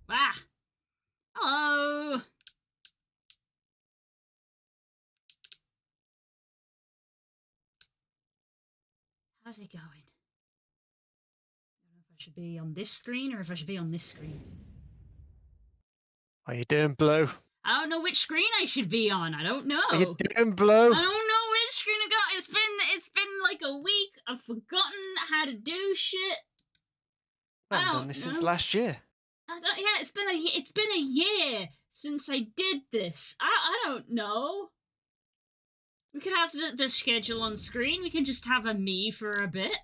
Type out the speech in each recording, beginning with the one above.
Ah! Hello! How's it going? I don't know if I should be on this screen or if I should be on this screen. What are you doing, Blue? I don't know which screen I should be on. I don't know. What are you doing, Blue? I don't know which screen I got. It's been like a week. I've forgotten how to do shit. I haven't done this since last year. Yeah, it's been a year since I did this. I don't know. We could have the schedule on screen. We can just have a me for a bit.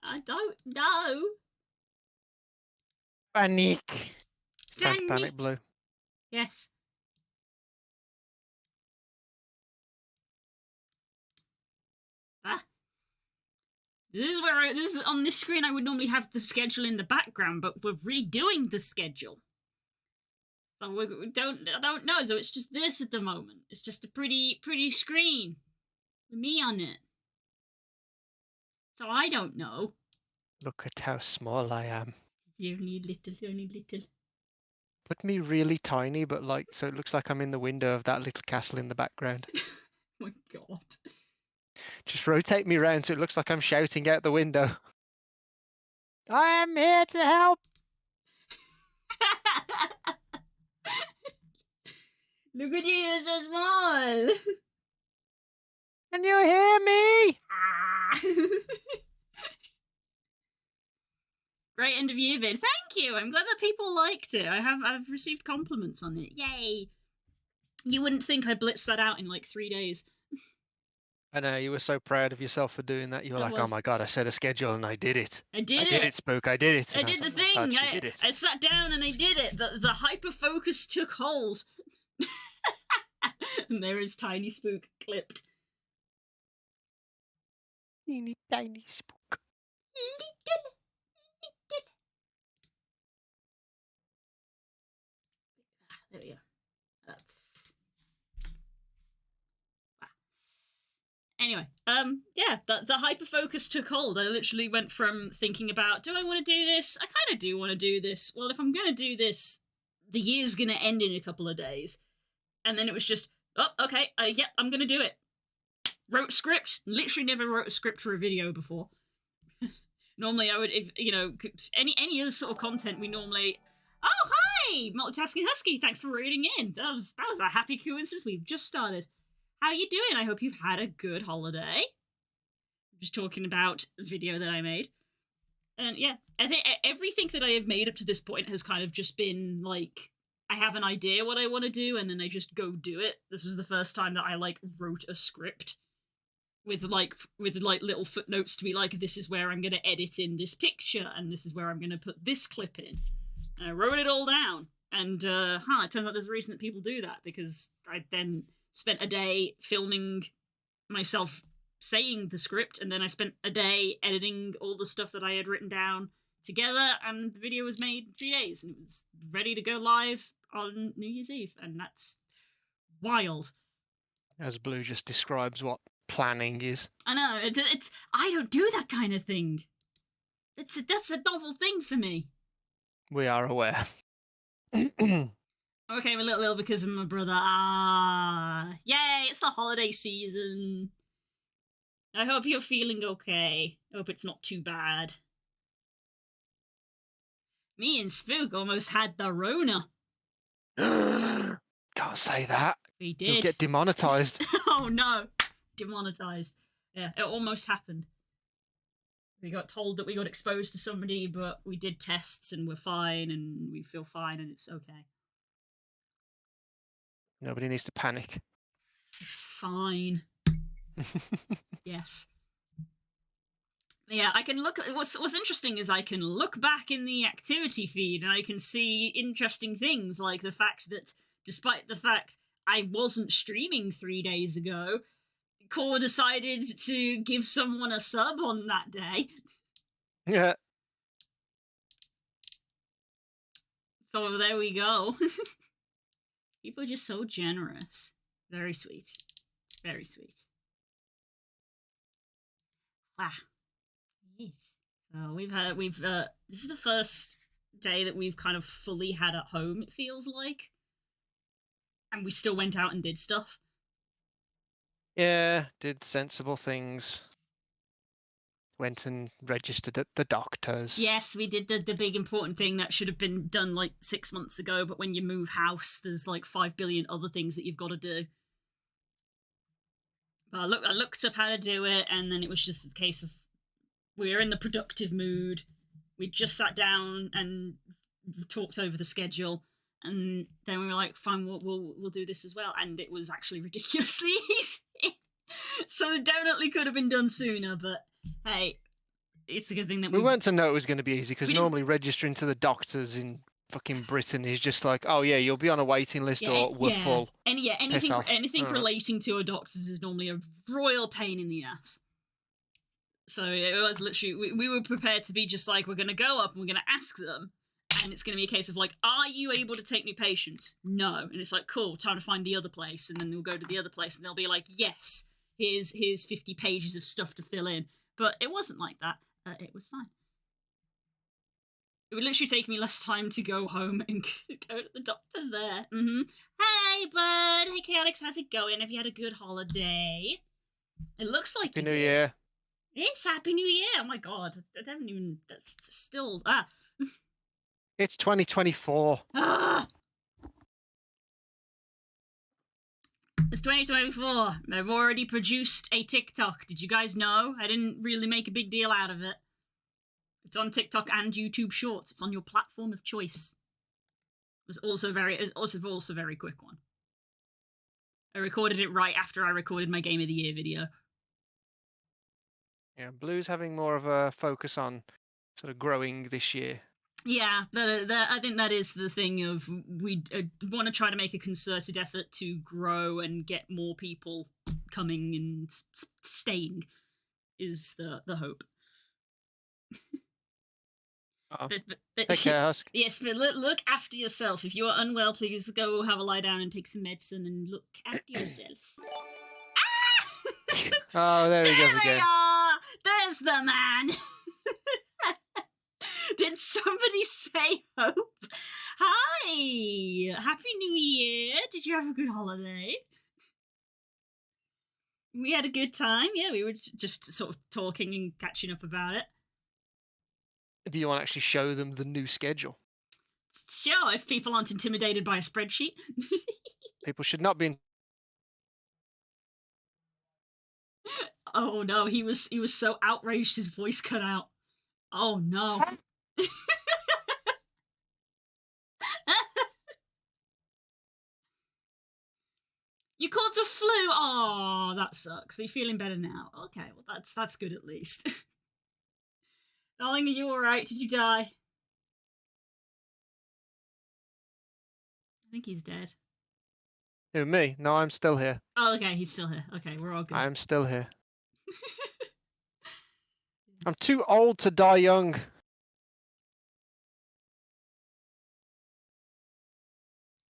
I don't know. Panic. It's time to panic, Blue. Yes. Ah. This is on this screen. I would normally have the schedule in the background, but we're redoing the schedule. So I don't know. So it's just this at the moment. It's just a pretty screen with me on it. So I don't know. Look at how small I am. Only little. Put me really tiny, but like so it looks like I'm in the window of that little castle in the background. Oh my god. Just rotate me around so it looks like I'm shouting out the window. I am here to help. Look at you, you're so small. Can you hear me? Great end of year vid. Thank you. I'm glad that people liked it. I've received compliments on it. Yay. You wouldn't think I blitzed that out in like 3 days. I know, you were so proud of yourself for doing that. You were like, oh my god, I set a schedule and I did it. I did it, Spook, I did it. I did the thing. I sat down and I did it. The hyper-focus took hold. And there is Tiny Spook clipped. Teeny tiny Spook. Little. There we go. Anyway, yeah, the hyper-focus took hold. I literally went from thinking about, do I want to do this? I kind of do want to do this. Well, if I'm going to do this, the year's going to end in a couple of days. And then it was just, oh, okay, yeah, I'm going to do it. Wrote script. Literally never wrote a script for a video before. Normally I would, if, you know, any other sort of content we normally... Oh, hi! Multitasking Husky, thanks for reading in. That was a happy coincidence. We've just started. How you doing? I hope you've had a good holiday. I'm just talking about the video that I made. And yeah, I think everything that I have made up to this point has kind of just been, like, I have an idea what I want to do, and then I just go do it. This was the first time that I like wrote a script with little footnotes to be like, this is where I'm going to edit in this picture, and this is where I'm going to put this clip in. And I wrote it all down, and it turns out there's a reason that people do that, because I then spent a day filming myself saying the script, and then I spent a day editing all the stuff that I had written down together, and the video was made in 3 days, and it was ready to go live on New Year's Eve, and that's wild. As Blue just describes what planning is. I know, it's I don't do that kind of thing. That's a novel thing for me. We are aware. Okay, I'm a little ill because of my brother. Yay, it's the holiday season. I hope you're feeling okay. I hope it's not too bad. Me and Spook almost had the Rona. Can't say that. We did. You'll get demonetized. Oh no, demonetized. Yeah, it almost happened. We got told that we got exposed to somebody, but we did tests and we're fine, and we feel fine, and it's okay. Nobody needs to panic. It's fine. Yes. Yeah, I can look. What's interesting is I can look back in the activity feed and I can see interesting things, like the fact that despite the fact I wasn't streaming 3 days ago, Core decided to give someone a sub on that day. Yeah. So there we go. People are just so generous. Very sweet. Very sweet. Wow. Yes. So this is the first day that we've kind of fully had at home, it feels like. And we still went out and did stuff. Yeah, did sensible things. Went and registered at the doctors. Yes, we did the big important thing that should have been done like 6 months ago, but when you move house, there's like 5 billion other things that you've got to do. But I looked up how to do it, and then it was just a case of we were in the productive mood. We just sat down and talked over the schedule, and then we were like, fine, we'll do this as well. And it was actually ridiculously easy. So it definitely could have been done sooner, but hey, it's a good thing that we weren't to know it was going to be easy, because normally registering to the doctors in fucking Britain is just like, oh yeah, you'll be on a waiting list, or we're full. And anything relating to a doctor's is normally a royal pain in the ass. So it was literally, we were prepared to be just like, we're going to go up and we're going to ask them, and it's going to be a case of like, are you able to take new patients? No. And it's like, cool, time to find the other place. And then we'll go to the other place and they'll be like, yes, here's 50 pages of stuff to fill in. But it wasn't like that. It was fine. It would literally take me less time to go home and go to the doctor there. Hey, bud. Hey, Chaotix, how's it going? Have you had a good holiday? It looks like Happy New Year. It's Happy New Year. Oh my god. I haven't even... That's still... It's 2024. It's 2024. I've already produced a TikTok. Did you guys know? I didn't really make a big deal out of it. It's on TikTok and YouTube Shorts. It's on your platform of choice. It's also a very quick one. I recorded it right after I recorded my Game of the Year video. Yeah, Blue's having more of a focus on sort of growing this year. Yeah, I think that is the thing of we want to try to make a concerted effort to grow and get more people coming and staying is the hope. But take care, Husk. Yes, but look after yourself. If you are unwell, please go have a lie down and take some medicine and look after yourself. Oh, there he goes again. There's the man. Did somebody say hope? Hi! Happy New Year! Did you have a good holiday? We had a good time. Yeah, we were just sort of talking and catching up about it. Do you want to actually show them the new schedule? Sure, if people aren't intimidated by a spreadsheet. People should not be. Oh no, he was so outraged his voice cut out. Oh no. You caught the flu. Oh, that sucks. But you're feeling better now. Okay, well that's good at least. Darling, are you all right? Did you die? I think he's dead. Who, me? No, I'm still here. Oh, okay, he's still here. Okay, we're all good. I'm still here. I'm too old to die young.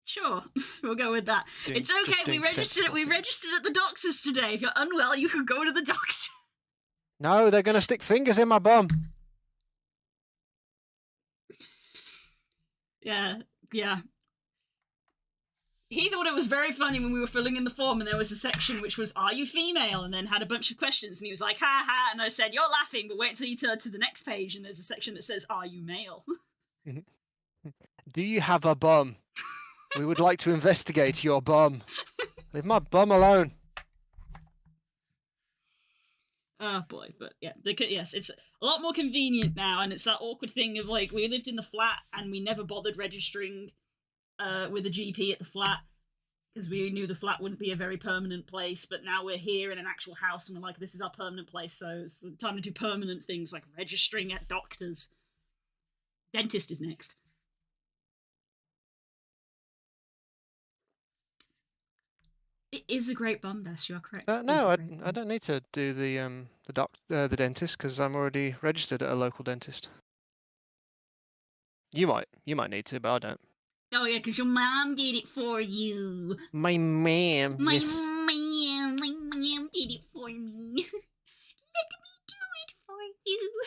Sure, we'll go with that. It's okay. We registered it. We registered at the doctor's today. If you're unwell, you can go to the doctor. No, they're gonna stick fingers in my bum. Yeah. He thought it was very funny when we were filling in the form, and there was a section which was, "Are you female?" and then had a bunch of questions, and he was like, "Ha ha!" And I said, "You're laughing, but wait until you turn to the next page, and there's a section that says, 'Are you male?'" Do you have a bum? We would like to investigate your bum. Leave my bum alone. Oh boy, but yeah, yes, it's a lot more convenient now, and it's that awkward thing of like, we lived in the flat and we never bothered registering with a GP at the flat because we knew the flat wouldn't be a very permanent place, but now we're here in an actual house and we're like, this is our permanent place, so it's the time to do permanent things like registering at doctors. Dentist is next. It is a great bum, Dash. You're correct. No, I don't need to do the dentist because I'm already registered at a local dentist. You might need to, but I don't. Oh yeah, because your mom did it for you. My mom. My mom did it for me. Let me do it for you.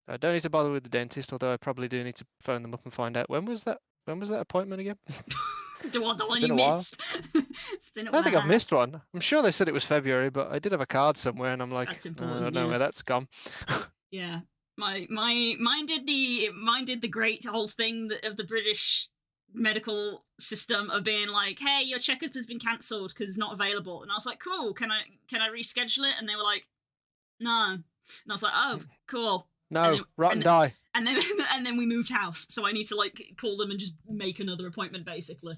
I don't need to bother with the dentist, although I probably do need to phone them up and find out when was that appointment again. The one you missed. It's been a while. I don't think I've missed one. I'm sure they said it was February, but I did have a card somewhere, and I'm like, that's important, I don't know where that's gone. Yeah, mine did the great whole thing of the British medical system of being like, hey, your checkup has been cancelled because it's not available, and I was like, cool, can I reschedule it? And they were like, no, and I was like, oh, cool. No, rotten die. And then we moved house, so I need to like call them and just make another appointment basically.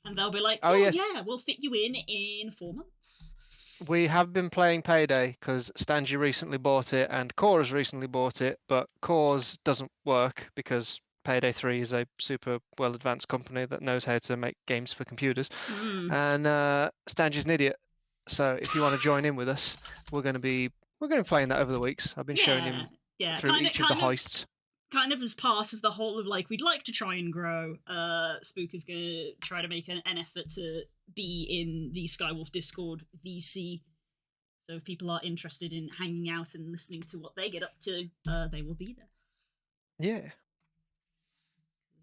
And they'll be like, oh yes. Yeah, we'll fit you in 4 months. We have been playing Payday because Stanji recently bought it and Cora's recently bought it, but Cora's doesn't work because Payday 3 is a super well advanced company that knows how to make games for computers. And Stanji's an idiot. So if you want to join in with us, we're going to be playing that over the weeks. I've been showing him through each of the heists. Kind of as part of the whole of like, we'd like to try and grow. Spook is going to try to make an effort to be in the Skywolf Discord VC. So if people are interested in hanging out and listening to what they get up to, they will be there. Yeah.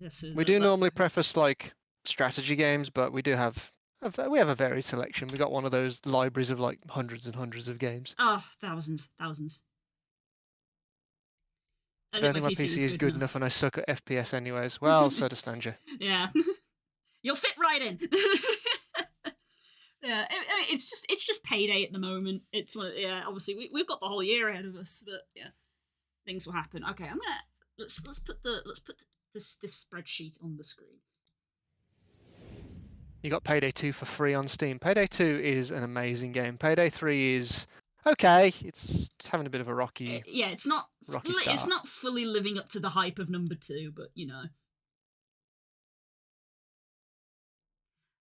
Yes, we do normally preface like strategy games, but we do have a varied selection. We got one of those libraries of like hundreds and hundreds of games. Oh, thousands. I don't think my PC is good enough and I suck at FPS anyways. Well, so does Stanja. Yeah. You'll fit right in. Yeah, it's just Payday at the moment. It's obviously we've got the whole year ahead of us, but yeah, things will happen. Okay, let's put this spreadsheet on the screen. You got Payday 2 for free on Steam. Payday 2 is an amazing game. Payday 3 is okay. It's having a bit of a rocky. Yeah, it's not start. It's not fully living up to the hype of number 2, but you know.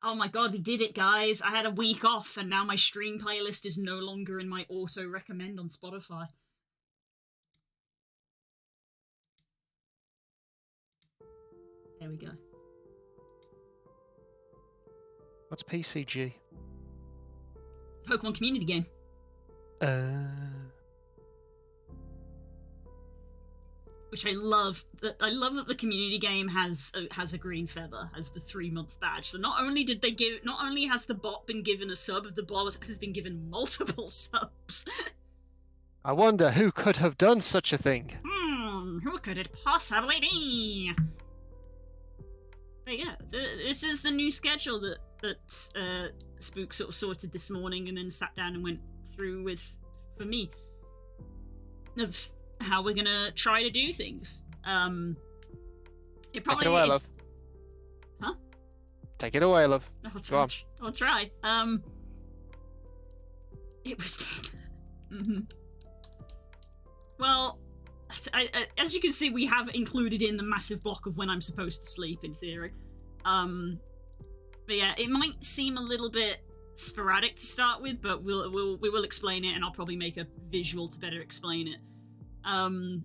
Oh my god, we did it, guys. I had a week off and now my stream playlist is no longer in my auto recommend on Spotify. There we go. What's PCG? Pokemon community game. Which I love. I love that the community game has a green feather as the 3-month badge. So not only has the bot been given a sub, the bot has been given multiple subs. I wonder who could have done such a thing. Who could it possibly be? But yeah, this is the new schedule that Spook sort of sorted this morning and then sat down and went through with for me of how we're gonna try to do things. It probably Take it away, love. Huh? Take it away, love. Go on. I'll try. It was dead. Well, as you can see, we have included in the massive block of when I'm supposed to sleep, in theory. But yeah, it might seem a little bit sporadic to start with, but we will explain it, and I'll probably make a visual to better explain it. And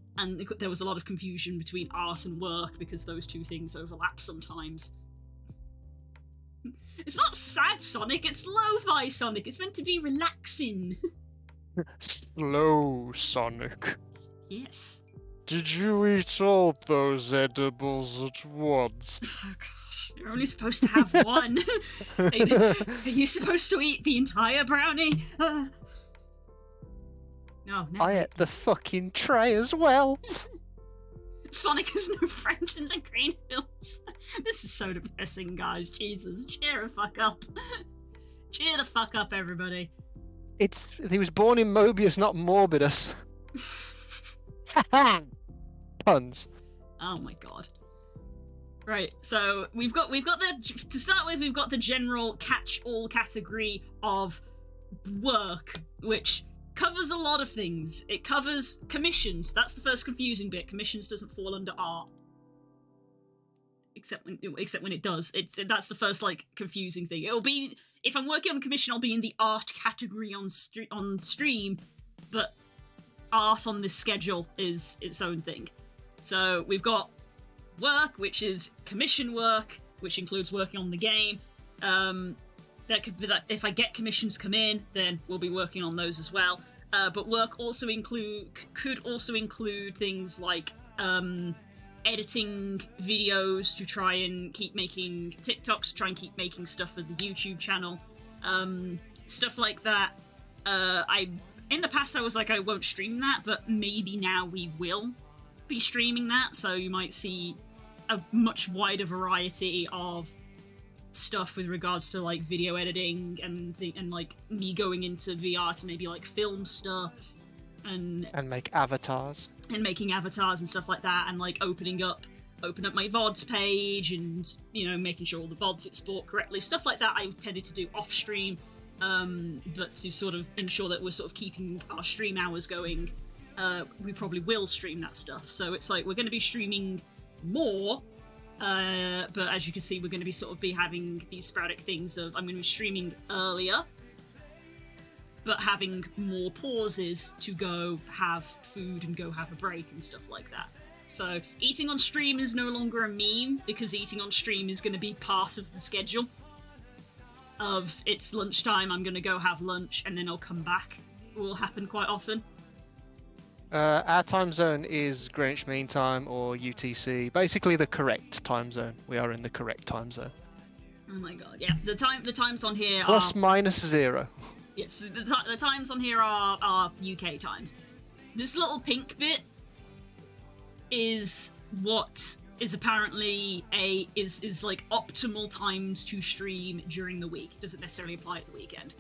there was a lot of confusion between art and work because those two things overlap sometimes. It's not sad Sonic, it's lo-fi Sonic. It's meant to be relaxing. Slow Sonic. Yes. Did you eat all those edibles at once? Oh gosh, you're only supposed to have one. Are you supposed to eat the entire brownie? No, never. I ate the fucking tray as well. Sonic has no friends in the Green Hills. This is so depressing, guys. Jesus, cheer the fuck up. Cheer the fuck up, everybody. He was born in Mobius, not Morbidus. Puns. Oh my god. Right, so we've got to start with, we've got the general catch-all category of work, which covers a lot of things. It covers commissions. That's the first confusing bit. Commissions doesn't fall under art. Except when it does. That's the first, like, confusing thing. It'll be, if I'm working on a commission, I'll be in the art category on stream, but art on this schedule is its own thing. So we've got work, which is commission work, which includes working on the game. That could be that if I get commissions come in, then we'll be working on those as well. But work also could also include things like editing videos to try and keep making TikToks, try and keep making stuff for the YouTube channel, stuff like that. In the past I was like, I won't stream that, but maybe now we will be streaming that, so you might see a much wider variety of stuff with regards to like video editing and like me going into VR to maybe like film stuff and make avatars and making avatars and stuff like that, and like open up my VODs page and, you know, making sure all the VODs export correctly, stuff like that. I tended to do off stream, but to sort of ensure that we're sort of keeping our stream hours going, we probably will stream that stuff. So it's like we're going to be streaming more. But as you can see, we're going to be sort of having these sporadic things of I'm going to be streaming earlier, but having more pauses to go have food and go have a break and stuff like that. So eating on stream is no longer a meme, because eating on stream is going to be part of the schedule of it's lunchtime, I'm going to go have lunch, and then I'll come back. It will happen quite often. Our time zone is Greenwich Mean Time, or UTC. Basically the correct time zone. We are in the correct time zone. Oh my god, yeah. The times on here Plus are... minus 0. Yes, the times on here are UK times. This little pink bit is what is apparently is like optimal times to stream during the week. It doesn't necessarily apply at the weekend.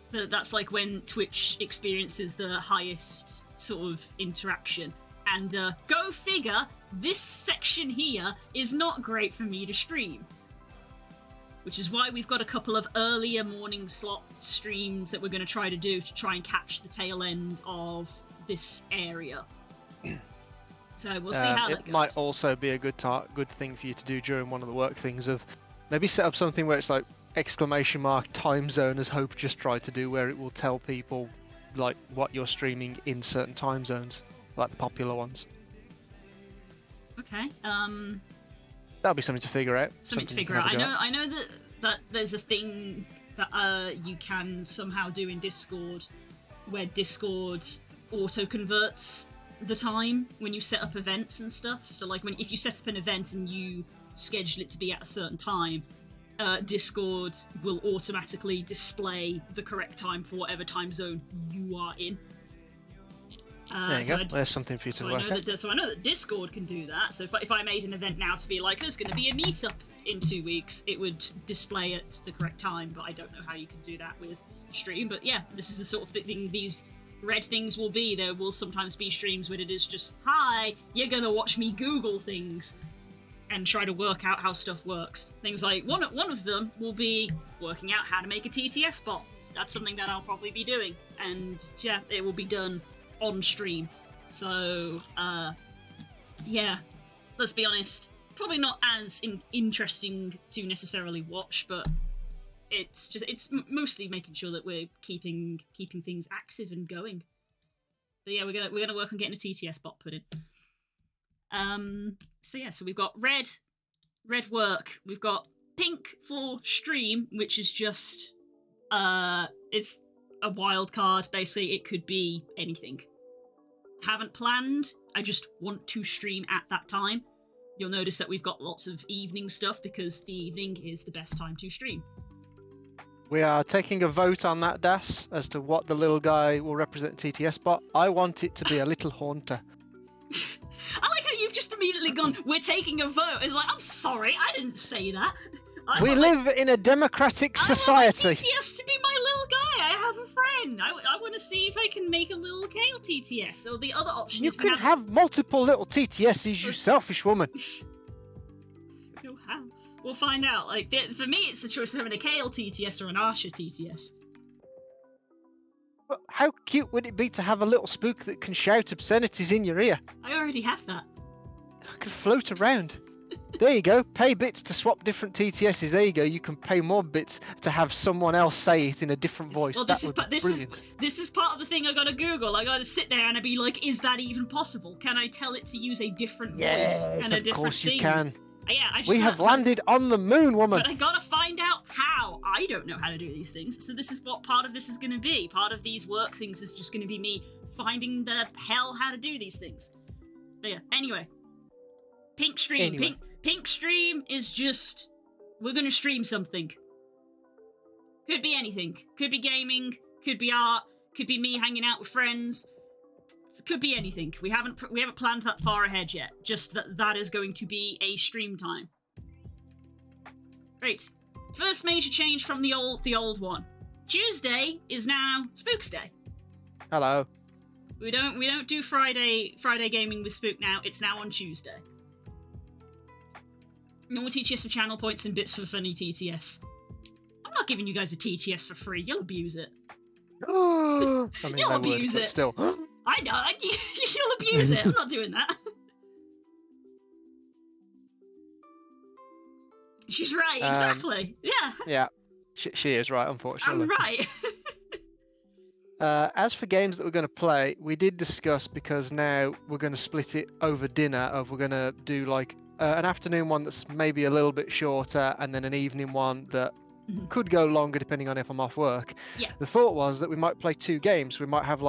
But that's like when Twitch experiences the highest sort of interaction. And go figure, this section here is not great for me to stream. Which is why we've got a couple of earlier morning slot streams that we're going to try to do to try and catch the tail end of this area. So we'll see how that goes. It might also be a good thing for you to do during one of the work things of maybe set up something where it's like !time zone, as Hope just tried to do, where it will tell people like what you're streaming in certain time zones, like the popular ones. Okay. That'll be something to figure out. Something to figure out. I know that there's a thing that you can somehow do in Discord, where Discord auto converts the time when you set up events and stuff. So like if you set up an event and you schedule it to be at a certain time, Discord will automatically display the correct time for whatever time zone you are in. There you go. There's something for you to work out. So I know that Discord can do that. So if I made an event now to be like, there's going to be a meetup in 2 weeks, it would display at the correct time, but I don't know how you can do that with stream. But yeah, this is the sort of thing these red things will be. There will sometimes be streams where it is just, hi, you're going to watch me Google things. and try to work out how stuff works. Things like one of them will be working out how to make a TTS bot. That's something that I'll probably be doing, and yeah, it will be done on stream. So yeah, let's be honest, probably not as interesting to necessarily watch, but it's mostly making sure that we're keeping things active and going. But yeah, we're gonna work on getting a TTS bot put in. So we've got red work. We've got pink for stream, which is just it's a wild card. Basically, it could be anything. Haven't planned. I just want to stream at that time. You'll notice that we've got lots of evening stuff because the evening is the best time to stream. We are taking a vote on that, Das, as to what the little guy will represent TTS bot. I want it to be a little haunter. I like how you've just immediately gone, we're taking a vote. It's like, I'm sorry, I didn't say that. We live in a democratic society. I want my TTS to be my little guy. I have a friend. I want to see if I can make a little Kale TTS. So the other option you is... can have multiple little TTSs, you selfish woman. No, how? We'll find out. Like, for me, it's the choice of having a Kale TTS or an Arsha TTS. But how cute would it be to have a little spook that can shout obscenities in your ear? I already have that. I can float around. There you go. Pay bits to swap different TTSs. There you go. You can pay more bits to have someone else say it in a different voice. Well, this is brilliant. This is part of the thing I gotta Google. I gotta sit there and I'd be like, is that even possible? Can I tell it to use a different voice and a different thing? Of course you can. Yeah, we have landed on the moon, woman. But I gotta find out how. I don't know how to do these things. So this is what part of this is gonna be. Part of these work things is just gonna be me finding the hell how to do these things. But yeah, anyway. Pink stream. Anyway. Pink stream is just... We're gonna stream something. Could be anything. Could be gaming. Could be art. Could be me hanging out with friends. Could be anything. We haven't planned that far ahead yet. Just that is going to be a stream time. Right. First major change from the old one. Tuesday is now Spook's Day. Hello. We don't do Friday gaming with Spook now. It's now on Tuesday. Normal TTS for channel points and bits for funny TTS. I'm not giving you guys a TTS for free. You'll abuse it. I mean, You'll abuse it. Still. I know. You'll abuse it. I'm not doing that. She's right. Exactly. Yeah. Yeah. She is right, unfortunately. I'm right. As for games that we're going to play, we did discuss, because now we're going to split it over dinner, we're going to do like an afternoon one that's maybe a little bit shorter, and then an evening one that could go longer depending on if I'm off work. Yeah. The thought was that we might play 2 games. We might have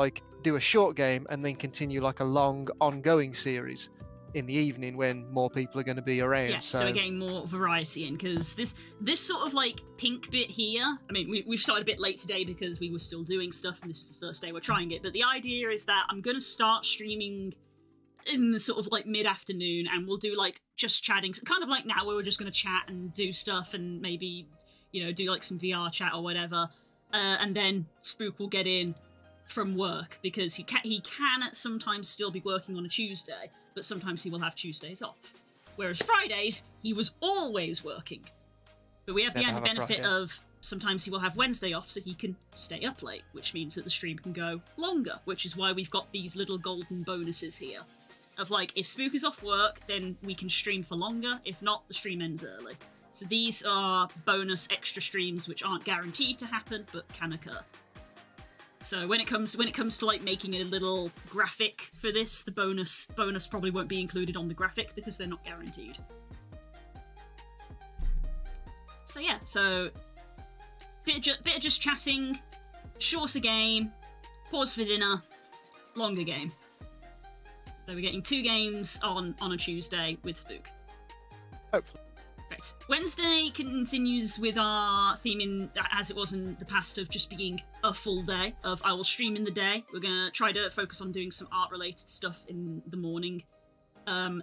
do a short game and then continue a long ongoing series in the evening when more people are going to be around. Yeah, so we're getting more variety in, because this sort of pink bit here, I mean, we've started a bit late today because we were still doing stuff and this is the first day we're trying it, but the idea is that I'm going to start streaming in the sort of mid-afternoon, and we'll do just chatting, kind of like now where we're just going to chat and do stuff and maybe, do some VR chat or whatever, and then Spook will get in from work, because he can sometimes still be working on a Tuesday, but sometimes he will have Tuesdays off. Whereas Fridays, he was always working. But we have the added benefit of sometimes he will have Wednesday off, so he can stay up late, which means that the stream can go longer, which is why we've got these little golden bonuses here. Of if Spook is off work, then we can stream for longer. If not, the stream ends early. So these are bonus extra streams which aren't guaranteed to happen, but can occur. So when it comes to making a little graphic for this, the bonus probably won't be included on the graphic because they're not guaranteed. So yeah, bit of just chatting, shorter game, pause for dinner, longer game. So we're getting 2 games on a Tuesday with Spook. Hopefully. Right. Wednesday continues with our theme as it was in the past, of just being a full day of I will stream in the day. We're going to try to focus on doing some art-related stuff in the morning.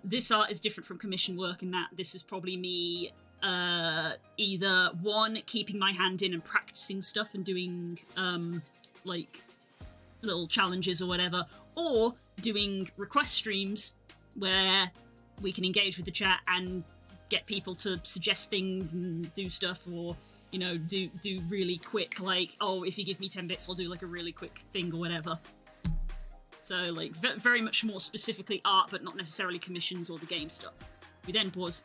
This art is different from commission work in that this is probably me either, one, keeping my hand in and practicing stuff and doing little challenges or whatever, or doing request streams where we can engage with the chat and get people to suggest things and do stuff, or do really quick, like, oh, if you give me 10 bits, I'll do like a really quick thing or whatever. So like very much more specifically art, but not necessarily commissions or the game stuff. We then pause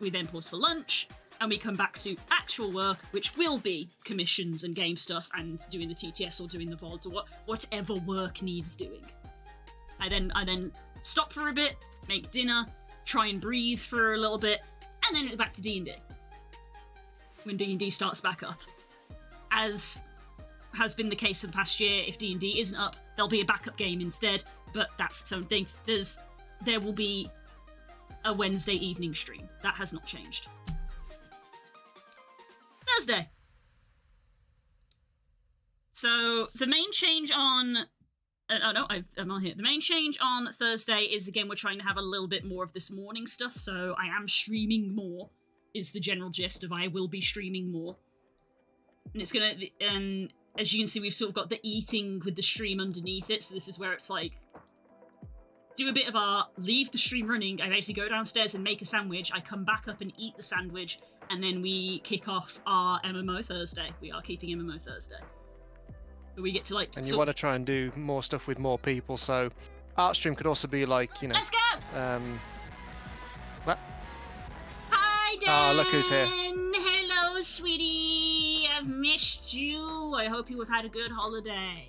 for lunch, and we come back to actual work, which will be commissions and game stuff and doing the TTS or doing the VODs or whatever work needs doing. I then stop for a bit, make dinner, try and breathe for a little bit, and then back to D&D. When D&D starts back up. As has been the case for the past year, if D&D isn't up, there'll be a backup game instead, but that's its own thing. There will be a Wednesday evening stream. That has not changed. Thursday. So the main change on... I'm on here. The main change on Thursday is, again, we're trying to have a little bit more of this morning stuff, so I am streaming more, is the general gist of I will be streaming more. And it's gonna... And as you can see, we've sort of got the eating with the stream underneath it, so this is where it's like... Do a bit of art, leave the stream running, I basically go downstairs and make a sandwich, I come back up and eat the sandwich, and then we kick off our MMO Thursday. We are keeping MMO Thursday. We get to like... And you want to try and do more stuff with more people, so art stream could also be like, Let's go! What? Hi, Dan! Oh, look who's here. Hello, sweetie! I've missed you. I hope you have had a good holiday.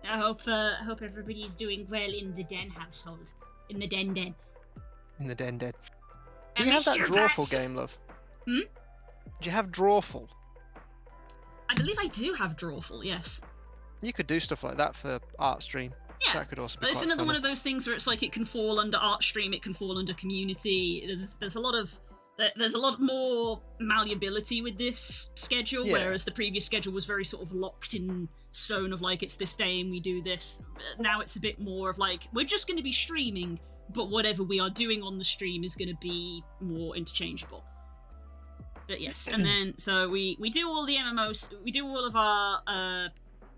I hope everybody's doing well in the Den household. In the Den. In the Den. Do you have that Drawful game, love? Hmm? Do you have Drawful? I believe I do have Drawful, yes. You could do stuff like that for art stream. Yeah, that could also be but it's quite another funny. one of those things where it's like it can fall under art stream, it can fall under community. There's a lot more malleability with this schedule, whereas the previous schedule was very sort of locked in stone of like, it's this day and we do this. Now it's a bit more of like, we're just going to be streaming, but whatever we are doing on the stream is going to be more interchangeable. But yes, and then so we do all the MMOs, we do all of our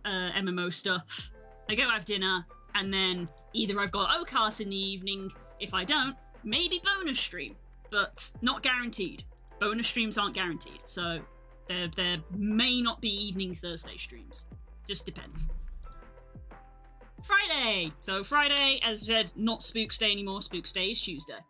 MMO stuff. I go have dinner, and then either I've got OCAS in the evening. If I don't, maybe bonus stream, but not guaranteed. Bonus streams aren't guaranteed, so there may not be evening Thursday streams. Just depends. Friday! So Friday, as I said, not Spooks Day anymore. Spooks Day is Tuesday.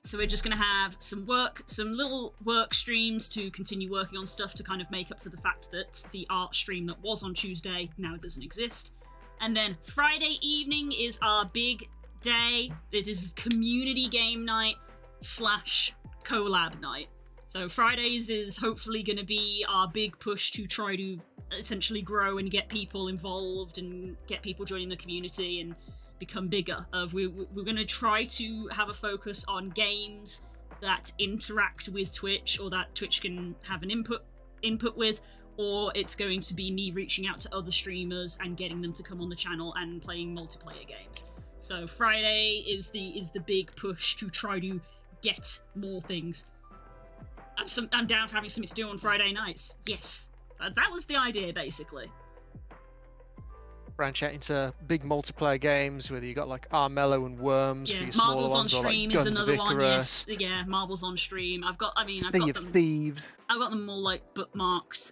So we're just going to have some little work streams to continue working on stuff to kind of make up for the fact that the art stream that was on Tuesday now doesn't exist. And then Friday evening is our big day. It is community game night / collab night. So Fridays is hopefully going to be our big push to try to essentially grow and get people involved and get people joining the community and become bigger. We're going to try to have a focus on games that interact with Twitch, or that Twitch can have an input with, or it's going to be me reaching out to other streamers and getting them to come on the channel and playing multiplayer games. So Friday is the big push to try to get more things. I'm down for having something to do on Friday nights. Yes, that was the idea basically. Branch out into big multiplayer games, whether you got like Armello and Worms for your smaller Marbles on ones, Stream or like is Guns another of one. Icarus. Yes, yeah, Marbles on Stream. I've got them. Thieves. I've got them all like bookmarks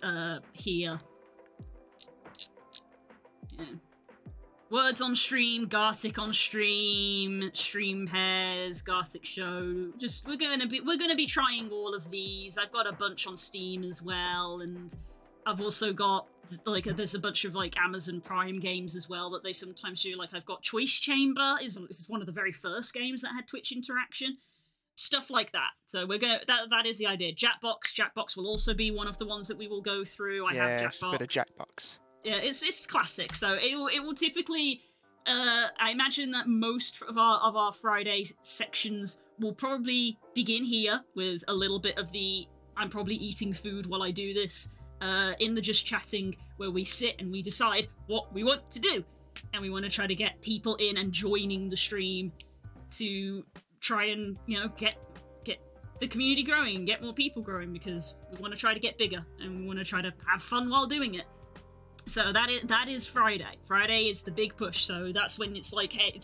here. Yeah. Words on Stream, Gartic on Stream, Stream Pairs, Gartic Show. Just we're gonna be trying all of these. I've got a bunch on Steam as well, and I've also got like there's a bunch of like Amazon Prime games as well that they sometimes do. Like I've got Choice Chamber is one of the very first games that had Twitch interaction, stuff like that. So we're gonna that is the idea. Jackbox will also be one of the ones that we will go through. I have Jackbox. A bit of Jackbox. Yeah, it's classic. So it will typically. I imagine that most of our Friday sections will probably begin here with a little bit of the I'm probably eating food while I do this. In the just chatting, where we sit and we decide what we want to do, and we want to try to get people in and joining the stream to try and get the community growing, get more people growing, because we want to try to get bigger and we want to try to have fun while doing it. So that is Friday. Friday is the big push. So that's when it's like, hey,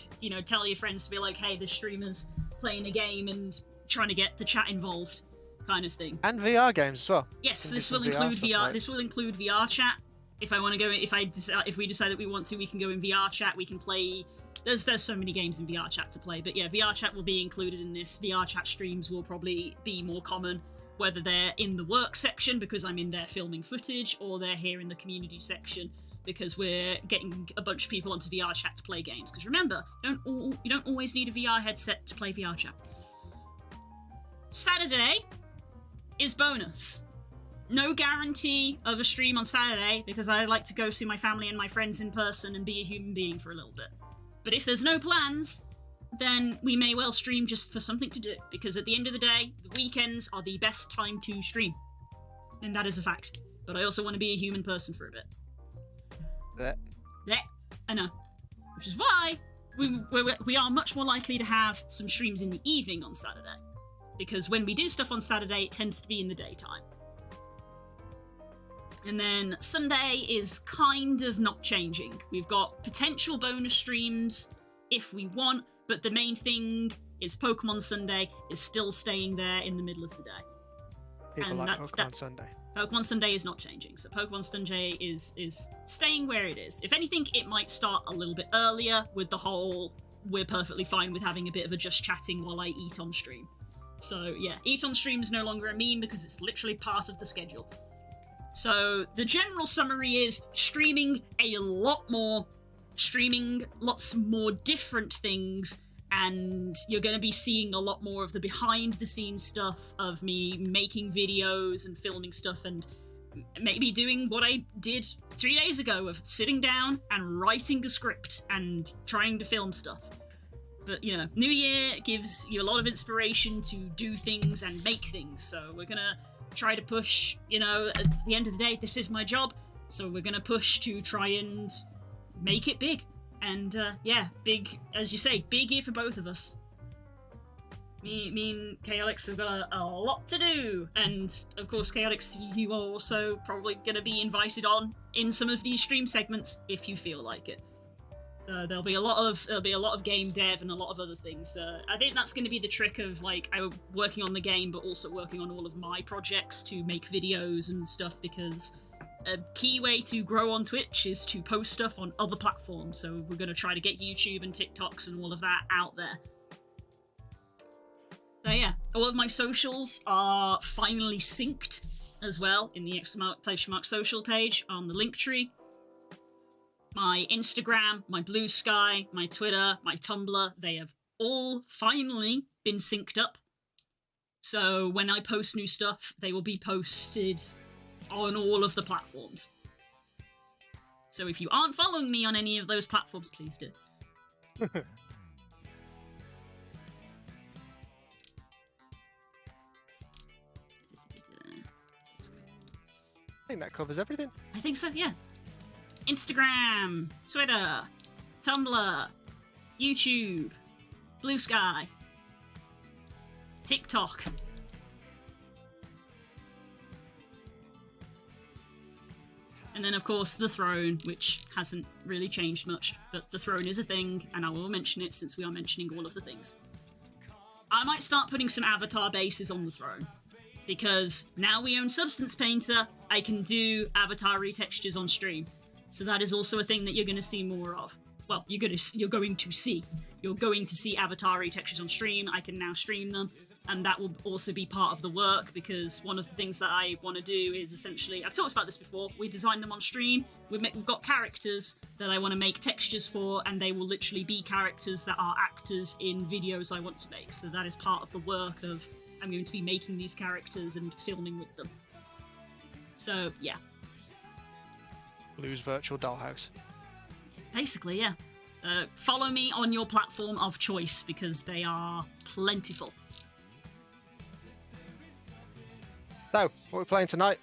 tell your friends to be like, hey, the streamer's playing a game, and trying to get the chat involved. kind of thing. And VR games as well. Yes, Can this do will some include stuff, VR. right? This will include VR chat. If I want to go, if we decide that we want to, we can go in VR chat. We can play. There's so many games in VR chat to play, but yeah, VR chat will be included in this. VR chat streams will probably be more common, whether they're in the work section because I'm in there filming footage, or they're here in the community section because we're getting a bunch of people onto VR chat to play games. Because remember, you don't always need a VR headset to play VR chat. Saturday is bonus. No guarantee of a stream on Saturday because I like to go see my family and my friends in person and be a human being for a little bit. But if there's no plans, then we may well stream just for something to do, because at the end of the day, the weekends are the best time to stream. And that is a fact. But I also want to be a human person for a bit. Yeah, I know. Which is why we are much more likely to have some streams in the evening on Saturday. Because when we do stuff on Saturday, it tends to be in the daytime. And then Sunday is kind of not changing. We've got potential bonus streams if we want, but the main thing is Pokemon Sunday is still staying there in the middle of the day. People And like Pokemon Sunday. Pokemon Sunday is not changing, so Pokemon Sunday is staying where it is. If anything, it might start a little bit earlier with the whole we're perfectly fine with having a bit of a just chatting while I eat on stream. So yeah, eat on stream is no longer a meme because it's literally part of the schedule. So the general summary is streaming a lot more, streaming lots more different things, and you're going to be seeing a lot more of the behind the scenes stuff of me making videos and filming stuff, and maybe doing what I did 3 days ago of sitting down and writing a script and trying to film stuff. But, you know, New Year gives you a lot of inspiration to do things and make things, so we're gonna try to push, you know, at the end of the day, this is my job, so we're gonna push to try and make it big. And, yeah, big, as you say, big year for both of us. Me and Chaotix have got a lot to do, and, of course, Chaotix, you are also probably gonna be invited on in some of these stream segments, if you feel like it. So there'll be a lot of game dev and a lot of other things. I think that's going to be the trick of, like, I'm working on the game, but also working on all of my projects to make videos and stuff, because a key way to grow on Twitch is to post stuff on other platforms. So we're going to try to get YouTube and TikToks and all of that out there. So yeah, all of my socials are finally synced as well in the ! Social page on the Linktree. My Instagram, my Blue Sky, my Twitter, my Tumblr, they have all finally been synced up. So when I post new stuff, they will be posted on all of the platforms. So if you aren't following me on any of those platforms, please do. I think that covers everything. I think so, yeah. Instagram, Twitter, Tumblr, YouTube, Blue Sky, TikTok. And then, of course, the throne, which hasn't really changed much, but the throne is a thing, and I will mention it since we are mentioning all of the things. I might start putting some avatar bases on the throne, because now we own Substance Painter, I can do avatar retextures on stream. So that is also a thing that you're going to see more of. Well, you're going to see avatar retextures on stream. I can now stream them, and that will also be part of the work, because one of the things that I want to do is essentially, I've talked about this before, we design them on stream, we've got characters that I want to make textures for, and they will literally be characters that are actors in videos I want to make. So that is part of the work of, I'm going to be making these characters and filming with them. So, yeah. Blue's Virtual Dollhouse. Basically, yeah. Follow me on your platform of choice, because they are plentiful. So, what are we playing tonight?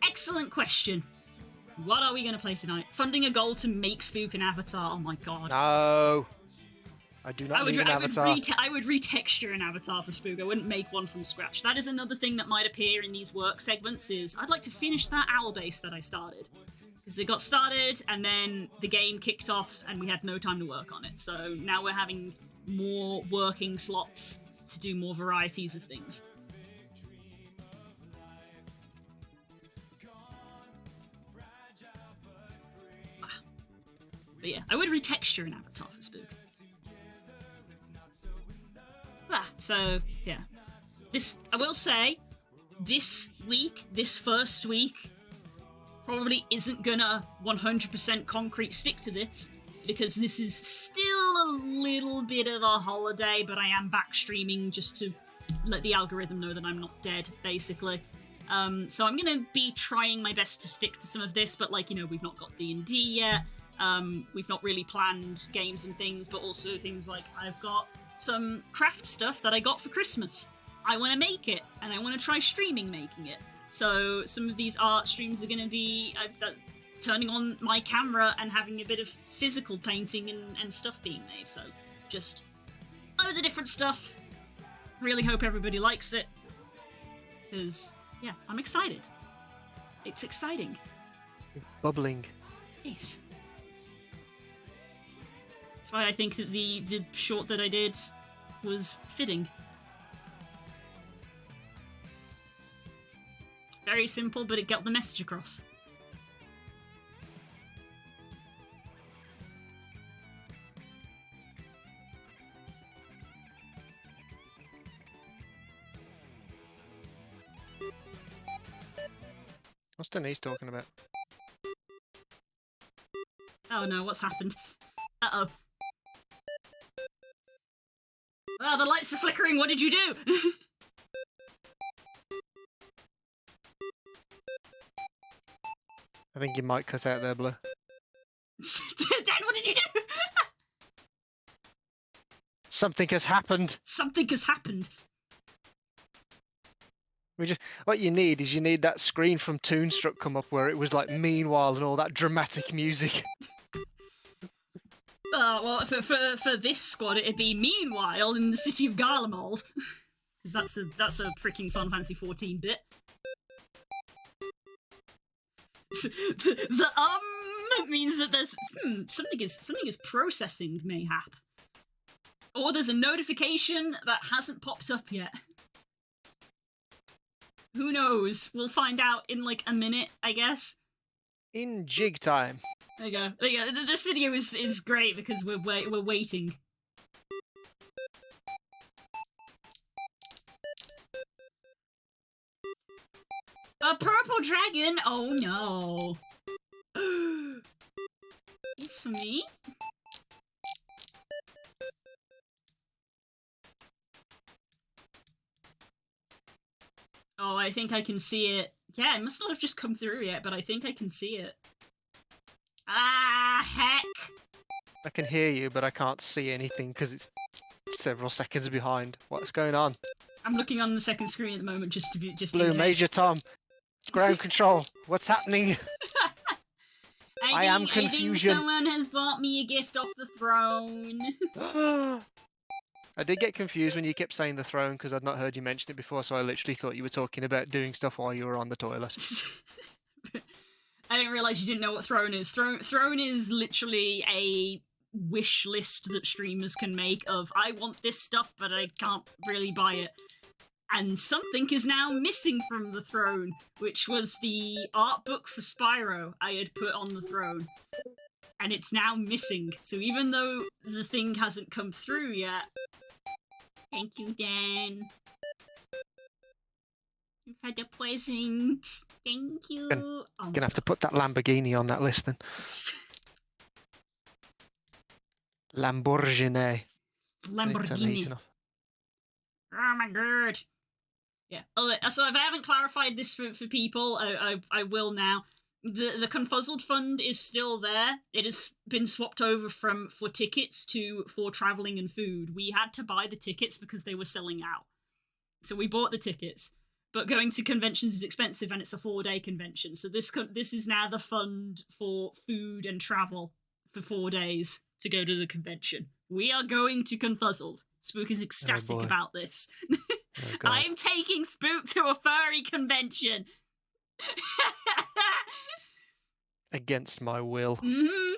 Excellent question. What are we going to play tonight? Funding a goal to make Spook an avatar. Oh my god. No. I do not need an avatar. I would retexture an avatar for Spook. I wouldn't make one from scratch. That is another thing that might appear in these work segments, is I'd like to finish that owl base that I started. Because it got started, and then the game kicked off, and we had no time to work on it. So now we're having more working slots to do more varieties of things. But yeah, I would retexture an avatar for Spook. So yeah, I will say, this first week, probably isn't gonna 100% concrete stick to this, because this is still a little bit of a holiday, but I am back streaming just to let the algorithm know that I'm not dead, basically. So I'm gonna be trying my best to stick to some of this, but we've not got D&D yet. We've not really planned games and things, but also things like I've got some craft stuff that I got for Christmas. I want to make it, and I want to try streaming making it. So some of these art streams are going to be turning on my camera and having a bit of physical painting and stuff being made. So just loads of different stuff. Really hope everybody likes it. Because, yeah, I'm excited. It's exciting. Bubbling. Yes. That's why I think that the short that I did was fitting. Very simple, but it got the message across. What's Denise talking about? Oh no, what's happened? Uh-oh. Ah, the lights are flickering, what did you do? I think you might cut out there, Blue. Dan, what did you do? Something has happened! Something has happened. What you need is that screen from Toonstruck come up where it was like meanwhile and all that dramatic music. Well, for this squad, it'd be meanwhile in the city of Garlemald. Because that's a freaking Final Fantasy 14 bit. the means that there's something is processing, mayhap. Or there's a notification that hasn't popped up yet. Who knows? We'll find out in like a minute, I guess. In jig time. There you go. There you go. This video is great because we're waiting. A purple dragon? Oh no. It's for me? Oh, I think I can see it. Yeah, it must not have just come through yet, but I think I can see it. Ah, heck! I can hear you, but I can't see anything because it's several seconds behind. What's going on? I'm looking on the second screen at the moment just to be Blue, Major Tom, ground control. What's happening? I am confusion. I think someone has bought me a gift off the throne. I did get confused when you kept saying the throne because I'd not heard you mention it before, so I literally thought you were talking about doing stuff while you were on the toilet. I didn't realise you didn't know what throne is. Throne is literally a wish list that streamers can make of, I want this stuff, but I can't really buy it. And something is now missing from the throne, which was the art book for Spyro I had put on the throne. And it's now missing. So even though the thing hasn't come through yet... Thank you, Dan. You've had a present. Thank you. Gonna have to put that Lamborghini on that list then. Lamborghini. Lamborghini. Oh my god. Yeah. So if I haven't clarified this for people, I will now. The Confuzzled Fund is still there. It has been swapped over for tickets for travelling and food. We had to buy the tickets because they were selling out. So we bought the tickets. But going to conventions is expensive and it's a 4-day convention. So this is now the fund for food and travel for 4 days to go to the convention. We are going to Confuzzled. Spook is ecstatic about this. Oh, I'm taking Spook to a furry convention. Against my will. Mm-hmm.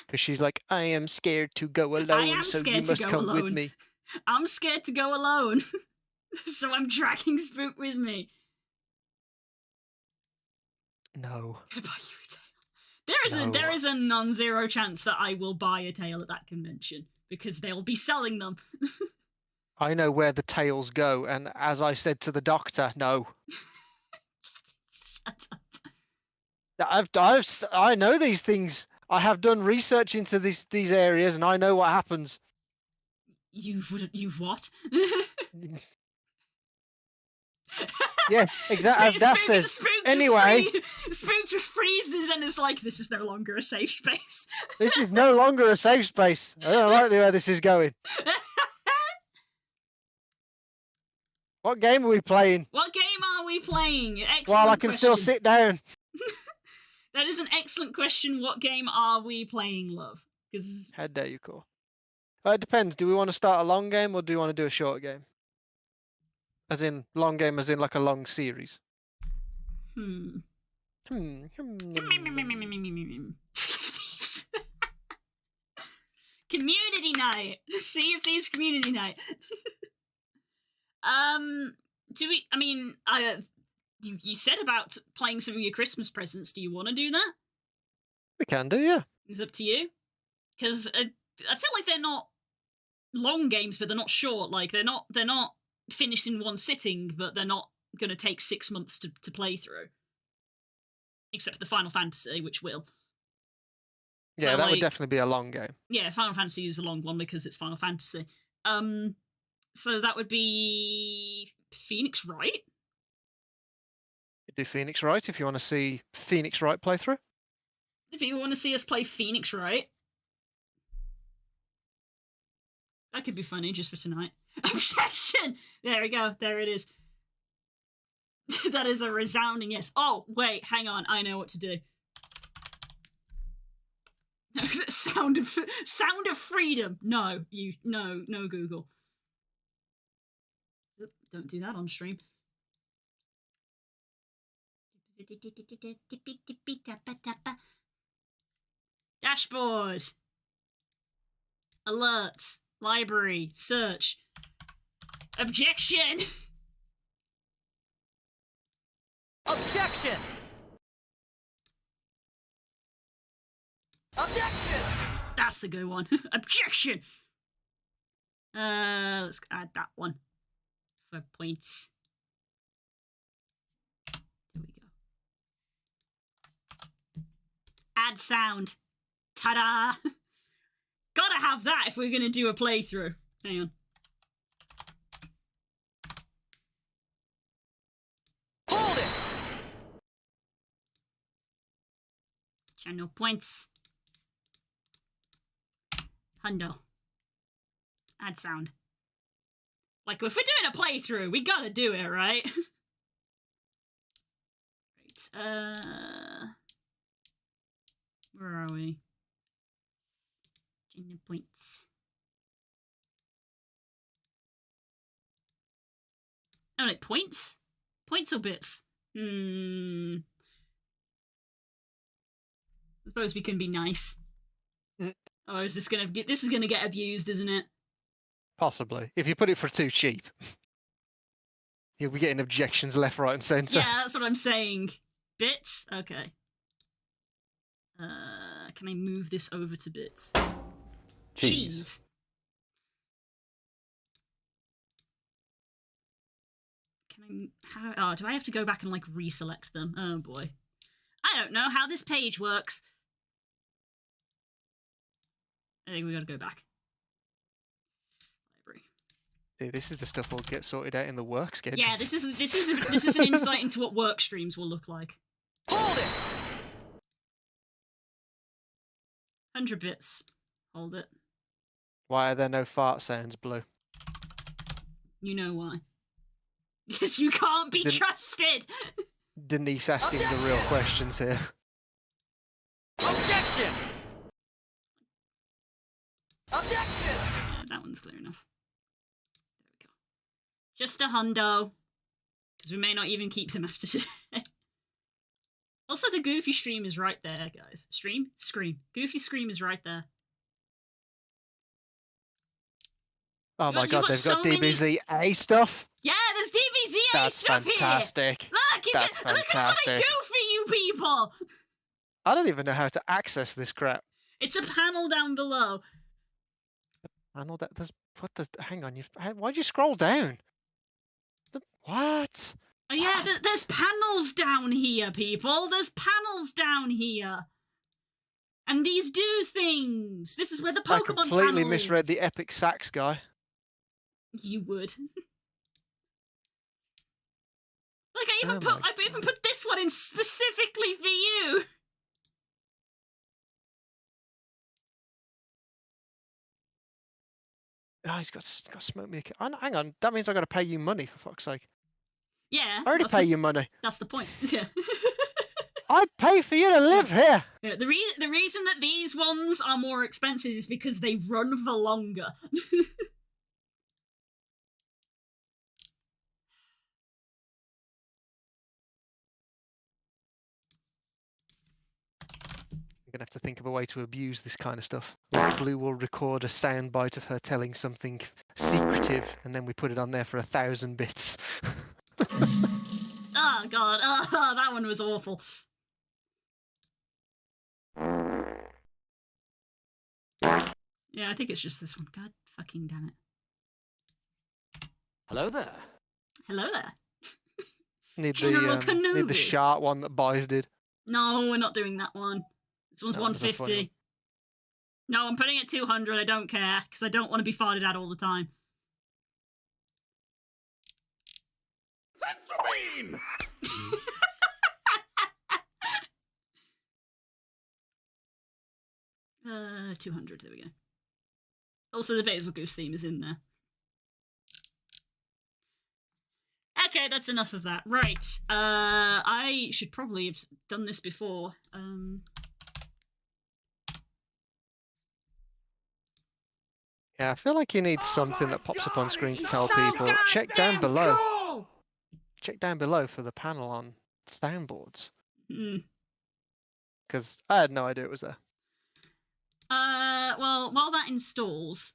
Because she's like, I am scared to go alone, so you must come with me. I'm scared to go alone. So I'm dragging Spook with me. No. Goodbye, Euritail. There is a non-zero chance that I will buy a tail at that convention because they'll be selling them. I know where the tails go, and as I said to the doctor, no. Shut up. I know these things. I have done research into these areas, and I know what happens. You've what? Yeah, exactly. That says. Anyway, Spook just freezes and is like, "This is no longer a safe space." This is no longer a safe space. I don't like the way this is going. What game are we playing? What game are we playing? Excellent. Well, I can still sit down. That is an excellent question. What game are we playing, love? Because how dare you call? It depends. Do we want to start a long game or do we want to do a short game? As in long game, as in like a long series. Community night. Sea of Thieves community night. Do we? I mean, you said about playing some of your Christmas presents. Do you want to do that? We can do, yeah. It's up to you. Because I feel like they're not long games, but they're not short. Like they're not finished in one sitting, but they're not going to take 6 months to play through. Except for the Final Fantasy, which will. Yeah, so, that would definitely be a long game. Yeah, Final Fantasy is a long one because it's Final Fantasy. So that would be Phoenix Wright. Do Phoenix Wright if you want to see Phoenix Wright playthrough. If you want to see us play Phoenix Wright, that could be funny just for tonight. Objection! There we go. There it is. That is a resounding yes. Oh, wait, hang on. I know what to do. Sound of freedom. No, no, Google. Don't do that on stream. Dashboard. Alerts. Library. Search. Objection! Objection! Objection! That's the good one. Objection! Let's add that one for points. There we go. Add sound. Ta-da! Gotta have that if we're gonna do a playthrough. Hang on. Hold it! Channel points. Hundo. Add sound. Like, if we're doing a playthrough, we gotta do it, right? Right, where are we? Channel points. Oh, like points? Points or bits? I suppose we can be nice. Or is this gonna get abused, isn't it? Possibly. If you put it for too cheap. You'll be getting objections left, right, and centre. Yeah, that's what I'm saying. Bits? Okay. Can I move this over to bits? Cheese. Can I... do I have to go back and, like, reselect them? Oh, boy. I don't know how this page works. I think we gotta go back. Library. Dude, this is the stuff we'll get sorted out in the work schedule. Yeah, this is an insight into what work streams will look like. Hold it! 100 bits. Hold it. Why are there no fart sounds, Blue? You know why. Because you can't be trusted! Denise asking the real questions here. Objection! Objection! Yeah, that one's clear enough. There we go. Just a hundo. Because we may not even keep them after today. Also, the Goofy stream is right there, guys. Stream? Scream. Goofy scream is right there. Oh my god, they've got DBZA stuff? Yeah, there's DBZA stuff fantastic. here! Look, That's fantastic. Look at what I do for you people! I don't even know how to access this crap. It's a panel down below. I know that there's hang on, why'd you scroll down? What? Oh yeah, there's panels down here, people. There's panels down here. And these do things. This is where the Pokemon I completely panel misread is. the Epic Sax guy. You would. Like I even put this one in specifically for you. Oh, he's got smoke me. Hang on, that means I got to pay you money, for fuck's sake. Yeah. I already pay you money. That's the point. Yeah. I pay for you to live here. Yeah, the reason that these ones are more expensive is because they run for longer. I'm gonna have to think of a way to abuse this kind of stuff. Blue will record a soundbite of her telling something secretive, and then we put it on there for 1,000 bits. Oh god, oh, that one was awful. Yeah, I think it's just this one. God fucking damn it. Hello there. Hello there. Need General the Kenobi. sharp one that Boys did. No, we're not doing that one. This one's No, that's a funny 150. No, I'm putting it 200. I don't care, because I don't want to be farted at all the time. Sensobeam! 200. There we go. Also, the Basil Goose theme is in there. Okay, that's enough of that. Right. I should probably have done this before. Yeah, I feel like you need something that pops up on screen to tell So people. Check down goddamn below. cool! Check down below for the panel on soundboards. Mm. Because I had no idea it was there. Well, while that installs,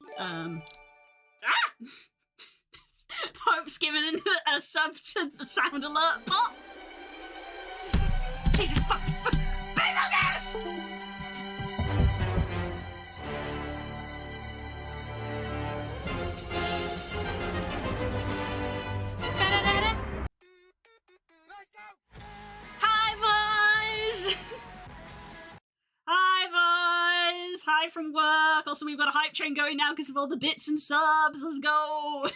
Hope's given a sub to the sound alert pot. Jesus fuck! Beetlejuice! Hi, boys! Hi, boys! Hi from work. Also, we've got a hype train going now because of all the bits and subs. Let's go!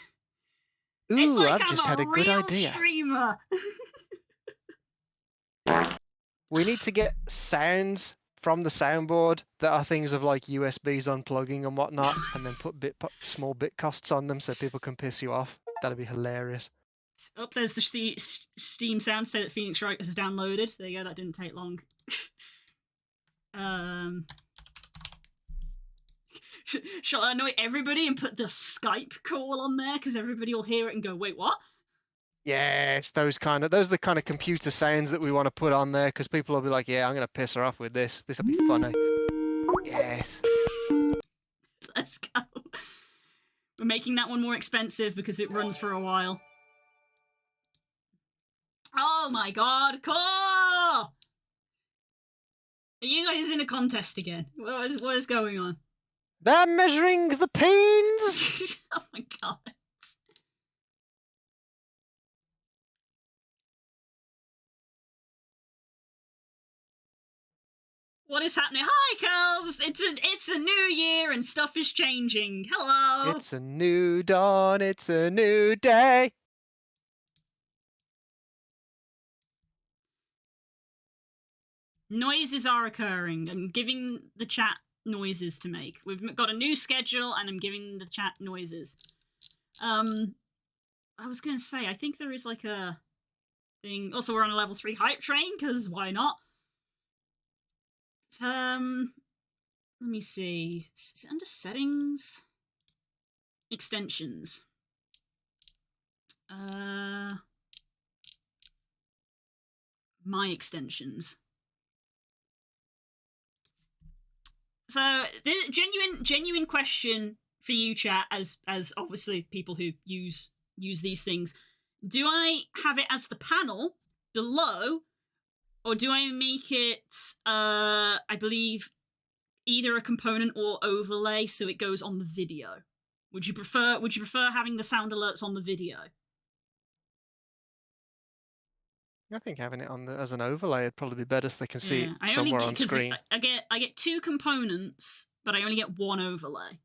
Ooh, It's like I've I'm just had a good real idea. streamer. We need to get sounds from the soundboard that are things of like USBs unplugging and whatnot, and then put small bit costs on them so people can piss you off. That'd be hilarious. Oh, there's the Steam sound so that Phoenix Wright has downloaded. There you go, that didn't take long. Shall I annoy everybody and put the Skype call on there? Because everybody will hear it and go, wait, what? Yes, those are the kind of computer sounds that we want to put on there, because people will be like, yeah, I'm gonna piss her off with this. This'll be funny. Yes. Let's go. We're making that one more expensive because it runs for a while. Oh my god, Core! Are you guys in a contest again? What is going on? They're measuring the pains! Oh my god. What is happening? Hi, Curls! It's a new year and stuff is changing. Hello! It's a new dawn, it's a new day. Noises are occurring. I'm giving the chat noises to make. We've got a new schedule and I'm giving the chat noises. I was gonna say, I think there is like a thing. Also, we're on a level 3 hype train, because why not? Let me see. Is it under settings? Extensions. My extensions. So, genuine question for you, chat, as obviously people who use these things. Do I have it as the panel below, Or do I make it, I believe, either a component or overlay so it goes on the video? Would you prefer having the sound alerts on the video? I think having it on as an overlay would probably be better, so they can see it I only somewhere get on because screen. I get 2 components, but I only get 1 overlay.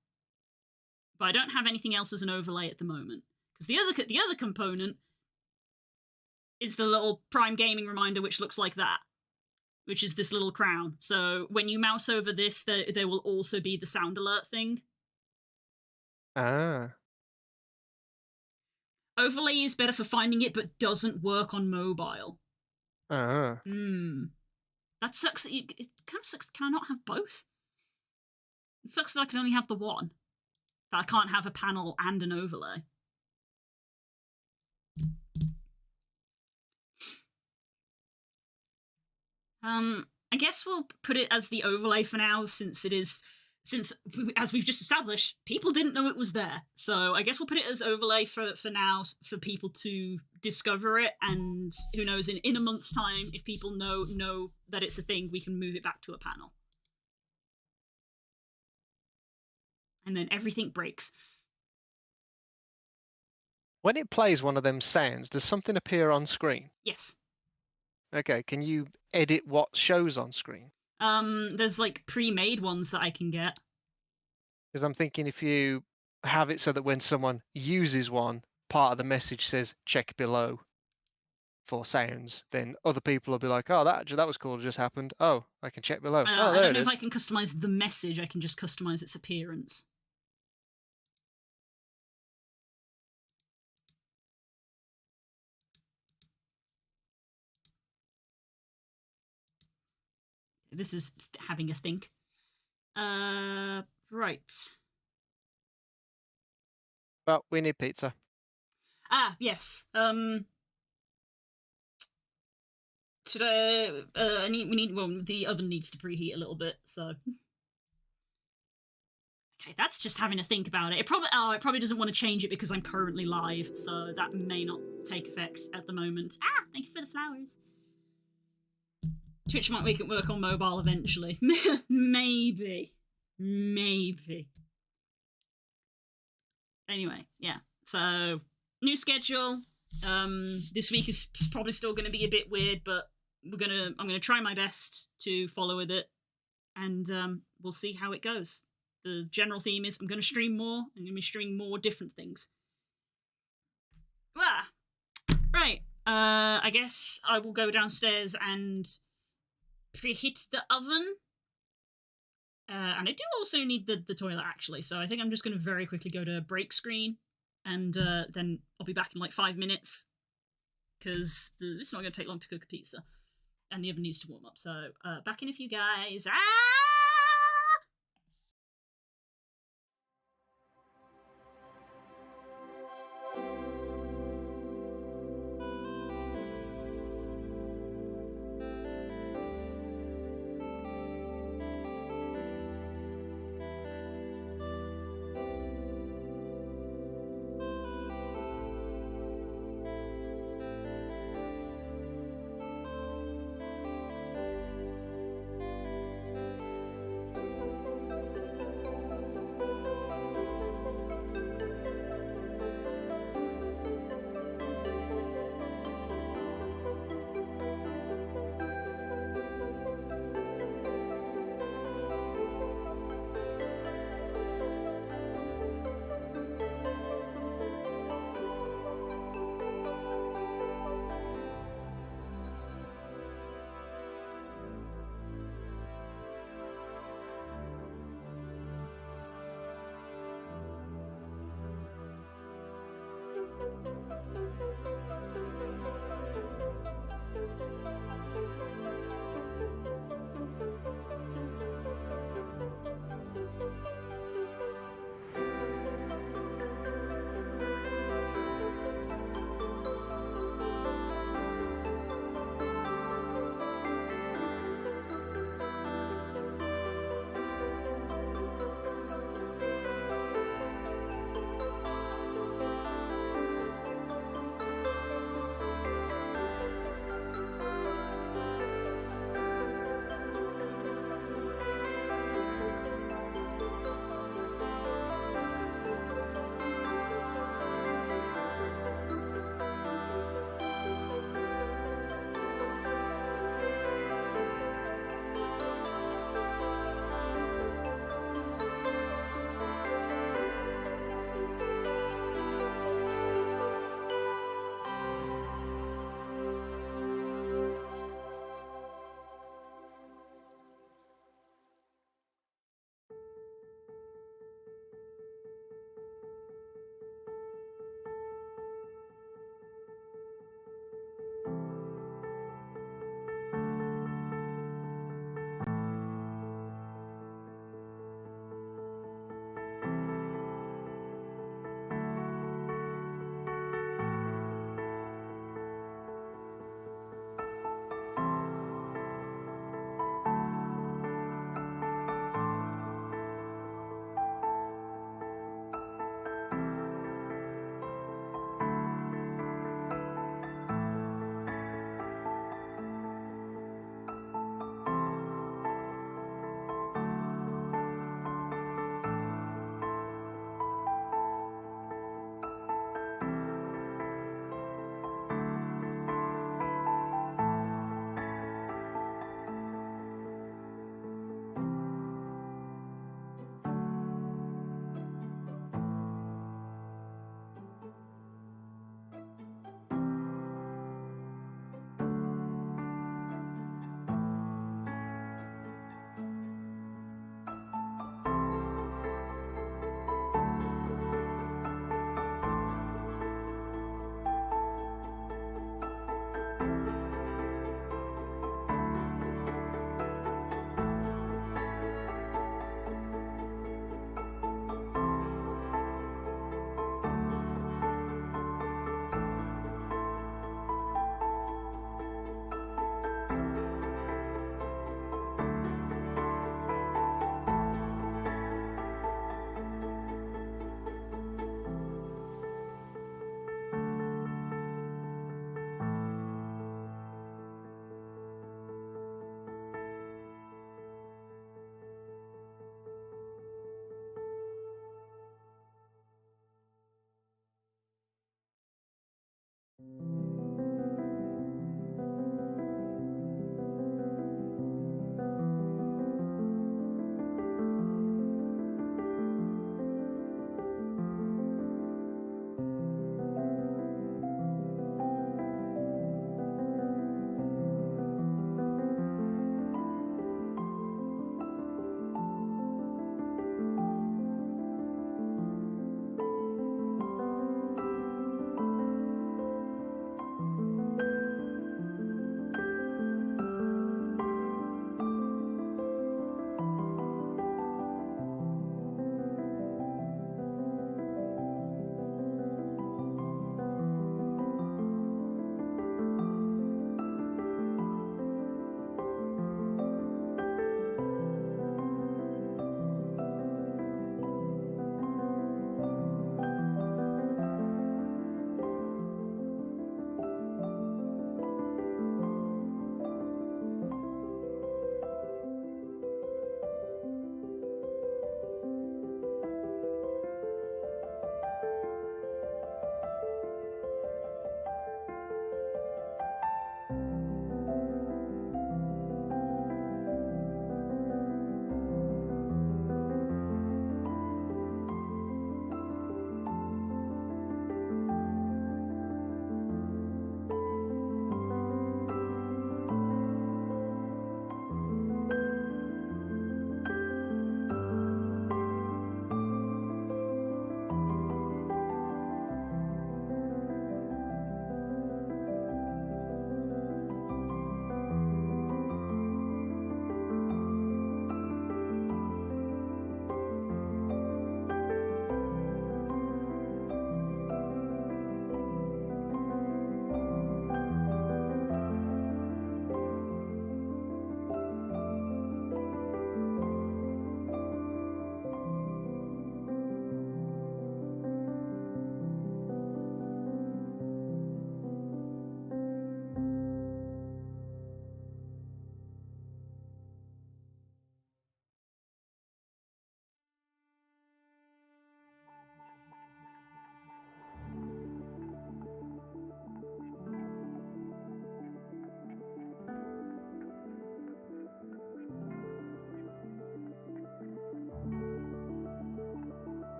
But I don't have anything else as an overlay at the moment because the other component is the little Prime Gaming reminder, which looks like that, which is this little crown. So when you mouse over this, there will also be the sound alert thing. Ah. Overlay is better for finding it, but doesn't work on mobile. Ah. That sucks. It kind of sucks. Can I not have both? It sucks that I can only have the one. That I can't have a panel and an overlay. I guess we'll put it as the overlay for now, since as we've just established, people didn't know it was there. So I guess we'll put it as overlay for now, for people to discover it, and who knows, in a month's time, if people know that it's a thing, we can move it back to a panel. And then everything breaks. When it plays one of them sounds, does something appear on screen? Yes. Okay, can you edit what shows on screen? There's like pre-made ones that I can get. Because I'm thinking if you have it so that when someone uses one, part of the message says check below for sounds, then other people will be like, oh, that was cool, it just happened. Oh, I can check below. Oh, I there don't it know is. if I can customize the message, I can just customize its appearance. This is having a think. Right. Well, we need pizza. Ah, yes. Should the oven needs to preheat a little bit, so. Okay, that's just having to think about it. It probably doesn't want to change it because I'm currently live, so that may not take effect at the moment. Ah, thank you for the flowers. Twitch might make it work on mobile eventually. Maybe. Anyway, yeah. So, new schedule. This week is probably still going to be a bit weird, but I'm gonna try my best to follow with it, and we'll see how it goes. The general theme is I'm going to stream more. I'm going to be streaming more different things. Ah, right. I guess I will go downstairs and preheat the oven. And I do also need the toilet, actually, so I think I'm just going to very quickly go to break screen, and then I'll be back in like 5 minutes, because it's not going to take long to cook a pizza, and the oven needs to warm up, so back in a few, guys. Ah!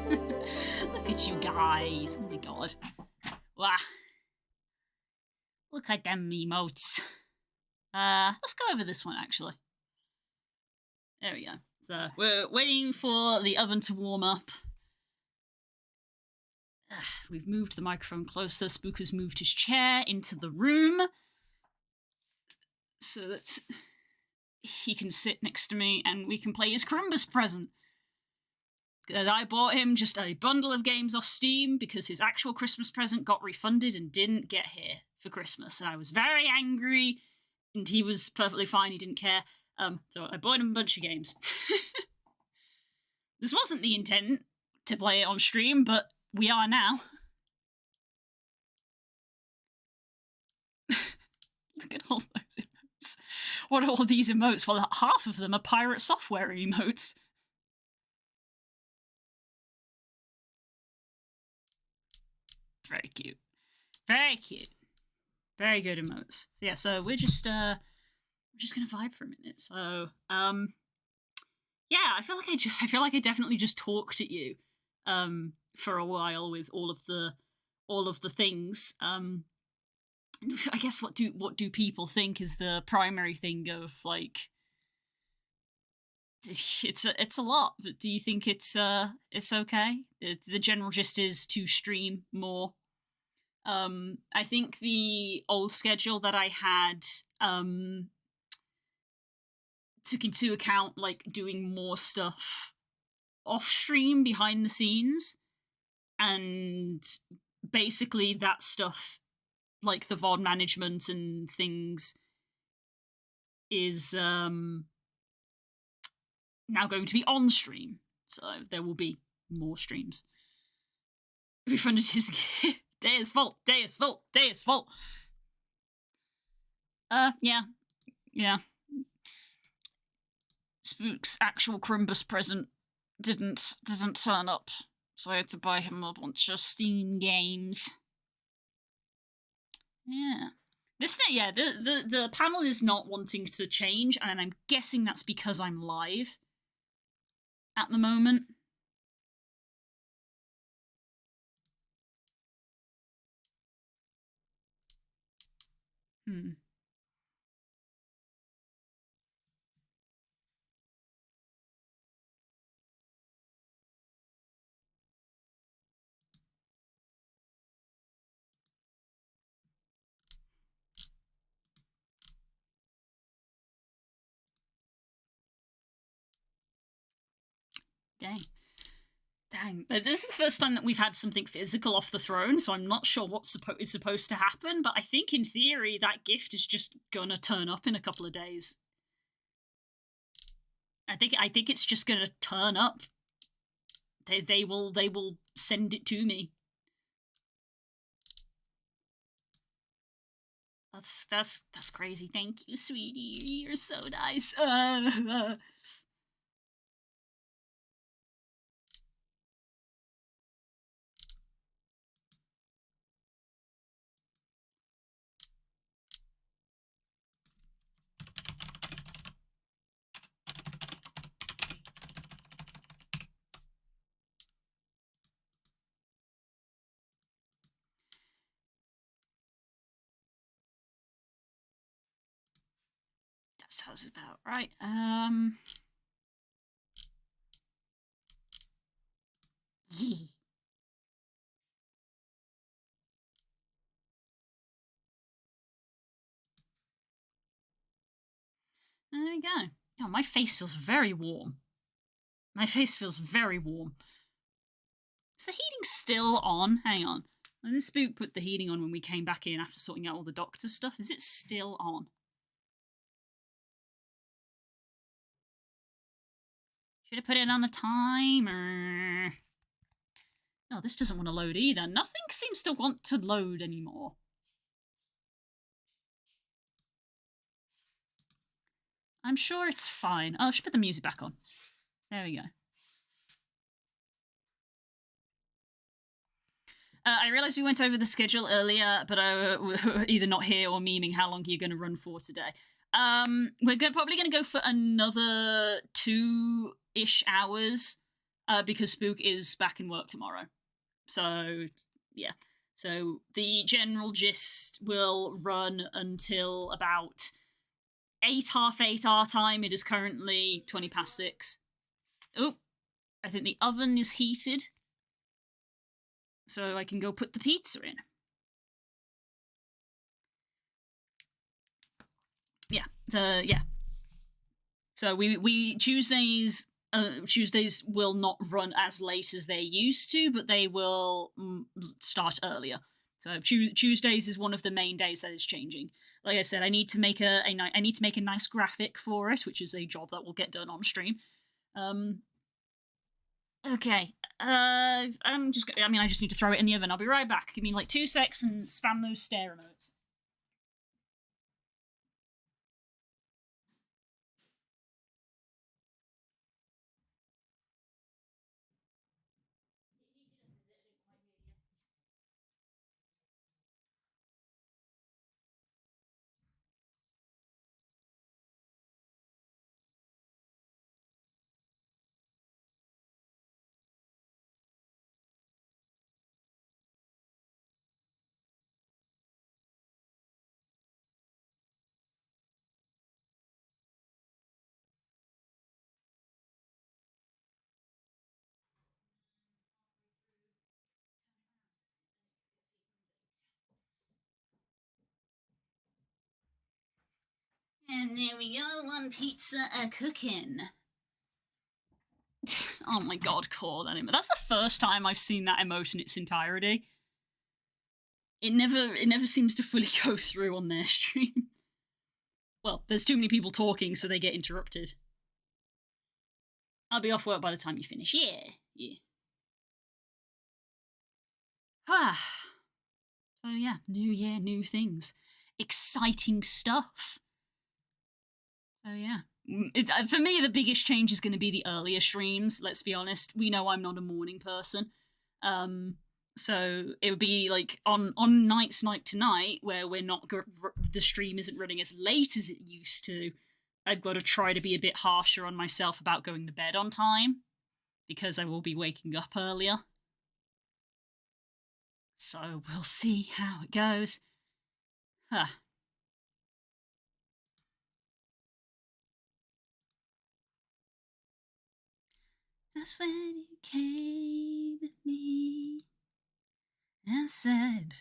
Look at you guys. Oh my god. Wow. Look at them emotes. Let's go over this one, actually. There we go. So, we're waiting for the oven to warm up. We've moved the microphone closer. Spook has moved his chair into the room so that he can sit next to me and we can play his Christmas present. I bought him just a bundle of games off Steam because his actual Christmas present got refunded and didn't get here for Christmas. And I was very angry, and he was perfectly fine. He didn't care. So I bought him a bunch of games. This wasn't the intent to play it on stream, but we are now. Look at all those emotes. What are all these emotes? Well, half of them are pirate software emotes. Very cute. Very cute. Very good emotes. So yeah, so we're just gonna vibe for a minute. So yeah, I feel like I definitely just talked at you for a while with all of the things. I guess what do people think is the primary thing of like it's a lot. But do you think it's okay? The general gist is to stream more. I think the old schedule that I had took into account like doing more stuff off stream behind the scenes, and basically that stuff like the VOD management and things is now going to be on stream, so there will be more streams. Refunded his Deus Vault. Yeah. Spook's actual Crimbus present didn't turn up, so I had to buy him a bunch of Steam games. Yeah. The panel is not wanting to change, and I'm guessing that's because I'm live at the moment. Dang. This is the first time that we've had something physical off the throne, so I'm not sure what is supposed to happen, but I think in theory that gift is just gonna turn up in a couple of days. I think it's just gonna turn up. They will send it to me. That's crazy. Thank you, sweetie. You're so nice. That sounds about right. Yee. There we go. Oh, my face feels very warm. My face feels very warm. Is the heating still on? Hang on. And this Spook put the heating on when we came back in after sorting out all the doctor stuff. Is it still on? Should have put it on the timer. Oh, this doesn't want to load either. Nothing seems to want to load anymore. I'm sure it's fine. Oh, I should put the music back on. There we go. I realised we went over the schedule earlier, but I were either not here or memeing how long you're going to run for today. We're probably going to go for another 2-ish hours. because Spook is back in work tomorrow. So, yeah. So the general gist will run until about 8:30 our time. It is currently 6:20. Oh, I think the oven is heated, so I can go put the pizza in. Yeah. So we Tuesdays will not run as late as they used to, but they will start earlier. So Tuesdays is one of the main days that is changing. Like I said, I need to make a nice graphic for it, which is a job that will get done on stream. Okay. I just need to throw it in the oven. I'll be right back. Give me like 2 secs and spam those stare emotes. And there we go, one pizza a-cooking. Oh my god, Core, that emote. That's the first time I've seen that emote in its entirety. It never seems to fully go through on their stream. Well, there's too many people talking, so they get interrupted. I'll be off work by the time you finish. Yeah. So yeah, new year, new things. Exciting stuff. So yeah. For me, the biggest change is going to be the earlier streams, let's be honest. We know I'm not a morning person. So it would be like on nights like tonight, where we're not the stream isn't running as late as it used to. I've got to try to be a bit harsher on myself about going to bed on time, because I will be waking up earlier. So we'll see how it goes. That's when you came at me and said,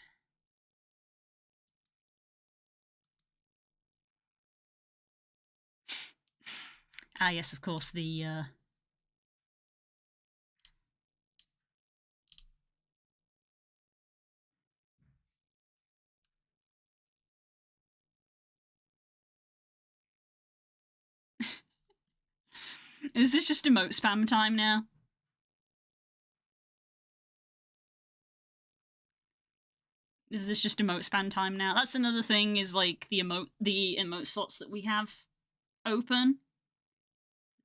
ah yes, of course, the Is this just emote spam time now? Is this just emote spam time now? That's another thing, is like the emote slots that we have open.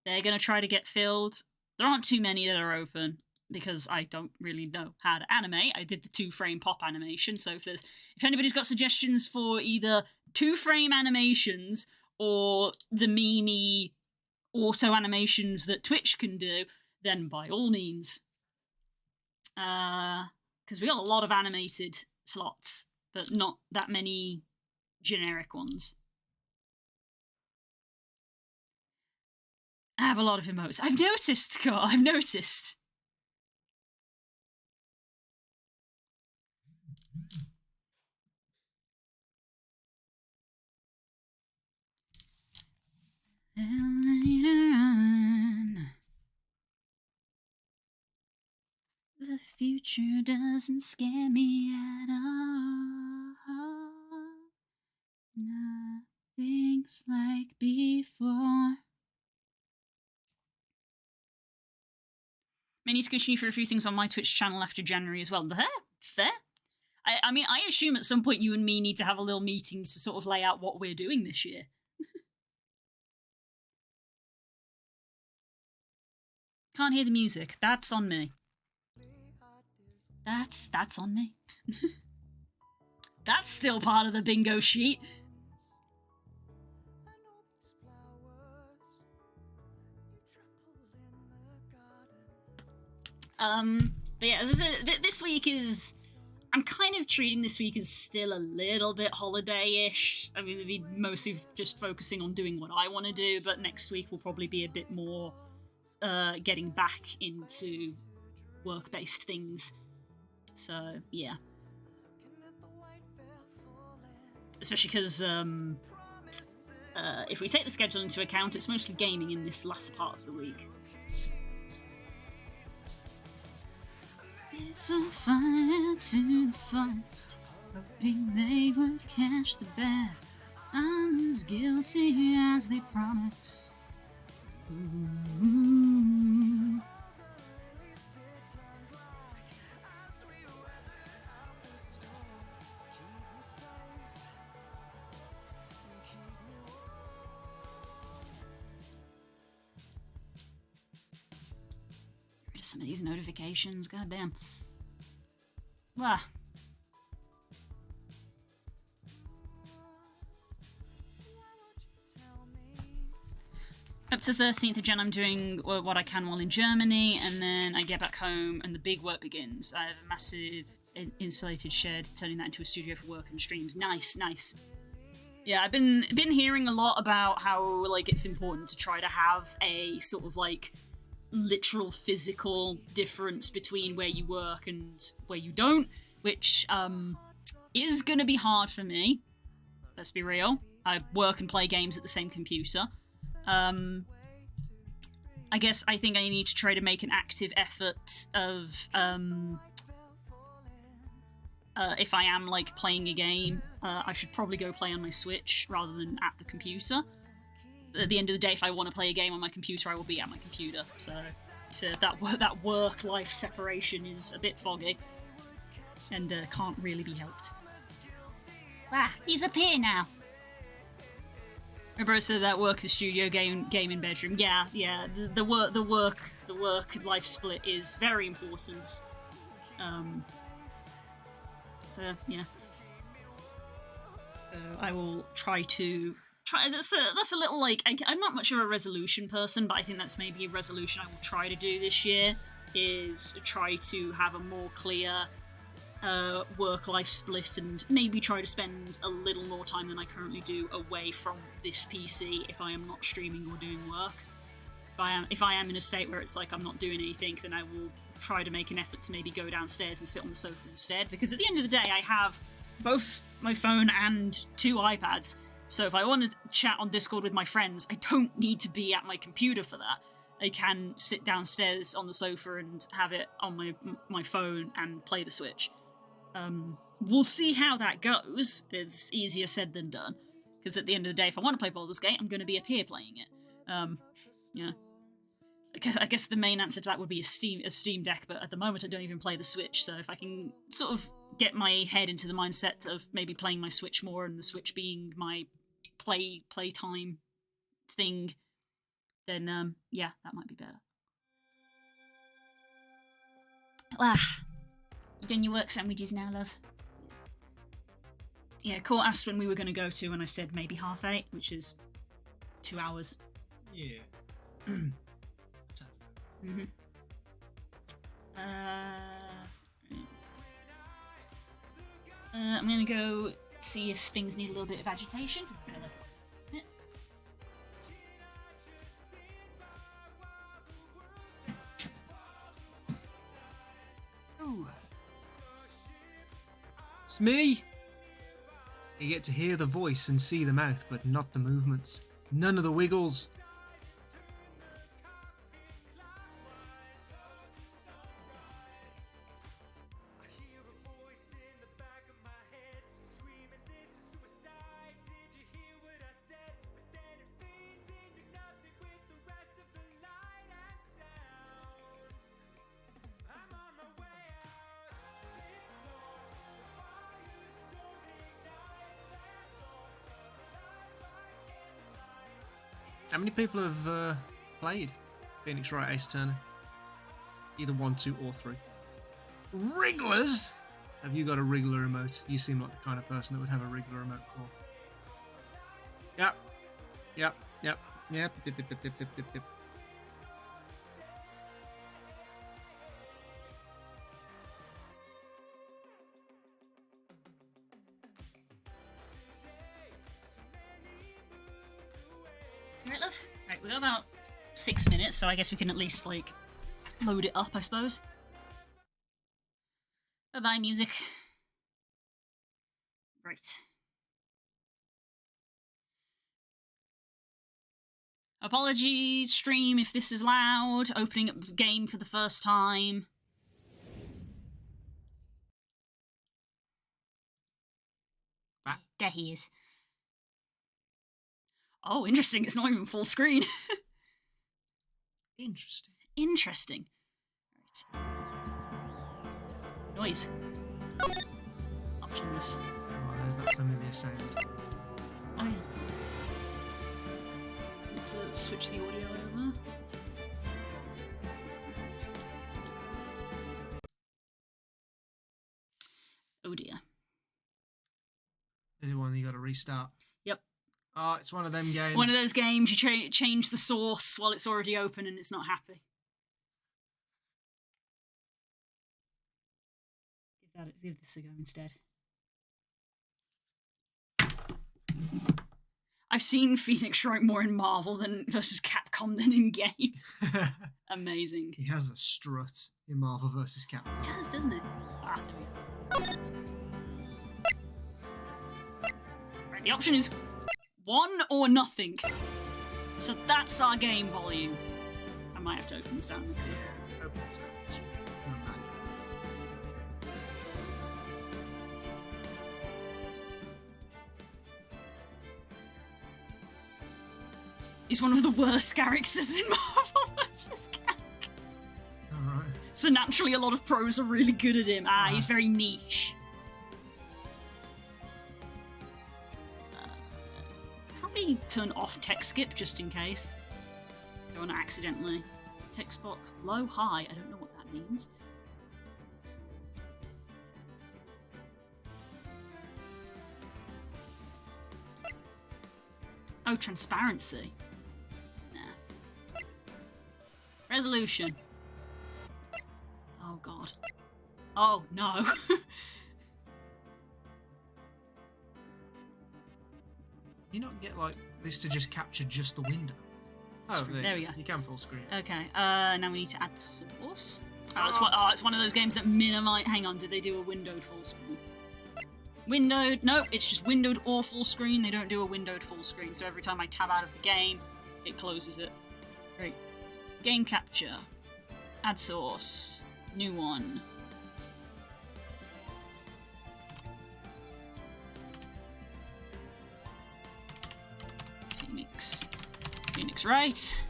They're gonna try to get filled. There aren't too many that are open, because I don't really know how to animate. I did the 2-frame pop animation, so if anybody's got suggestions for either 2-frame animations or the meme auto animations that Twitch can do, then by all means. Because we got a lot of animated slots, but not that many generic ones. I have a lot of emotes. I've noticed, Scott. I've noticed. And later on, the future doesn't scare me at all. Nothing's like before. May need to commission you for a few things on my Twitch channel after January as well. Fair. I mean, I assume at some point you and me need to have a little meeting to sort of lay out what we're doing this year. Can't hear the music. That's on me. That's on me. That's still part of the bingo sheet. But yeah, as I said, this week is... I'm kind of treating this week as still a little bit holiday-ish. I mean, it'll be mostly just focusing on doing what I want to do, but next week will probably be a bit more getting back into work-based things. So, yeah. Especially because if we take the schedule into account, it's mostly gaming in this latter part of the week. It's a fire to the forest, hoping they would catch the bear. I'm as guilty as they promised. Ooh. Just some of these notifications, goddamn. Wow. Up to 13th of Jan, I'm doing what I can while in Germany, and then I get back home and the big work begins. I have a massive insulated shed, turning that into a studio for work and streams. Nice, nice. Yeah, I've been hearing a lot about how like it's important to try to have a sort of like literal physical difference between where you work and where you don't, which is gonna be hard for me. Let's be real. I work and play games at the same computer. I think I need to try to make an active effort of if I am like playing a game, I should probably go play on my Switch rather than at the computer. At the end of the day, if I want to play a game on my computer, I will be at my computer. So that work-life separation is a bit foggy and can't really be helped. Ah, he's up here now. Remember I said that work is studio, game in bedroom. Yeah. The work-life split is very important. So yeah. So I will try to. That's a little like I'm not much of a resolution person, but I think that's maybe a resolution I will try to do this year, is try to have a more clear work-life split and maybe try to spend a little more time than I currently do away from this PC if I am not streaming or doing work. If I am in a state where it's like I'm not doing anything, then I will try to make an effort to maybe go downstairs and sit on the sofa instead, because at the end of the day I have both my phone and 2 iPads. So if I want to chat on Discord with my friends, I don't need to be at my computer for that. I can sit downstairs on the sofa and have it on my phone and play the Switch. We'll see how that goes. It's easier said than done. Because at the end of the day, if I want to play Baldur's Gate, I'm going to be up here playing it. Yeah. I guess the main answer to that would be a Steam Deck, but at the moment I don't even play the Switch, so if I can sort of get my head into the mindset of maybe playing my Switch more and the Switch being my playtime thing, then yeah, that might be better. You done your work sandwiches now, love? Yeah, Court asked when we were going to go to, and I said maybe 8:30, which is 2 hours. Yeah. Mm-hmm. I'm going to go see if things need a little bit of agitation. Just bear with minutes. Ooh. It's me! You get to hear the voice and see the mouth, but not the movements. None of the wiggles. How many people have played Phoenix Wright Ace Attorney? Either 1, 2, or 3. Wrigglers? Have you got a Wriggler emote? You seem like the kind of person that would have a Wriggler emote call. Yep. Yep. Yep. Yep. Yep. Yep. Yep. Yep. Yep. Right, we got about 6 minutes, so I guess we can at least, like, load it up, I suppose. Bye-bye, music. Right. Apologies, stream, if this is loud. Opening up the game for the first time. There he is. Oh, interesting. It's not even full screen. Interesting. Interesting. Right. Noise. Options. Oh, there's that familiar sound. Oh, yeah. Let's switch the audio over. Oh dear. Is it one that you got to restart? Yep. Oh, it's one of them games. One of those games you change the source while it's already open and it's not happy. Give this a go instead. I've seen Phoenix Wright more in Marvel than versus Capcom than in game. Amazing. He has a strut in Marvel vs. Capcom. He does, doesn't it? Ah, there we go. Right, the option is 1 or nothing. So that's our game volume. I might have to open the sound mixer. Yeah, open the sound mixer. Not bad. He's one of the worst characters in Marvel vs. Capcom. Alright. So naturally a lot of pros are really good at him. He's very niche. Probably turn off text skip just in case. Don't want to accidentally. Text box low, high. I don't know what that means. Oh, transparency. Nah. Resolution. Oh god. Oh no. You not get like this to just capture just the window? Oh, There we go. You can full screen. Okay, now we need to add the source. It's one of those games that minimize. Hang on, did they do a windowed full screen? Windowed? Nope, it's just windowed or full screen. They don't do a windowed full screen, so every time I tab out of the game, it closes it. Great. Game capture. Add source. New one. Phoenix Wright.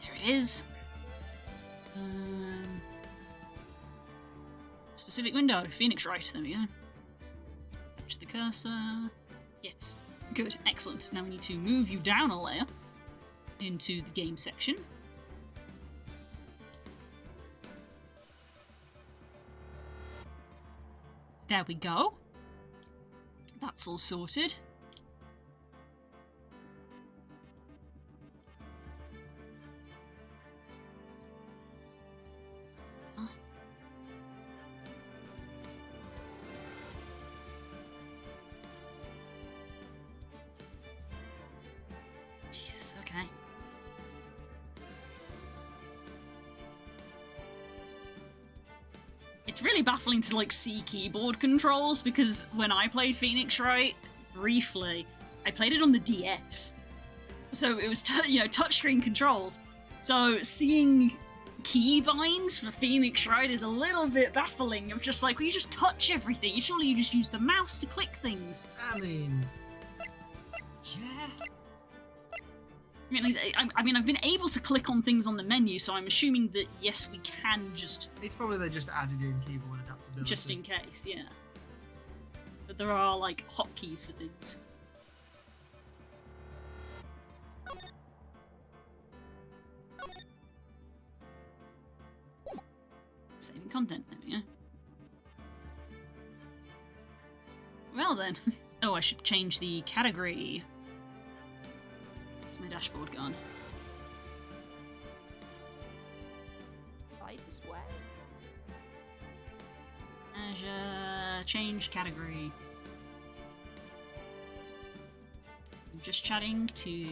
There it is. Specific window. Phoenix Wright. There we go. Capture the cursor. Yes. Good. Excellent. Now we need to move you down a layer into the game section. There we go. That's all sorted. Jesus, okay. It's really baffling to like see keyboard controls because when I played Phoenix Wright briefly, I played it on the DS, so it was touchscreen controls. So seeing keybinds for Phoenix Wright is a little bit baffling. I'm just like, well, you just touch everything. Surely you just use the mouse to click things. I mean, yeah. I mean, I've been able to click on things on the menu, so I'm assuming that yes, we can just. It's probably they just added in keyboard adaptability. Just in case, yeah. But there are, like, hotkeys for things. Saving content, there we go. Well then. Oh, I should change the category. Where's my dashboard gone? Azure, change category. just chatting to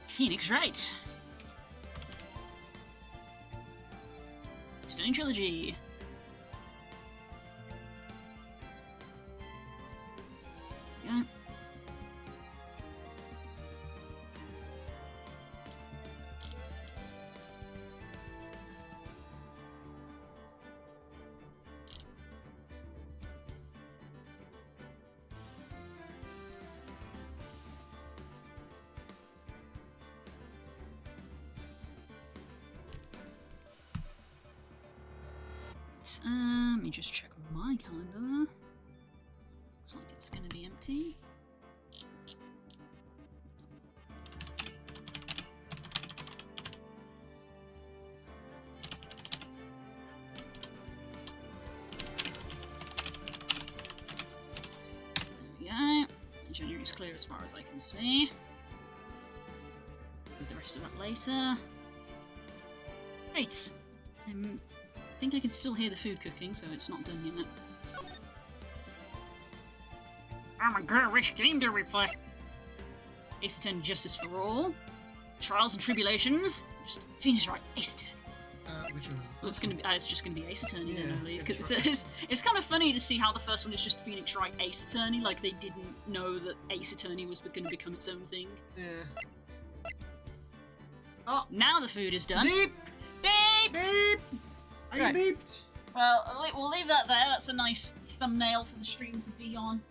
Phoenix Wright. Stunning Trilogy. Yeah. Let me just check my calendar. Looks like it's gonna be empty. There we go. January's clear as far as I can see. Do the rest of that later. Right. I think I can still hear the food cooking, so it's not done yet. Oh my god, which game do we play? Ace Attorney Justice for All. Trials and Tribulations. Just Phoenix Wright, Ace Attorney. Which one is Well, it's gonna be. It's just gonna be Ace Attorney then, Yeah, I believe. that's Because it's kind of funny to see how the first one is just Phoenix Wright, Ace Attorney. Like they didn't know that Ace Attorney was going to become its own thing. Yeah. Oh, Now the food is done. beep! Beep! Beep! Are Right. you beeped? Well, we'll leave that there. That's a nice thumbnail for the stream to be on.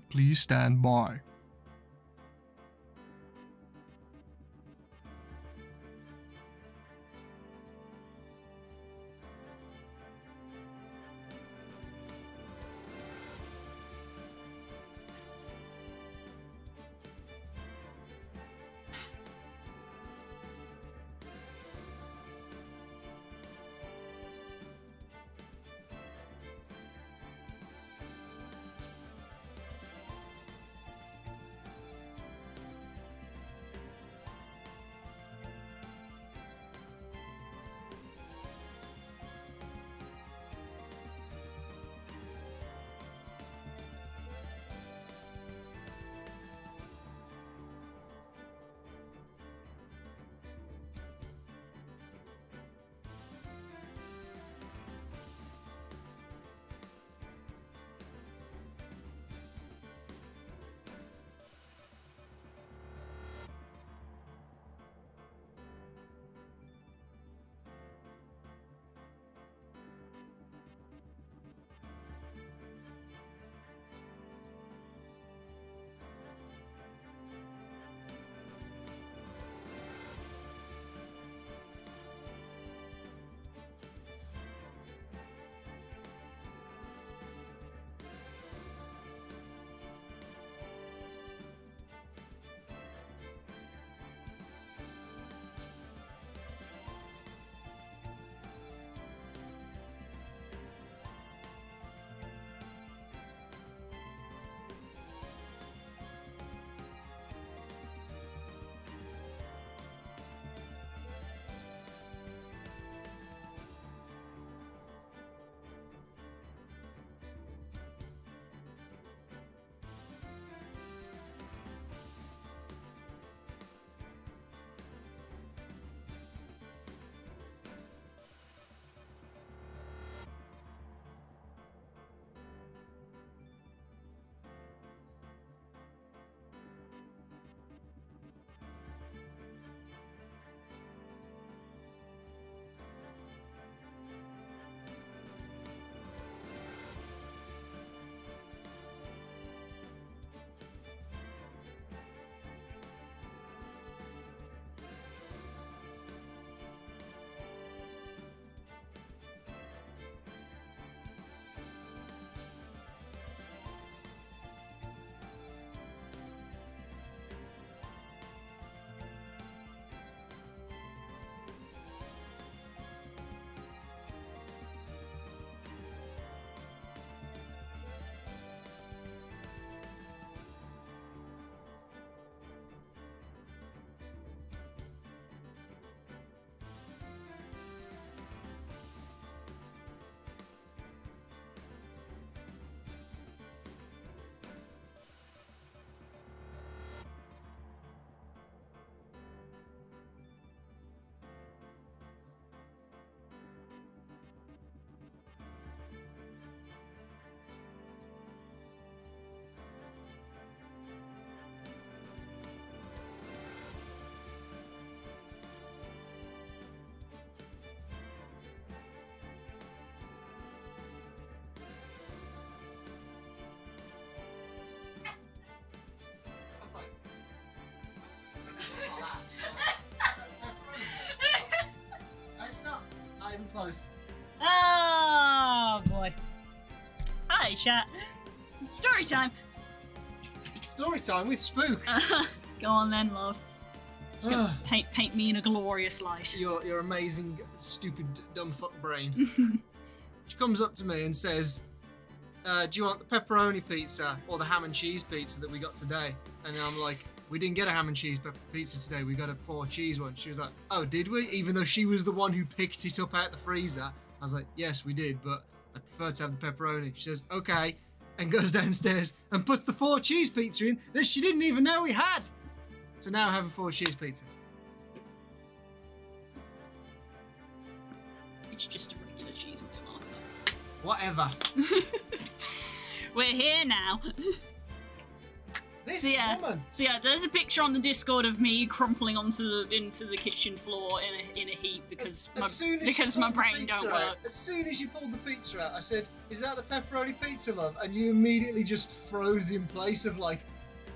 Please stand by. chat. Story time. Story time with Spook. Go on then, love. It's gonna paint me in a glorious light. Your amazing, stupid, dumb fuck brain. She comes up to me and says, do you want the pepperoni pizza or the ham and cheese pizza that we got today? And I'm like, we didn't get a ham and cheese pizza today, we got a 4 cheese one. She was like, oh, did we? Even though she was the one who picked it up out the freezer. I was like, yes, we did, but I prefer to have the pepperoni. She says, okay, and goes downstairs and puts the 4 cheese pizza in that she didn't even know we had. So now I have a 4 cheese pizza. It's just a regular cheese and tomato. Whatever. We're here now. This So yeah, woman. there's a picture on the Discord of me crumpling into the kitchen floor in a heap because my brain don't work. As soon as you pulled the pizza out, I said, "Is that the pepperoni pizza, love?" And you immediately just froze in place of like,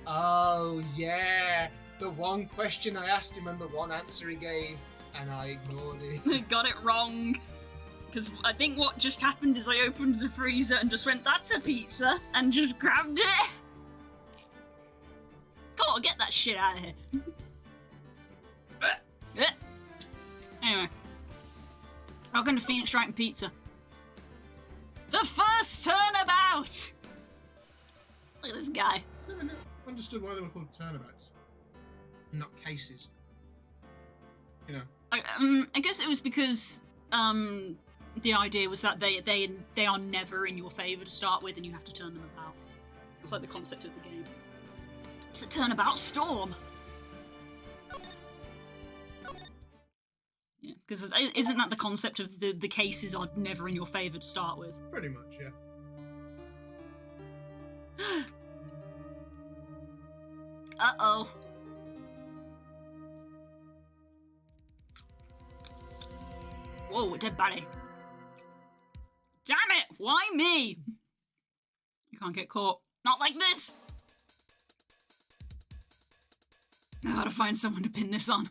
"Oh yeah, the one question I asked him and the one answer he gave, and I ignored it." Got it wrong. Because I think what just happened is I opened the freezer and just went, "That's a pizza," and just grabbed it. Gotta get that shit out of here. Anyway. Welcome to Phoenix Wright and Pizza. The first turnabout! Look at this guy. I never understood why they were called turnabouts, not cases. You know. I guess it was because the idea was that they are never in your favour to start with and you have to turn them about. It's like the concept of the game. It's a turnabout storm. Yeah, because isn't that the concept of the cases are never in your favour to start with? Pretty much, yeah. Uh-oh. Whoa, a dead body. Damn it! Why me? You can't get caught. Not like this! I gotta find someone to pin this on.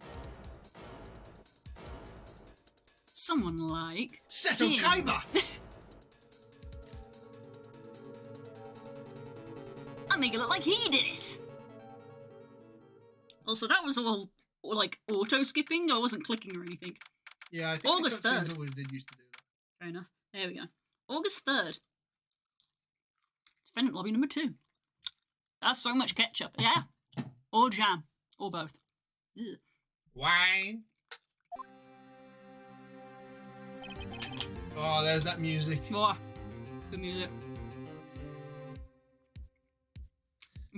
Someone like... Seto him. Kaiba! I'll make it look like he did it! Also, that was all, like, auto-skipping. I wasn't clicking or anything. Yeah, I think August the cutscenes 3rd. always did used to do that. Fair enough. There we go. August 3rd. Defendant lobby number 2. That's so much ketchup. Yeah. Or jam. Or both. Ugh. Wine. Oh, there's that music. More. Good music.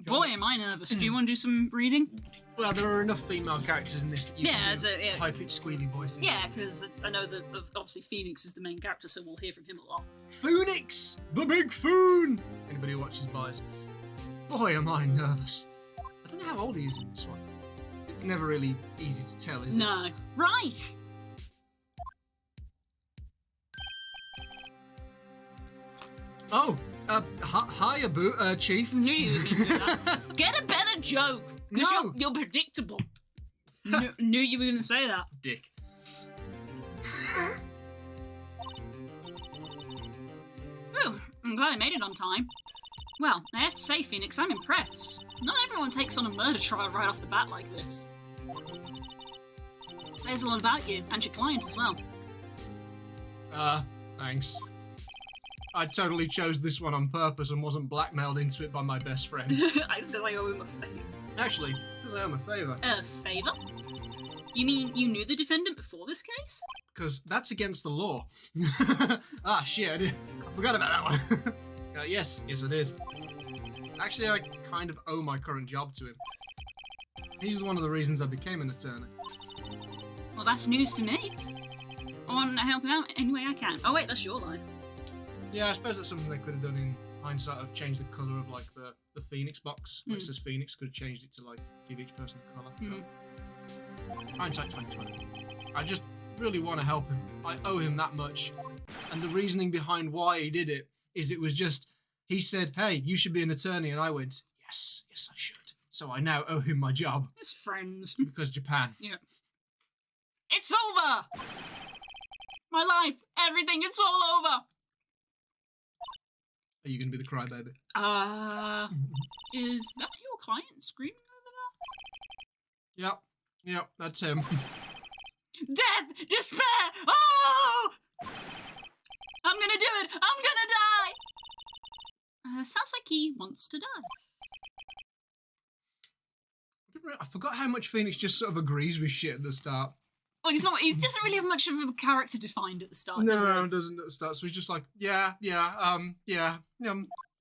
Boy, am I nervous. Do you want to do some reading? Well, there are enough female characters in this that you can do yeah. high-pitched squealy voices. Yeah, because I know that obviously Phoenix is the main character, so we'll hear from him a lot. Phoenix! The Big Foon! Anybody who watches buys. Boy, am I nervous. I don't know how old he is in this one. It's never really easy to tell, is it? No. Right! Oh, hiya, Chief. Knew you were going to do that. Get a better joke! Because No. you're predictable. Knew you were going to say that. Dick. Ooh, I'm glad I made it on time. Well, I have to say, Phoenix, I'm impressed. Not everyone takes on a murder trial right off the bat like this. Says a lot about you, and your client as well. Thanks. I totally chose this one on purpose and wasn't blackmailed into it by my best friend. It's because I owe him a favour. Actually, it's because I owe him a favour. A favour? You mean you knew the defendant before this case? Because that's against the law. Ah, shit, I forgot about that one. Yes, I did. Actually, I kind of owe my current job to him. He's one of the reasons I became an attorney. Well, that's news to me. I want to help him out any way I can. Oh wait, that's your line. Yeah, I suppose that's something they could have done in hindsight, of changed the colour of like the Phoenix box. Where it says Phoenix, could have changed it to like give each person a colour. Hindsight 2020. I just really want to help him. I owe him that much. And the reasoning behind why he did it is it was just, he said, hey, you should be an attorney, and I went, yes, I should. So I now owe him my job. It's friends. Because Japan. Yeah. It's over! My life, everything, it's all over! Are you going to be the crybaby? Is that your client screaming over Yep, that's him. there? Death! Despair! Oh! I'm gonna do it! I'm gonna die! Sounds like he wants to die. I forgot how much Phoenix just sort of agrees with shit at the start. Well, he doesn't really have much of a character defined at the start, does he? No, doesn't at the start. So he's just like, yeah. I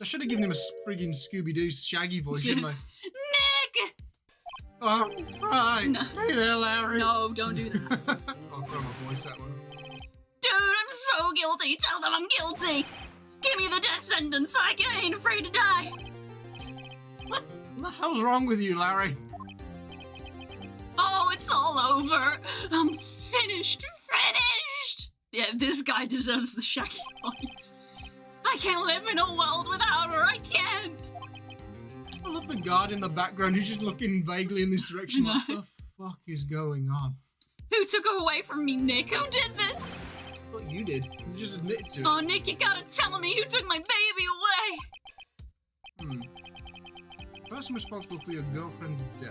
should have given him a frigging Scooby-Doo Shaggy voice, shouldn't I? Nick! Oh, right. No. Hey there, Larry. No, don't do that. I'll throw my voice at one. Dude, I'm so guilty. Tell them I'm guilty. Give me the death sentence. I ain't afraid to die. What the hell's wrong with you, Larry? Oh, it's all over. I'm finished. Finished. Yeah, this guy deserves the Shaggy voice. I can't live in a world without her. I can't. I love the guard in the background who's just looking vaguely in this direction. What the fuck is going on? Who took her away from me, Nick? Who did this? I thought you did. You just admitted to it. Oh, Nick, you gotta tell me who took my baby away. Person responsible for your girlfriend's death.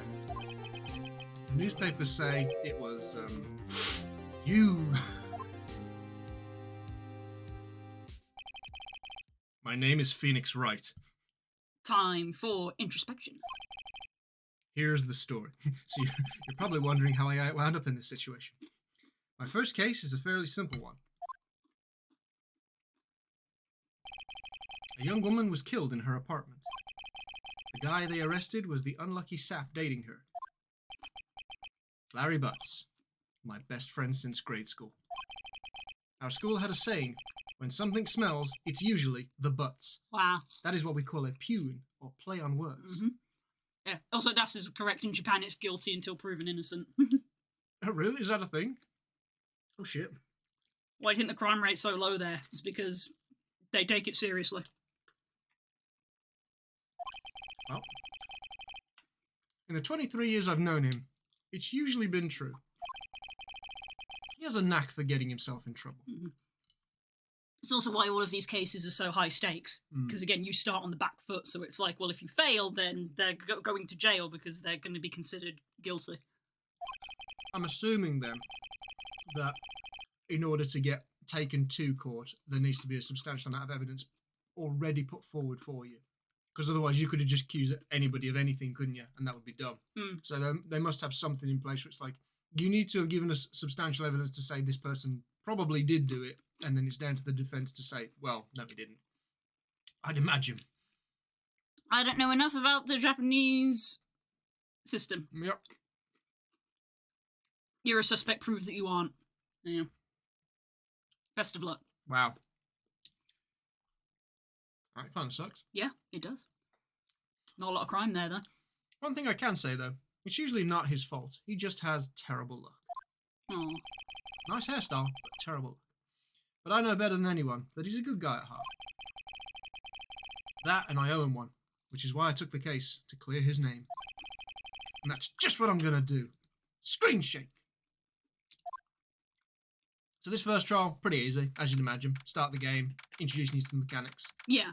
The newspapers say it was, you. My name is Phoenix Wright. Time for introspection. Here's the story. So you're probably wondering how I wound up in this situation. My first case is a fairly simple one. A young woman was killed in her apartment. The guy they arrested was the unlucky sap dating her. Larry Butts, my best friend since grade school. Our school had a saying, when something smells, it's usually the butts. Wow. That is what we call a pun, or play on words. Mm-hmm. Yeah. Also, Das is correct. In Japan, it's guilty until proven innocent. Oh, really? Is that a thing? Oh, shit. Why do you think the crime rate's so low there? It's because they take it seriously. Well, in the 23 years I've known him, it's usually been true. He has a knack for getting himself in trouble. Mm-hmm. It's also why all of these cases are so high stakes. Because, again, you start on the back foot, so it's like, well, if you fail, then they're going to jail because they're going to be considered guilty. I'm assuming, then, that in order to get taken to court, there needs to be a substantial amount of evidence already put forward for you. Because otherwise you could have just accused anybody of anything, couldn't you? And that would be dumb. So they must have something in place where it's like, you need to have given us substantial evidence to say this person probably did do it, and then it's down to the defence to say, well, no, he didn't. I'd imagine. I don't know enough about the Japanese system. Yep. You're a suspect, prove that you aren't. Yeah. Best of luck. Wow. That kind of sucks. Yeah, it does. Not a lot of crime there, though. One thing I can say, though, it's usually not his fault. He just has terrible luck. Oh. Nice hairstyle, but terrible luck. But I know better than anyone that he's a good guy at heart. That, and I owe him one, which is why I took the case to clear his name. And that's just what I'm going to do. Screen shake. So this first trial, pretty easy, as you'd imagine. Start the game, introducing you to the mechanics. Yeah,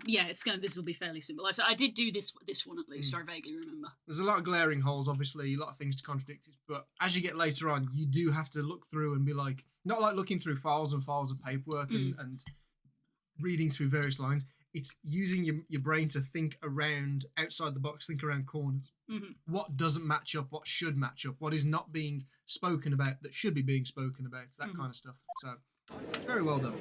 this will be fairly simple. So I did do this one at least, I vaguely remember. There's a lot of glaring holes, obviously, a lot of things to contradict it, but as you get later on, you do have to look through and be like, not like looking through files and files of paperwork and reading through various lines. It's using your brain to think around outside the box, think around corners. Mm-hmm. What doesn't match up, what should match up, what is not being spoken about that should be being spoken about, that kind of stuff. So, it's very well done.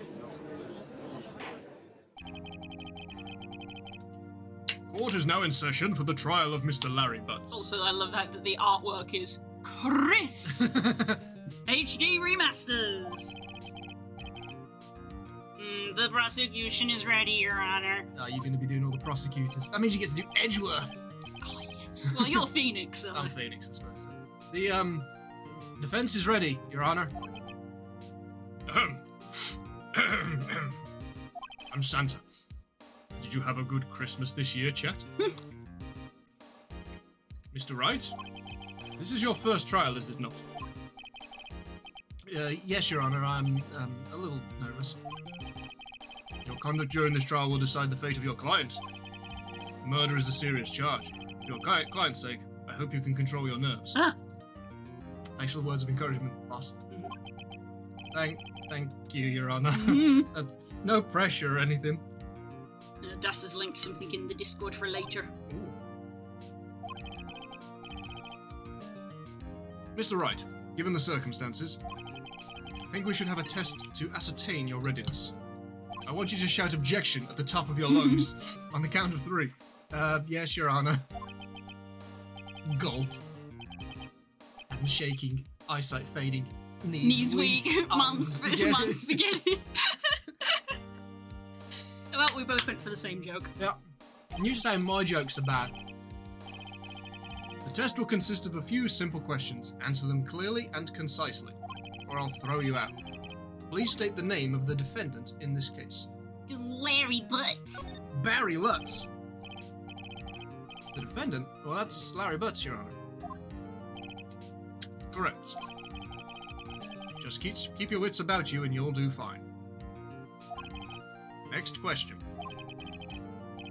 Court is now in session for the trial of Mr. Larry Butts. Also, I love that the artwork is Chris! HD remasters! The prosecution is ready, Your Honor. Are you going to be doing all the prosecutors? That means you get to do Edgeworth. Oh, yes. Well, you're Phoenix, so... I'm Phoenix, I suppose. The, defense is ready, Your Honor. I'm Santa. Did you have a good Christmas this year, chat? Mr. Wright? This is your first trial, is it not? Yes, Your Honor. I'm a little nervous. Your conduct during this trial will decide the fate of your client. Murder is a serious charge. For your client's sake, I hope you can control your nerves. Ah. Thanks for the words of encouragement, boss. Thank you, Your Honor. No pressure or anything. Das has linked something in the Discord for later. Mr. Wright, given the circumstances, I think we should have a test to ascertain your readiness. I want you to shout objection at the top of your lungs on the count of 3. Yes, Your Honor. Gulp. And shaking, eyesight fading, knees weak, Mum's spaghetti. spaghetti. Well, we both went for the same joke. Yeah. And you say my jokes are bad. The test will consist of a few simple questions. Answer them clearly and concisely, or I'll throw you out. Please state the name of the defendant in this case. Is Larry Butts. Barry Lutz. The defendant? Well, that's Larry Butts, Your Honor. Correct. Just keep your wits about you and you'll do fine. Next question.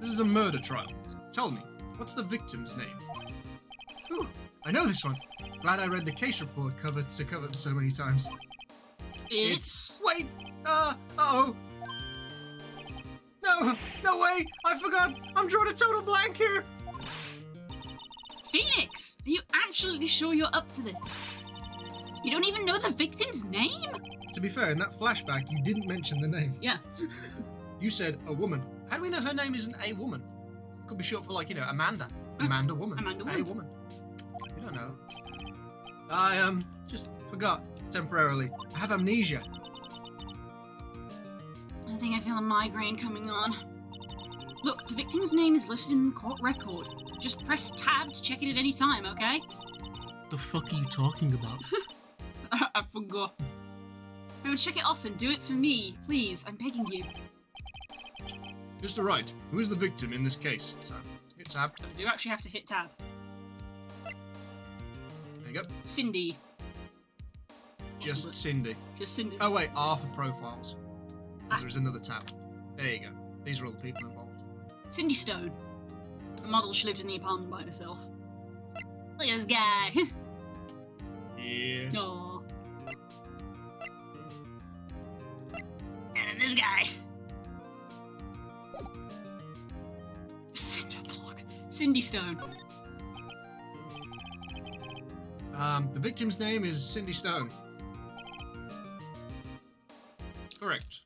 This is a murder trial. Tell me, what's the victim's name? Whew, I know this one. Glad I read the case report cover so many times. It's... Wait! Uh-oh! No way! I forgot! I'm drawing a total blank here! Phoenix! Are you actually sure you're up to this? You don't even know the victim's name? To be fair, in that flashback, you didn't mention the name. Yeah. You said a woman. How do we know her name isn't a woman? Could be short for, like, Amanda. Amanda Woman. Amanda A Woman. woman. We don't know. I, just forgot temporarily. I have amnesia. I think I feel a migraine coming on. Look, the victim's name is listed in the court record. Just press tab to check it at any time, okay? The fuck are you talking about? I forgot. I would check it often. Do it for me, please. I'm begging you. Mr. Wright, who is the victim in this case? So, hit tab. So I do actually have to hit tab. There you go. Cindy. Just Cindy. Just Cindy. Oh wait, R for profiles. There's another tab. There you go. These are all the people involved. Cindy Stone. A model she lived in the apartment by herself. Look at this guy. Yeah. Aww. And then this guy. Cindy Stone. The victim's name is Cindy Stone. Correct.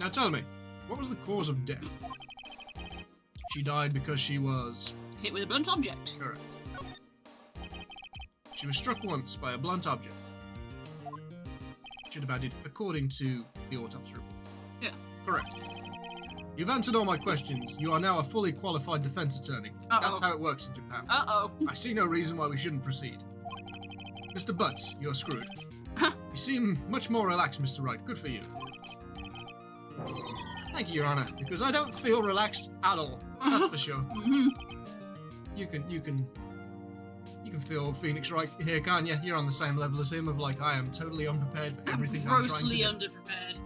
Now tell me, what was the cause of death? She died because she was... Hit with a blunt object. Correct. She was struck once by a blunt object. Should have added, according to the autopsy report. Yeah. Correct. You've answered all my questions. You are now a fully qualified defense attorney. Uh-oh. That's how it works in Japan. Uh-oh. I see no reason why we shouldn't proceed. Mr. Butts, you're screwed. You seem much more relaxed, Mr. Wright. Good for you. Thank you, Your Honor, because I don't feel relaxed at all. That's for sure. Mm-hmm. You can feel Phoenix Wright here, can't you? You're on the same level as him of like, I am totally unprepared for everything I'm trying to Grossly do. underprepared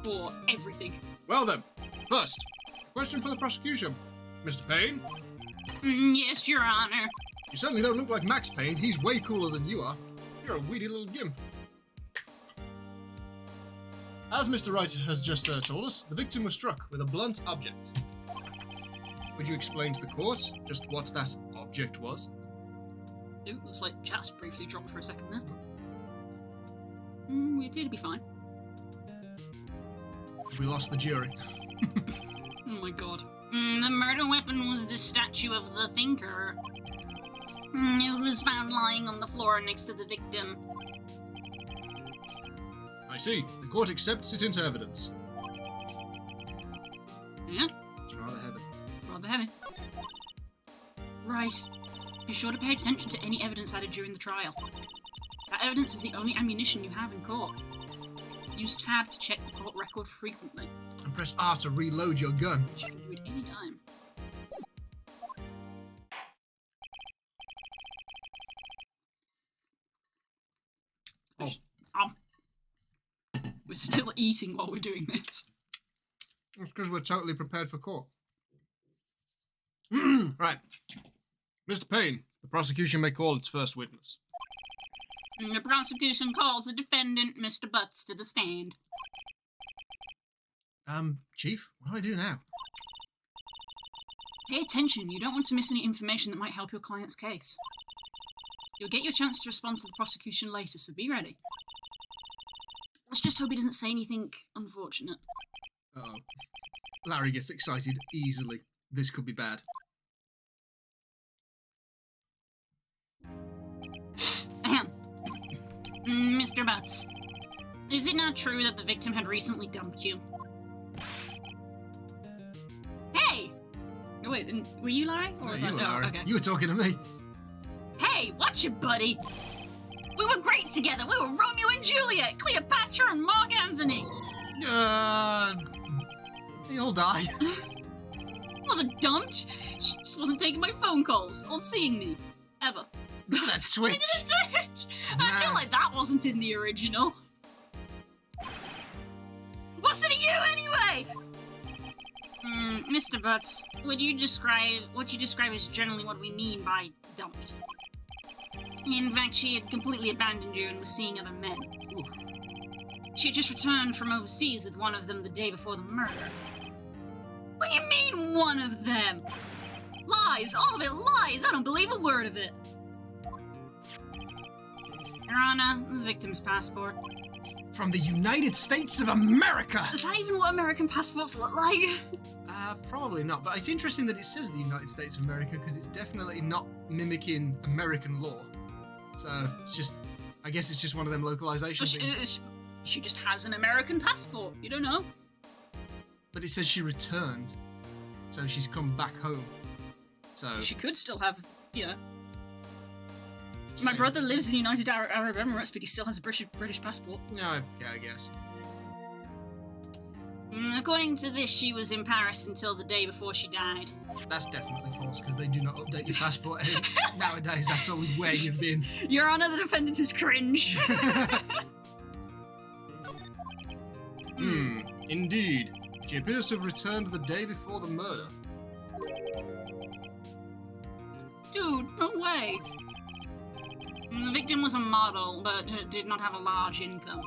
for everything. Well then, first, question for the prosecution. Mr. Payne? Yes, Your Honor. You certainly don't look like Max Payne. He's way cooler than you are. You're a weedy little gimp. As Mr. Wright has just told us, the victim was struck with a blunt object. Would you explain to the court just what that object was? Ooh, looks like chat's briefly dropped for a second there. We appear to be fine. We lost the jury. Oh my god. The murder weapon was the statue of the Thinker. It was found lying on the floor next to the victim. I see. The court accepts it into evidence. Yeah? It's rather heavy. Rather heavy. Right. Be sure to pay attention to any evidence added during the trial. That evidence is the only ammunition you have in court. Use tab to check the court record frequently. And press R to reload your gun. Which you can do at any time. Oh. We're still eating while we're doing this. That's because we're totally prepared for court. Right. Mr. Payne, the prosecution may call its first witness. The prosecution calls the defendant, Mr. Butts, to the stand. Chief, what do I do now? Pay attention, you don't want to miss any information that might help your client's case. You'll get your chance to respond to the prosecution later, so be ready. Let's just hope he doesn't say anything unfortunate. Uh-oh. Larry gets excited easily. This could be bad. Ahem. Mr. Butts, is it not true that the victim had recently dumped you? Hey! Oh, wait, were you Larry? Or was you I? were No, Larry. okay. You were talking to me. Hey, watch it, buddy! We were great together! We were Romeo and Juliet, Cleopatra and Mark Anthony! They all die. I wasn't dumped. She just wasn't taking my phone calls or seeing me. Ever. Look at that twitch. Look at the Twitch! I feel like that wasn't in the original. What's it to you anyway? Mr. Butts, what you describe as generally what we mean by dumped. In fact, she had completely abandoned you and was seeing other men. Oof. She had just returned from overseas with one of them the day before the murder. What do you mean, one of them? Lies! All of it lies! I don't believe a word of it! Your Honor, the victim's passport. From the United States of America! Is that even what American passports look like? Probably not, but it's interesting that it says the United States of America because it's definitely not mimicking American law. So, it's just, I guess it's just one of them localization things. She just has an American passport, you don't know? But it says she returned, so she's come back home. So She could still have, you know. My same. brother lives in the United Arab Emirates, but he still has a British passport. Yeah, I guess. According to this, she was in Paris until the day before she died. That's definitely false because they do not update your passport nowadays. That's always where you've been. Your Honor, the defendant is cringe. Indeed. She appears to have returned the day before the murder. Dude, no way. The victim was a model, but did not have a large income.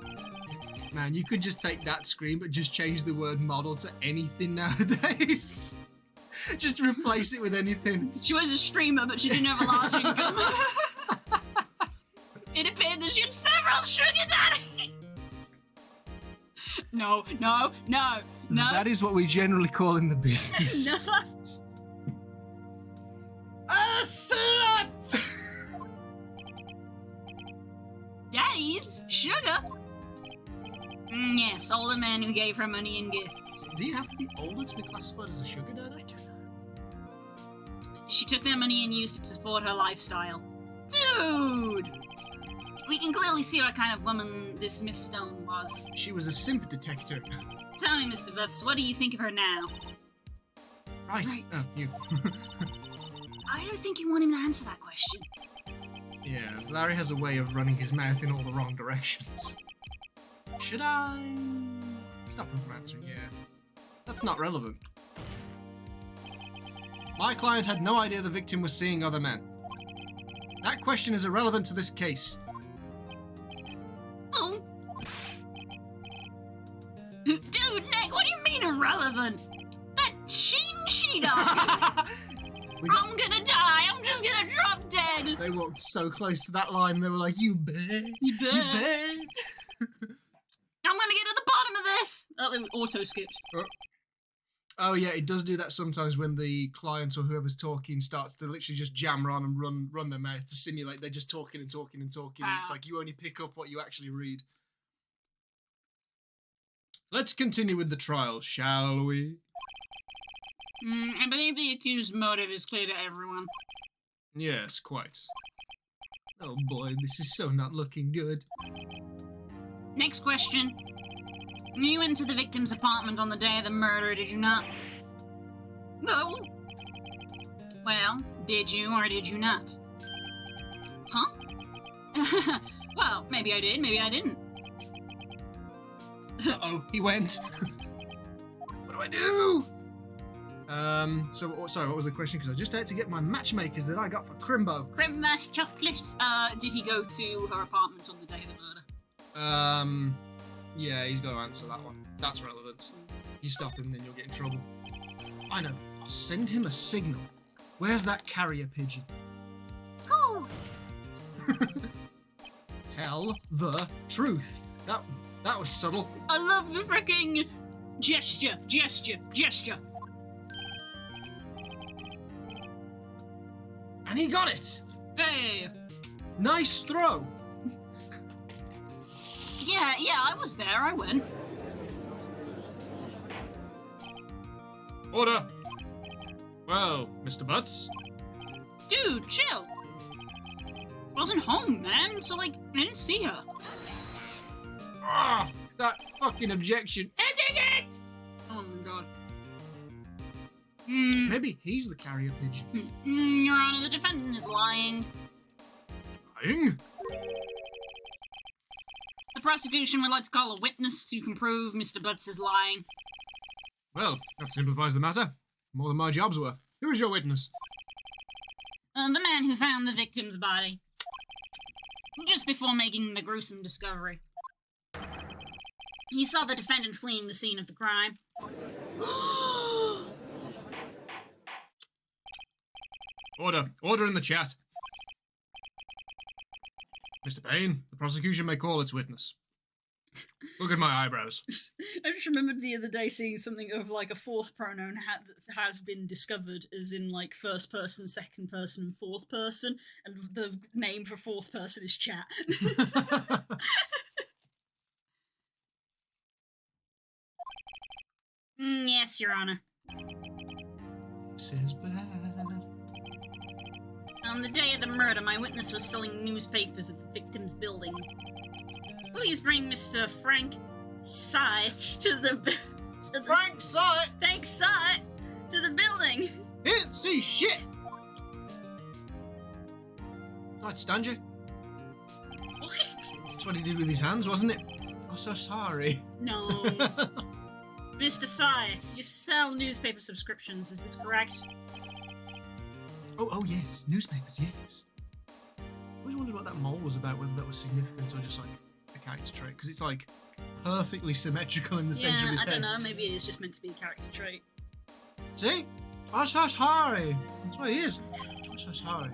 Man, you could just take that screen, but just change the word model to anything nowadays. Just replace it with anything. She was a streamer, but she didn't have a large income. It appeared that she had several sugar daddies. No. That is what we generally call in the business. No. A slut! Daddies? Sugar? Yes, all the men who gave her money and gifts. Do you have to be older to be classified as a sugar daddy? I don't know. She took their money and used it to support her lifestyle. Dude! We can clearly see what kind of woman this Miss Stone was. She was a simp detector. Tell me, Mr. Butts, what do you think of her now? Right. Right. Oh, you. I don't think you want him to answer that question. Yeah, Larry has a way of running his mouth in all the wrong directions. Should I stop him from answering? Yeah. That's not relevant. My client had no idea the victim was seeing other men. That question is irrelevant to this case. Oh. Dude, Nick, what do you mean irrelevant? That she died. I'm gonna die. I'm just gonna drop dead. They walked so close to that line and they were like, you bet. You bet. You bet. I'm gonna get to the bottom of this. Oh, it auto-skipped. Oh yeah, it does do that sometimes when the client or whoever's talking starts to literally just jammer on and run their mouth to simulate they're just talking and talking and talking. Wow. It's like you only pick up what you actually read. Let's continue with the trial, shall we? I believe the accused's motive is clear to everyone. Yes, quite. Oh boy, this is so not looking good. Next question. You went to the victim's apartment on the day of the murder, did you not? No. Well, did you or did you not? Huh? Well, maybe I did, maybe I didn't. Uh-oh, he went. What do I do? Sorry, what was the question? Because I just had to get my matchmakers that I got for Crimbo. Mash chocolates. Did he go to her apartment on the day of the murder? Yeah, he's got to answer that one. That's relevant. You stop him, then you'll get in trouble. I know. I'll send him a signal. Where's that carrier pigeon? Cool. Tell the truth. That was subtle. I love the freaking gesture. And he got it. Hey. Nice throw. Yeah, I was there. I went. Order. Well, Mr. Butts. Dude, chill. Wasn't home, man. So I didn't see her. Ah, that fucking objection. Oh my god. Maybe he's the carrier pigeon. Your Honor, the defendant is lying. Lying? The prosecution would like to call a witness who can prove Mr. Butts is lying. Well, that simplifies the matter. More than my job's worth. Who is your witness? The man who found the victim's body. Just before making the gruesome discovery. He saw the defendant fleeing the scene of the crime. Order in the chat. Mr. Payne, the prosecution may call its witness. Look at my eyebrows. I just remembered the other day seeing something of like a fourth pronoun has been discovered, as in like first person, second person, and fourth person, and the name for fourth person is chat. Yes, Your Honor. This is bad. On the day of the murder, my witness was selling newspapers at the victim's building. Please bring Mr. Frank Syatt to the Frank saw it! Frank Syatt to the building! He didn't see shit! I'd stand you. What? That's what he did with his hands, wasn't it? I'm so sorry. No. Mr. Syatt, you sell newspaper subscriptions, is this correct? Oh yes, newspapers, yes. I always wondered what that mole was about, whether that was significant or just like a character trait, because it's like perfectly symmetrical in the centre of his I head. don't know, maybe it is just meant to be a character trait. See? I'm so sorry. That's what he is. I'm so sorry.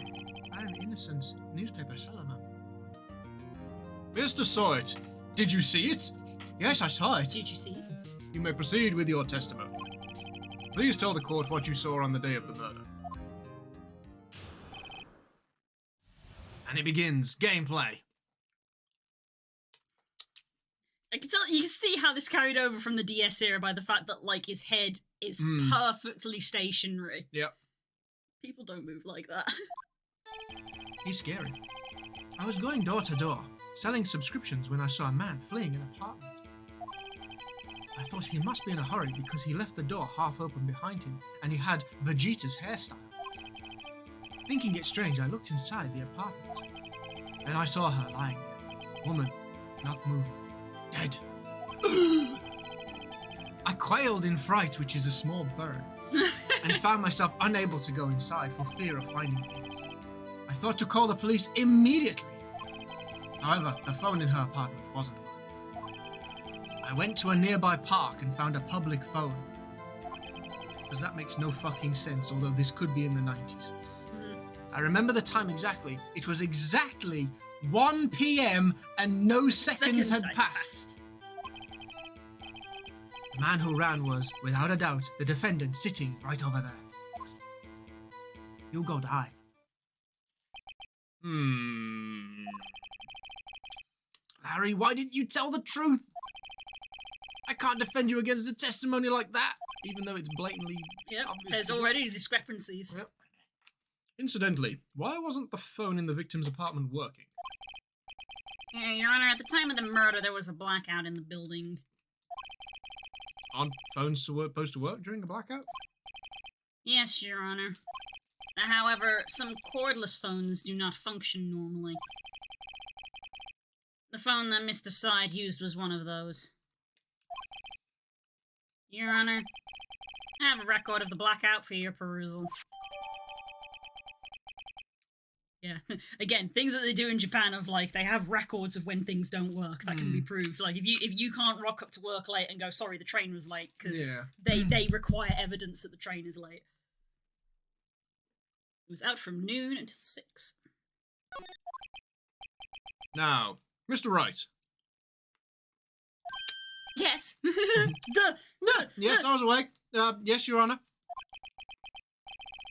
I am innocent newspaper seller, man. Mr. Syatt, did you see it? Yes, I saw it. Did you see? You may proceed with your testimony. Please tell the court what you saw on the day of the murder. And it begins. Gameplay. I can tell you can see how this carried over from the DS era by the fact that like his head is perfectly stationary. Yep. People don't move like that. He's scary. I was going door to door, selling subscriptions when I saw a man fleeing an apartment. I thought he must be in a hurry because he left the door half open behind him and he had Vegeta's hairstyle. Thinking it strange, I looked inside the apartment. Then I saw her lying there. Woman, not moving. Dead. I quailed in fright, which is a small burn, and found myself unable to go inside for fear of finding it. I thought to call the police immediately. However, the phone in her apartment wasn't working. I went to a nearby park and found a public phone. Because that makes no fucking sense, although this could be in the 90s. I remember the time exactly. It was exactly 1 p.m. and no seconds had passed. The man who ran was, without a doubt, the defendant sitting right over there. Hugo died. Larry, why didn't you tell the truth? I can't defend you against a testimony like that, even though it's blatantly obvious. There's already discrepancies. Yep. Incidentally, why wasn't the phone in the victim's apartment working? Yeah, Your Honor, at the time of the murder, there was a blackout in the building. Aren't phones supposed to work during a blackout? Yes, Your Honor. However, some cordless phones do not function normally. The phone that Mr. Side used was one of those. Your Honor, I have a record of the blackout for your perusal. Yeah, again, things that they do in Japan of like they have records of when things don't work that can be proved. Like if you can't rock up to work late and go, sorry, the train was late, because they require evidence that the train is late. It was out from noon until 6. Now, Mr. Wright. Yes. Yes, I was awake. Yes, Your Honor.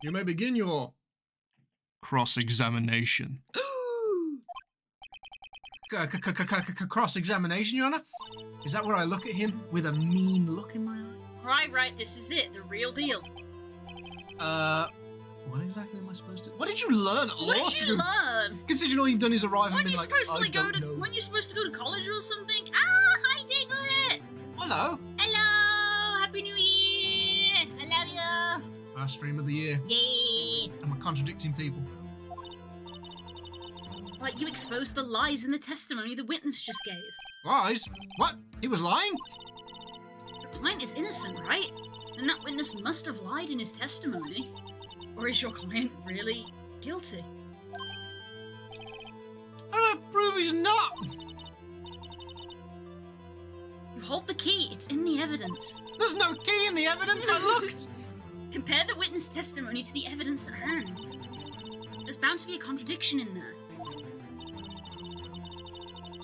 You may begin your cross-examination. Cross-examination, Your Honor? Is that where I look at him with a mean look in my eye? Right, this is it, the real deal. What exactly am I supposed to... What did you learn at law What did school? you learn? Considering all you've done is arrive and When been you like, supposed to I don't know. when you supposed to go to college or something? Ah, hi Diglett! Hello. Hello! Happy New Year! I love you! First stream of the year. Yay! And we're contradicting people. Like, you exposed the lies in the testimony the witness just gave. Lies? What? He was lying? The client is innocent, right? And that witness must have lied in his testimony. Or is your client really guilty? I prove he's not. You hold the key, it's in the evidence. There's no key in the evidence. I looked. Compare the witness testimony to the evidence at hand. There's bound to be a contradiction in there.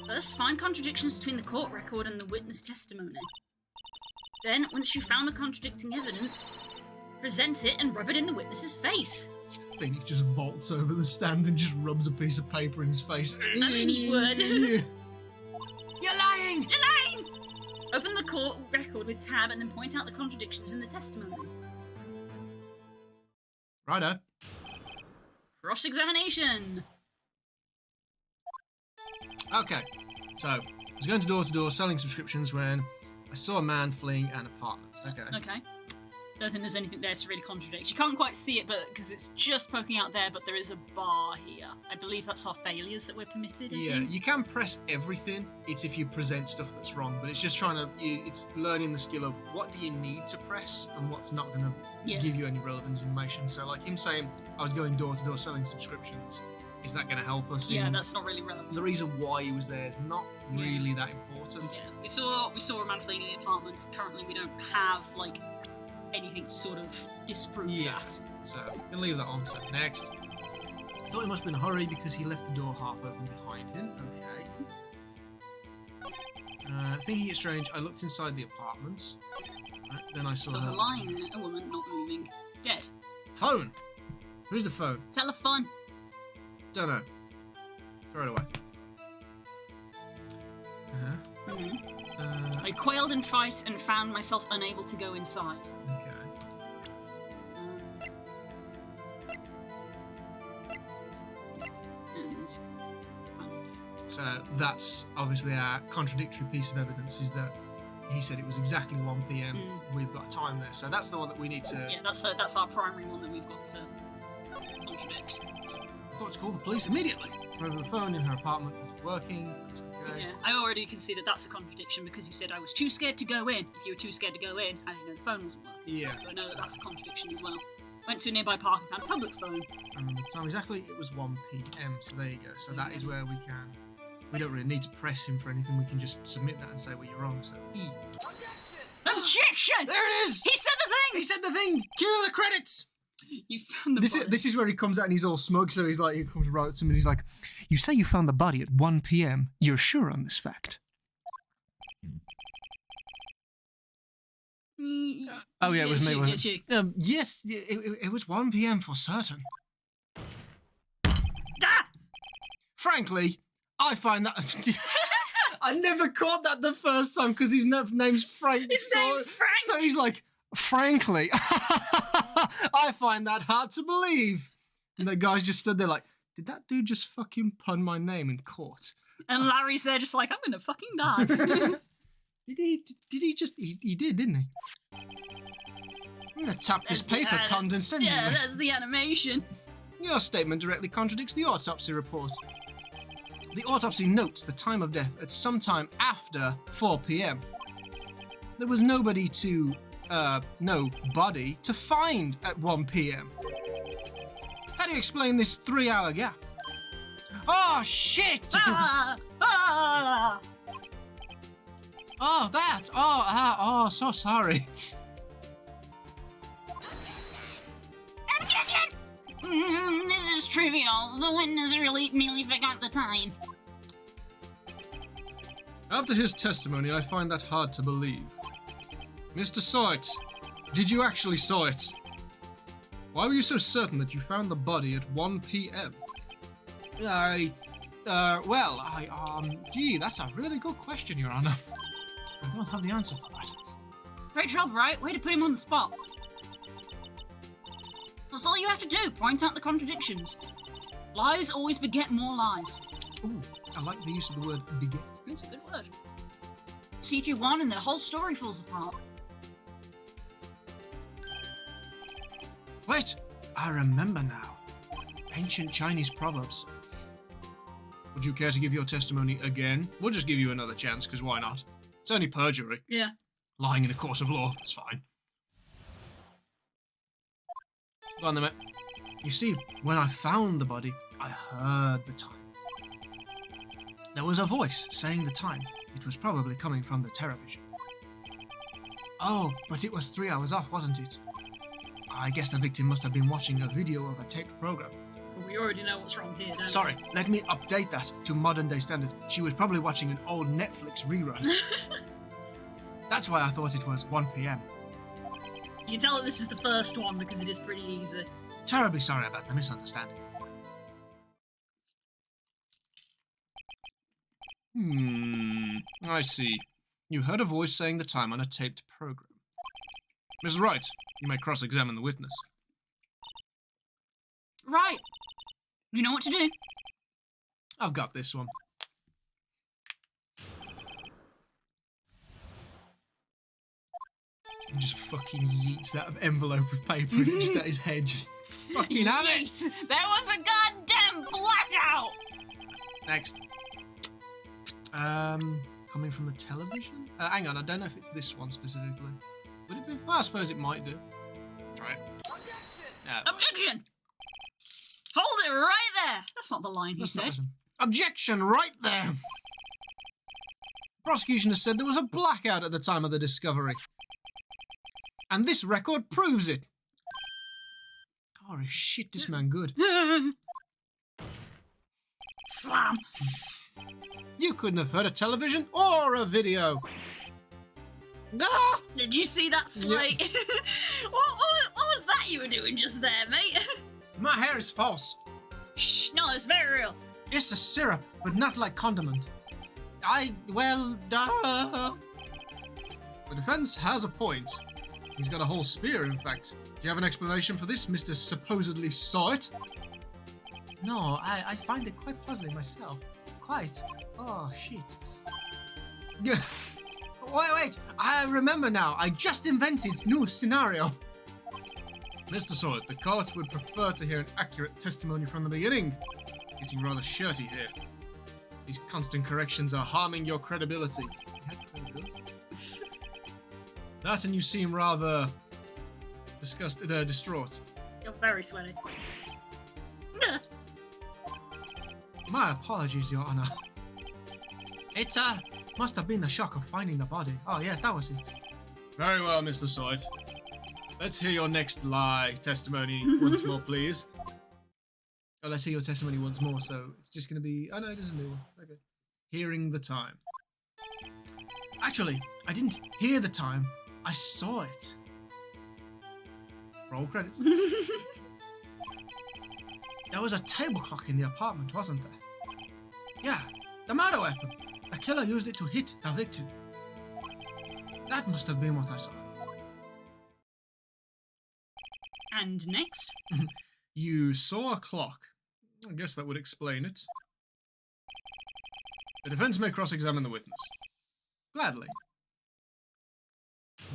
First, find contradictions between the court record and the witness testimony. Then, once you've found the contradicting evidence, present it and rub it in the witness's face. Phoenix just vaults over the stand and just rubs a piece of paper in his face. I mean, he would. You're lying! You're lying! Open the court record with tab and then point out the contradictions in the testimony. Righto. Cross-examination! Okay, so I was going door to door selling subscriptions when I saw a man fleeing an apartment. Okay. Don't think there's anything there to really contradict. You can't quite see it, but because it's just poking out there, but there is a bar here. I believe that's our failures that we're permitted. Yeah, you can press everything. It's if you present stuff that's wrong, but it's just trying to. It's learning the skill of what do you need to press and what's not going to give you any relevant information. So, like him saying, I was going door to door selling subscriptions. Is that going to help us? Yeah, that's not really relevant. The reason why he was there is not really that important. Yeah. We saw a man fleeing the apartment. Currently, we don't have like anything to sort of disprove that. So I'm gonna leave that on. So next, thought he must be in a hurry because he left the door half open behind him. Okay. Thinking it strange, I looked inside the apartment. Right, then I saw her lying there, a woman not moving, dead. Phone. Who's the phone? Telephone. Don't know. Throw it away. I quailed in fright and found myself unable to go inside. So that's obviously our contradictory piece of evidence, is that he said it was exactly 1 p.m. We've got time there, so that's the one that we need to. Yeah, that's our primary one that we've got to contradict. So I thought to call the police immediately. Over the phone in her apartment wasn't working. That's okay. Yeah, I already can see that that's a contradiction because you said I was too scared to go in. If you were too scared to go in, I didn't know the phone wasn't working. Yeah. So I know that that's a contradiction as well. Went to a nearby park and found a public phone. I remember the time exactly. It was 1 p.m. So there you go. So that is where we can. We don't really need to press him for anything. We can just submit that and say, well, you're wrong. So E. Objection! There it is! He said the thing! He said the thing! Cue the credits! You found the body. This is where he comes out and he's all smug. So he's like, he comes right up to him and he's like, you say you found the body at 1 p.m. You're sure on this fact? Oh, yeah, it was me, wasn't it? Yes, it was 1 p.m. for certain. Ah! Frankly, I find that... I never caught that the first time because his name's Frank. His name's Frank! So he's like, frankly, I find that hard to believe. And the guys just stood there like, did that dude just fucking pun my name in court? And Larry's there just like, I'm gonna fucking die. Did he just... He did, didn't he? I'm gonna tap this paper condescendingly. Yeah, that's the animation. Your statement directly contradicts the autopsy report. The autopsy notes the time of death at some time after 4 p.m. There was nobody to no body to find at 1 p.m. How do you explain this 3-hour gap? Oh, shit! Ah! Ah! Oh, that! Oh, so sorry. This is trivial. The witness really merely forgot the time. After his testimony, I find that hard to believe. Mr. Soit, did you actually saw it? Why were you so certain that you found the body at 1 p.m.? Gee, that's a really good question, Your Honor. I don't have the answer for that. Great job, Wright. Way to put him on the spot. That's all you have to do. Point out the contradictions. Lies always beget more lies. Ooh, I like the use of the word beget. It's a good word. See through one and the whole story falls apart. Wait, I remember now. Ancient Chinese proverbs. Would you care to give your testimony again? We'll just give you another chance, because why not? It's only perjury. Yeah. Lying in a court of law, it's fine. Go on then, mate. You see, when I found the body, I heard the time. There was a voice saying the time. It was probably coming from the television. Oh, but it was 3 hours off, wasn't it? I guess the victim must have been watching a video of a taped program. Well, we already know what's wrong here, don't we? Sorry, let me update that to modern day standards. She was probably watching an old Netflix rerun. That's why I thought it was 1 p.m. You can tell that this is the first one because it is pretty easy. Terribly sorry about the misunderstanding. I see. You heard a voice saying the time on a taped program. Ms. Wright, you may cross-examine the witness. Right. You know what to do. I've got this one. He just fucking yeets that envelope of paper and it just at his head, just fucking have it. Yes, there was a goddamn blackout! Next. Coming from the television? Hang on, I don't know if it's this one specifically. Would it be? Well, I suppose it might do. Try it. Objection! Hold it right there! That's not the line he That's not said. listen. Objection, right there! The prosecution has said there was a blackout at the time of the discovery. And this record proves it. Oh, shit, this man good. Slam! You couldn't have heard a television or a video. Ah! Did you see that slate? what was that you were doing just there, mate? My hair is false. Shh, no, it's very real. It's a syrup, but not like condiment. Well, duh. The defense has a point. He's got a whole spear, in fact. Do you have an explanation for this, Mr. Supposedly Saw It? No, I find it quite puzzling myself. Quite. Oh, shit. Wait, I remember now. I just invented new scenario. Mr. Sawyer, the court would prefer to hear an accurate testimony from the beginning. Getting rather shirty here. These constant corrections are harming your credibility. That and you seem rather distraught. You're very sweaty. My apologies, Your Honor. It must have been the shock of finding the body. Oh yeah, that was it. Very well, Mr. Sawyer. Let's hear your next lie testimony once more, please. Oh, let's hear your testimony once more, so it's just going to be... Oh, no, this is a new one. Okay. Hearing the time. Actually, I didn't hear the time. I saw it. Roll credits. There was a table clock in the apartment, wasn't there? Yeah, the murder weapon. The killer used it to hit the victim. That must have been what I saw. And next? You saw a clock. I guess that would explain it. The defense may cross-examine the witness. Gladly.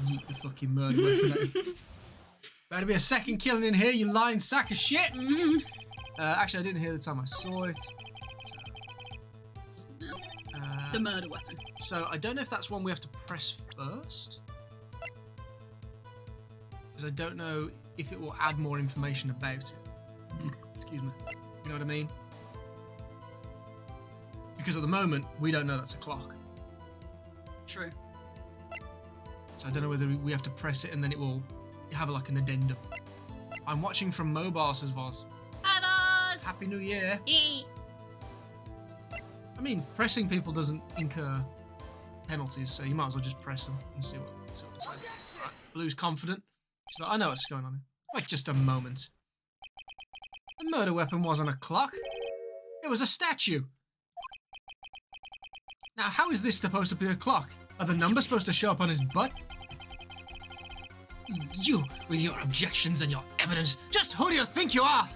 Yeet the fucking murder weapon at him. Better be a second killing in here, you lying sack of shit! Actually, I didn't hear the time I saw it. The murder weapon. So, I don't know if that's one we have to press first. because I don't know if it will add more information about it. Excuse me. You know what I mean? Because at the moment, we don't know that's a clock. True. So I don't know whether we have to press it and then it will have like an addendum. I'm watching from mobile, says Voz. Hi, Boz! Happy New Year. Yay. I mean, pressing people doesn't incur penalties, so you might as well just press them and see what it's saying. Right. Blue's confident. She's like, I know what's going on here. Wait just a moment. The murder weapon wasn't a clock. It was a statue. Now, how is this supposed to be a clock? Are the numbers supposed to show up on his butt? You, with your objections and your evidence, just who do you think you are?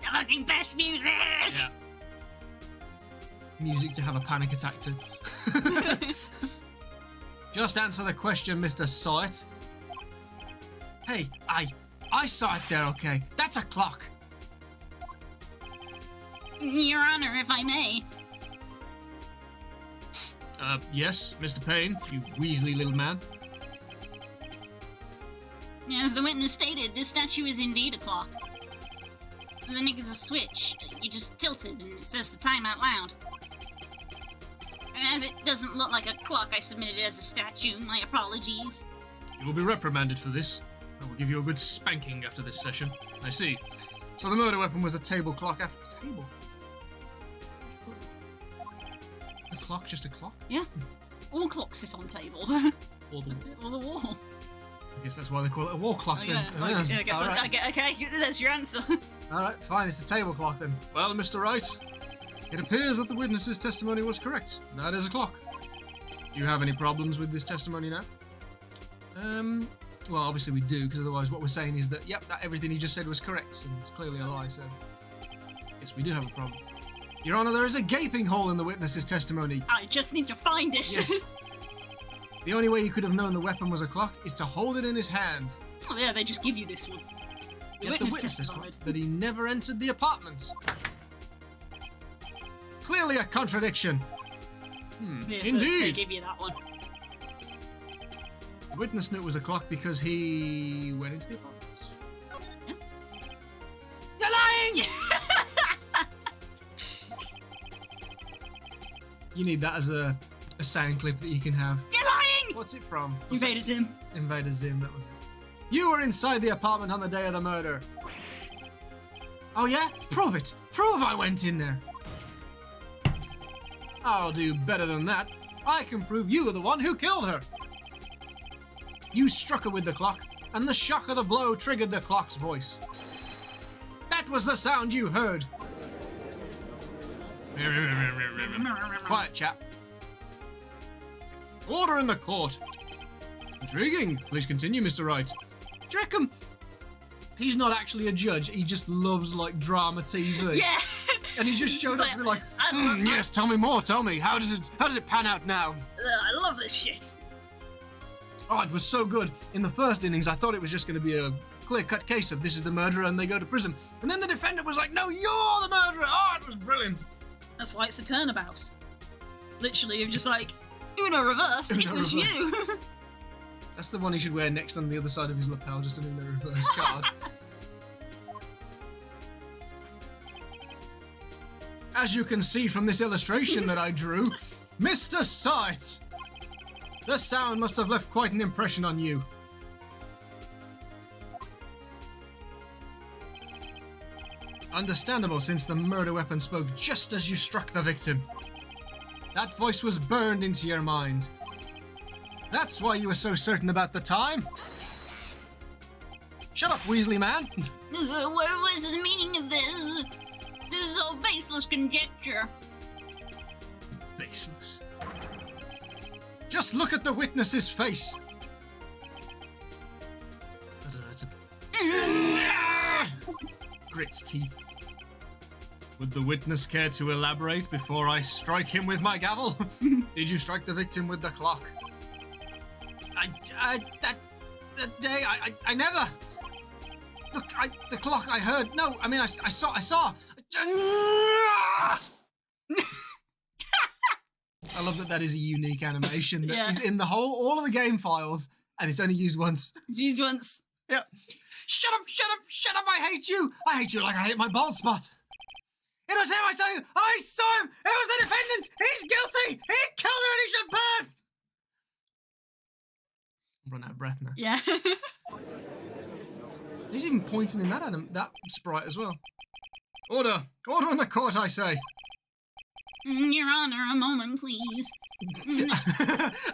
The fucking best music! Yeah. Music to have a panic attack to. Just answer the question, Mr. Saw It. Hey, I saw it there, okay? That's a clock. Your Honor, if I may. Yes, Mr. Payne, you Weasley little man. As the witness stated, this statue is indeed a clock. The thing is a switch. You just tilt it and it says the time out loud. As it doesn't look like a clock, I submitted it as a statue. My apologies. You will be reprimanded for this. I will give you a good spanking after this session. I see. So the murder weapon was a table clock after a table. A clock, just a clock? Yeah. All clocks sit on tables. Or the Or the wall. I guess that's why they call it a wall clock then. Yeah, I guess All that, right. okay, that's your answer. Alright, fine, it's a table clock then. Well, Mr. Wright, it appears that the witness's testimony was correct. That is a clock. Do you have any problems with this testimony now? Well, obviously we do, because otherwise what we're saying is that, yep, that everything he just said was correct, and it's clearly a lie, so... Yes, we do have a problem. Your Honour, there is a gaping hole in the witness's testimony. I just need to find it. Yes. The only way you could have known the weapon was a clock is to hold it in his hand. Oh, yeah, they just give you this one. The Yet witness testified testified. that he never entered the apartment. Clearly a contradiction. Yeah, so they Indeed. give you that one. The witness knew it was a clock because he went into the apartment. Yeah. You're lying! You need that as a sound clip that you can have. You're lying! What's it from? Invader Zim. Invader Zim, that was it. You were inside the apartment on the day of the murder. Oh yeah? Prove it! Prove I went in there! I'll do better than that. I can prove you were the one who killed her. You struck her with the clock, and the shock of the blow triggered the clock's voice. That was the sound you heard. Quiet, chap. Order in the court. Intriguing. Please continue, Mr. Wright. Do you reckon he's not actually a judge? He just loves, like, drama TV. Yeah! And he just showed up to be like, yes, tell me more, tell me. How does it pan out now? I love this shit. Oh, it was so good. In the first innings, I thought it was just going to be a clear-cut case of this is the murderer and they go to prison. And then the defendant was like, no, you're the murderer. Oh, it was brilliant. That's why it's a turnabout. Literally, you're just like, Uno reverse, it Uno was reverse. you. That's the one he should wear next on the other side of his lapel, just an Uno reverse card. As you can see from this illustration that I drew, Mr. Sight, the sound must have left quite an impression on you. Understandable, since the murder weapon spoke just as you struck the victim. That voice was burned into your mind. That's why you were so certain about the time. Shut up, Weasley man. What was the meaning of this? This is all baseless conjecture. Baseless. Just look at the witness's face. I don't know, it's a... Grits teeth. Would the witness care to elaborate before I strike him with my gavel? Did you strike the victim with the clock? That day, I never. Look, the clock I heard. No, I mean, I saw. I love that is a unique animation that is in all of the game files. And it's only used once. It's used once. Yep. Shut up, shut up, shut up, I hate you. I hate you like I hate my bald spot. It was him, I tell you. I saw him. It was the defendant. He's guilty. He killed her and he should burn. I'm running out of breath now. Yeah. He's even pointing in that sprite as well. Order. Order in the court, I say. Your Honor, a moment, please.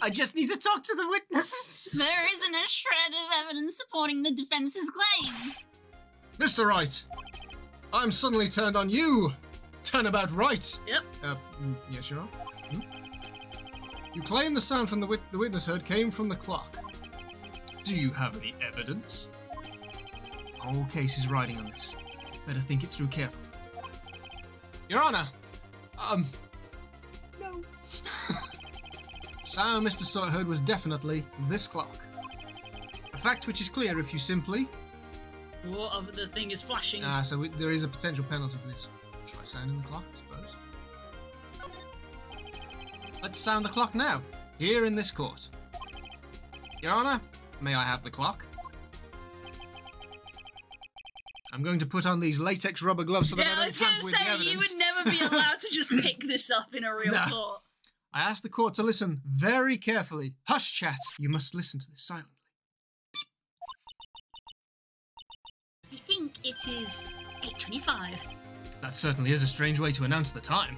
I just need to talk to the witness. There isn't a shred of evidence supporting the defense's claims. Mr. Wright, I'm suddenly turned on you. Turnabout Wright. Yep. Yes, Your Honor. You claim the sound from the witness heard came from the clock. Do you have any evidence? The whole case is riding on this. Better think it through carefully. Your Honor, no. Sound Mr. Sawyer heard was definitely this clock. A fact which is clear if you simply... What of the thing is flashing? So there is a potential penalty for this. Try sounding the clock, I suppose. Let's sound the clock now, here in this court. Your Honor, may I have the clock? I'm going to put on these latex rubber gloves so that I don't tamper with the evidence. You would never be allowed to just pick this up in a real court. I ask the court to listen very carefully. Hush, chat. You must listen to this silently. I think it is 8:25. That certainly is a strange way to announce the time.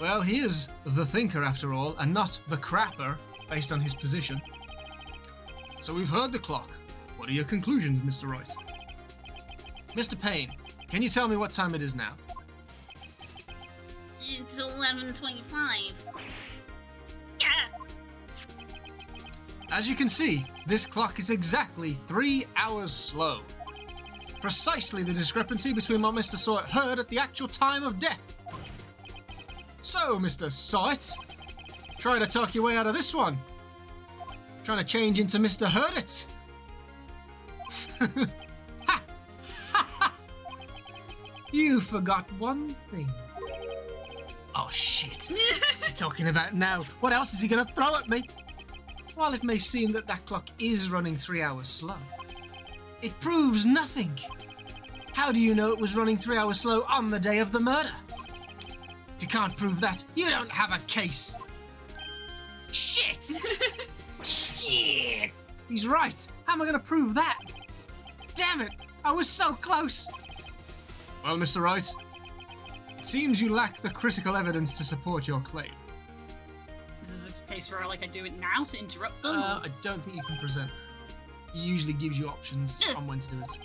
Well, he is the thinker after all, and not the crapper, based on his position. So we've heard the clock. What are your conclusions, Mr. Wright? Mr. Payne, can you tell me what time it is now? It's 11:25. Yeah. As you can see, this clock is exactly 3 hours slow. Precisely the discrepancy between what Mr. Sawyer heard at the actual time of death. So, Mr. Sawyer, try to talk your way out of this one. Trying to change into Mr. Heard It. Ha! Ha ha! You forgot one thing. Oh shit. What's he talking about now? What else is he gonna throw at me? While it may seem that clock is running 3 hours slow, it proves nothing. How do you know it was running 3 hours slow on the day of the murder? If you can't prove that, you don't have a case. Shit! Shit! He's right. How am I going to prove that? Damn it! I was so close. Well, Mr. Wright, it seems you lack the critical evidence to support your claim. This is a case where I do it now to interrupt them? I don't think you can present. He usually gives you options on when to do it.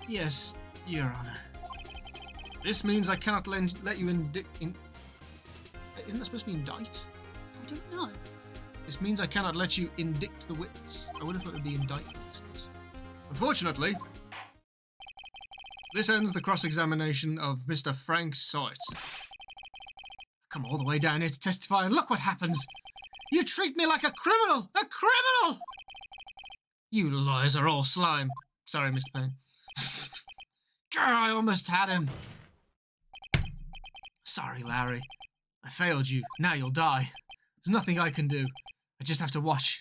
Yes, Your Honor. This means I cannot let you indict... Isn't that supposed to be indict? I don't know. This means I cannot let you indict the witness. I would have thought it would be indictment. Unfortunately, this ends the cross-examination of Mr. Frank Sawyer. Come all the way down here to testify, and look what happens. You treat me like a criminal! A criminal! You lawyers are all slime. Sorry, Mr. Payne. I almost had him. Sorry, Larry. I failed you. Now you'll die. There's nothing I can do. I just have to watch.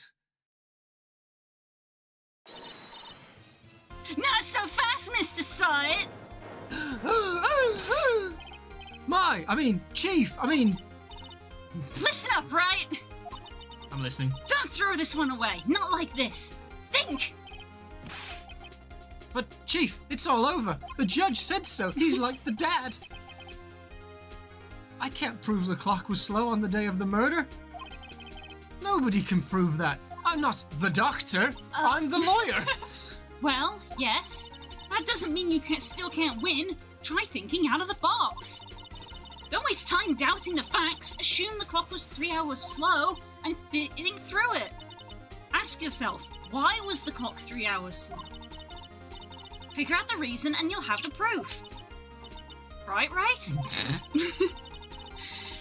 Not so fast, Mr. Sawyer! Chief, Listen up, Wright! I'm listening. Don't throw this one away. Not like this. Think! But, Chief, it's all over. The judge said so. He's like the dad. I can't prove the clock was slow on the day of the murder. Nobody can prove that. I'm not the doctor. I'm the lawyer. Well, yes. That doesn't mean you still can't win. Try thinking out of the box. Don't waste time doubting the facts. Assume the clock was 3 hours slow and think through it. Ask yourself, why was the clock 3 hours slow? Figure out the reason and you'll have the proof. Right?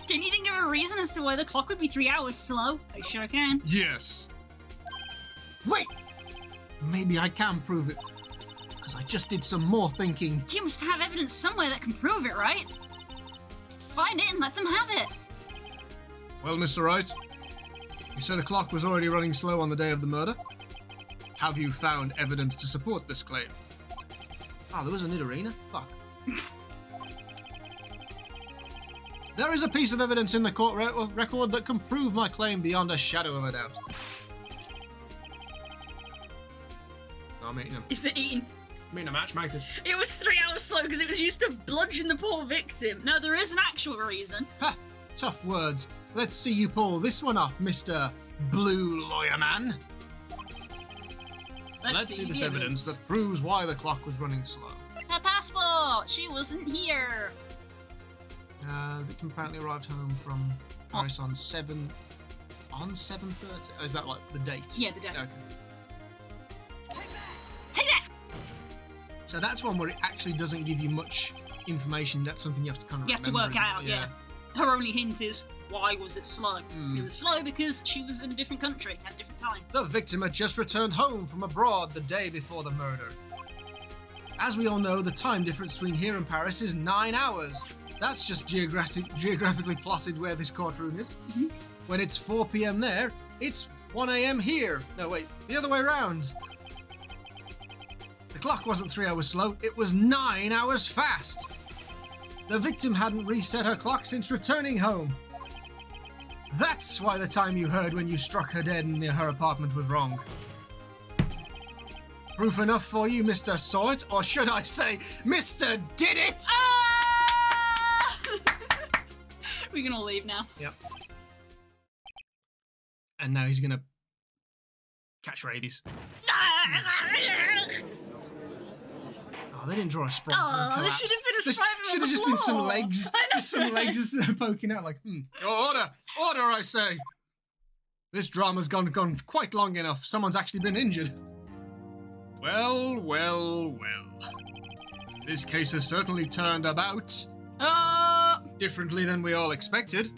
Can you think of a reason as to why the clock would be 3 hours slow? I sure can. Yes. Wait! Maybe I can prove it. Because I just did some more thinking. You must have evidence somewhere that can prove it, right? Find it and let them have it. Well, Mr. Wright, You said the clock was already running slow on the day of the murder. Have you found evidence to support this claim? Ah, there was a Nidorina? Fuck. There is a piece of evidence in the court record that can prove my claim beyond a shadow of a doubt. I'm eating them. Is it eating? I'm eating a matchmakers. It was 3 hours slow because it was used to bludgeon the poor victim. No, there is an actual reason. Ha! Tough words. Let's see you pull this one off, Mr. Blue Lawyer Man. Let's see this evidence that proves why the clock was running slow. Her passport! She wasn't here. Victim apparently arrived home from Paris on 7:30. Oh, is that like the date? Yeah, the date. Okay. Take that! So that's one where it actually doesn't give you much information. That's something you have to kind of You have to remember, work isn't it? out, yeah. Her only hint is, why was it slow? It was slow because she was in a different country at a different time. The victim had just returned home from abroad the day before the murder. As we all know, the time difference between here and Paris is 9 hours. That's just geographically plotted where this courtroom is. Mm-hmm. When it's 4 p.m. there, it's 1 a.m. here. No, wait, the other way around. The clock wasn't 3 hours slow, it was 9 hours fast. The victim hadn't reset her clock since returning home. That's why the time you heard when you struck her dead near her apartment was wrong. Proof enough for you, Mr. Saw It, or should I say, Mr. Did It? Ah! We can all leave now. Yep. And now he's gonna catch rabies. Oh, they didn't draw a sprite. Oh, there should have been a sprite on Should the have just been some floor. legs. I know, Just some legs just poking out like, Order! Order, I say! This drama's gone quite long enough. Someone's actually been injured. Well, well, well. This case has certainly turned about differently than we all expected.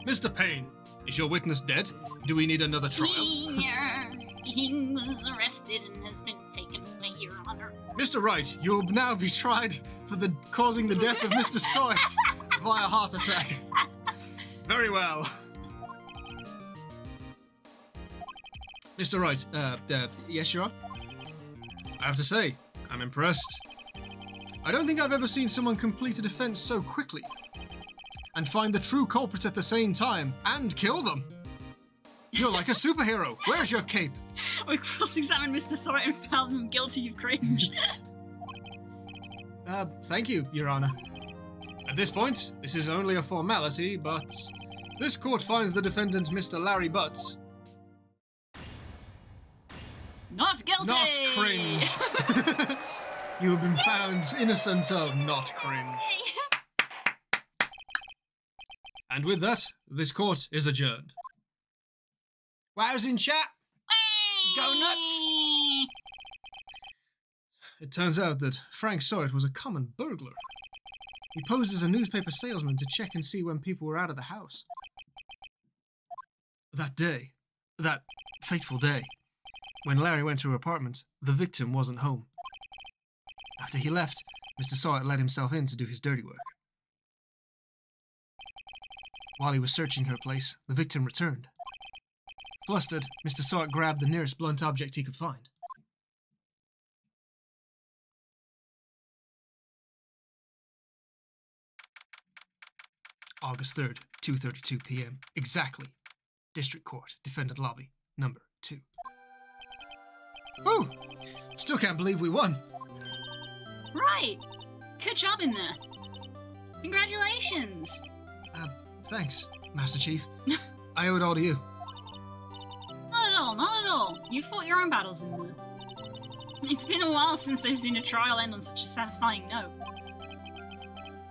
Mr. Payne, is your witness dead? Do we need another trial? He was arrested and has been taken away, Your Honor. Mr. Wright, you'll now be tried for causing the death of Mr. Sawyer via heart attack. Very well. Mr. Wright, yes, Your Honor? I have to say, I'm impressed. I don't think I've ever seen someone complete a defense so quickly and find the true culprits at the same time and kill them. You're like a superhero. Where's your cape? We cross-examined Mr. Sawyer and found him guilty of cringe. Thank you, Your Honor. At this point, this is only a formality, but this court finds the defendant, Mr. Larry Butts, Not guilty! not cringe. You have been found innocent of not cringe. And with that, this court is adjourned. Wows in chat. Go nuts! It turns out that Frank Sawyer was a common burglar. He posed as a newspaper salesman to check and see when people were out of the house. That day, that fateful day, when Larry went to her apartment, the victim wasn't home. After he left, Mr. Sawyer let himself in to do his dirty work. While he was searching her place, the victim returned. Flustered, Mr. Sawyer grabbed the nearest blunt object he could find. August 3rd, 2:32 p.m. Exactly. District Court, Defendant Lobby, number 2. Whew! Still can't believe we won. Right. Good job in there. Congratulations. Thanks, Master Chief. I owe it all to you. Not at all, not at all. You fought your own battles in there. It's been a while since I've seen a trial end on such a satisfying note.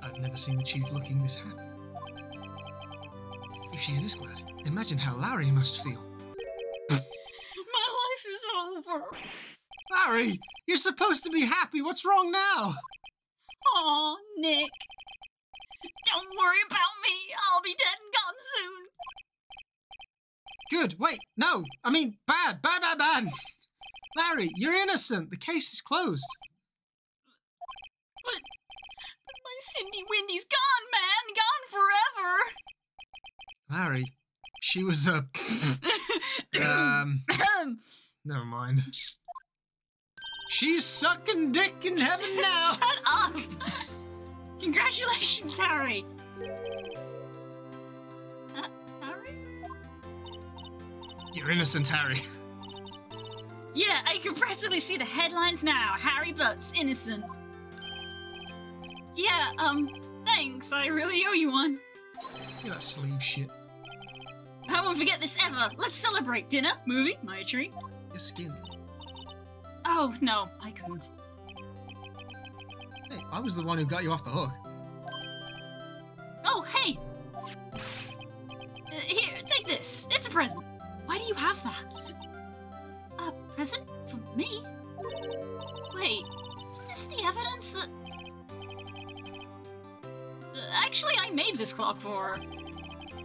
I've never seen the Chief looking this happy. If she's this glad, imagine how Larry must feel. My life is over. Larry, you're supposed to be happy. What's wrong now? Aw, Nick. Don't worry about me. I'll be dead and gone soon. Good. Wait, no. I mean, bad. Larry, you're innocent. The case is closed. But my Cindy Windy's gone, man. Gone forever. Larry, She was a. Never mind. She's sucking dick in heaven now. Shut up! Congratulations, Harry. Harry? You're innocent, Harry. Yeah, I can practically see the headlines now. Harry Butts, innocent. Yeah, thanks. I really owe you one. Look at that sleeve shit. I won't forget this ever. Let's celebrate. Dinner, movie, my treat. Your skin. Oh, no, I couldn't. Hey, I was the one who got you off the hook. Oh, hey! Here, take this. It's a present. Why do you have that? A present for me? Wait, isn't this the evidence that... Actually, I made this clock for her.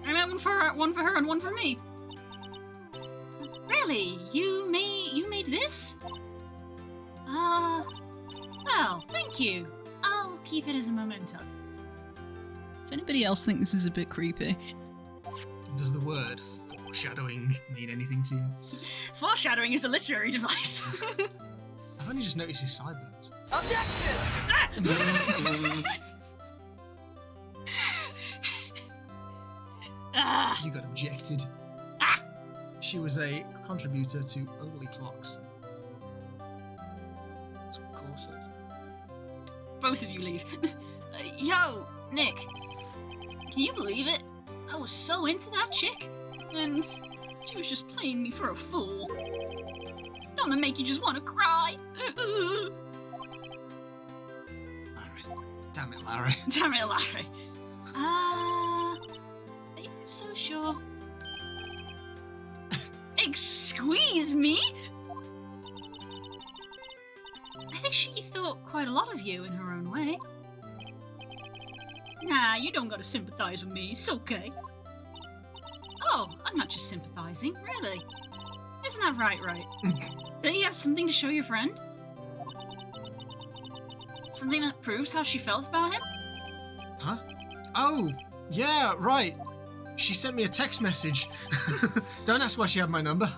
I made one for her and one for me. Really? You made this? Well, thank you. I'll keep it as a memento. Does anybody else think this is a bit creepy? Does the word foreshadowing mean anything to you? Foreshadowing is a literary device. I've only just noticed his sideburns. Objection! Ah, You got objected. She was a contributor to Only Clocks. That's what Core says. both of you leave. Yo, Nick. Can you believe it? I was so into that chick, and she was just playing me for a fool. Don't that make you just want to cry? Larry. Damn it, Larry. Damn it, Larry. Are you so sure? Excuse me? I think she thought quite a lot of you in her own way. Nah, you don't gotta sympathize with me, it's okay. Oh, I'm not just sympathizing, really. Isn't that right? Don't you have something to show your friend? Something that proves how she felt about him? Huh? Oh, yeah, right. She sent me a text message. Don't ask why she had my number.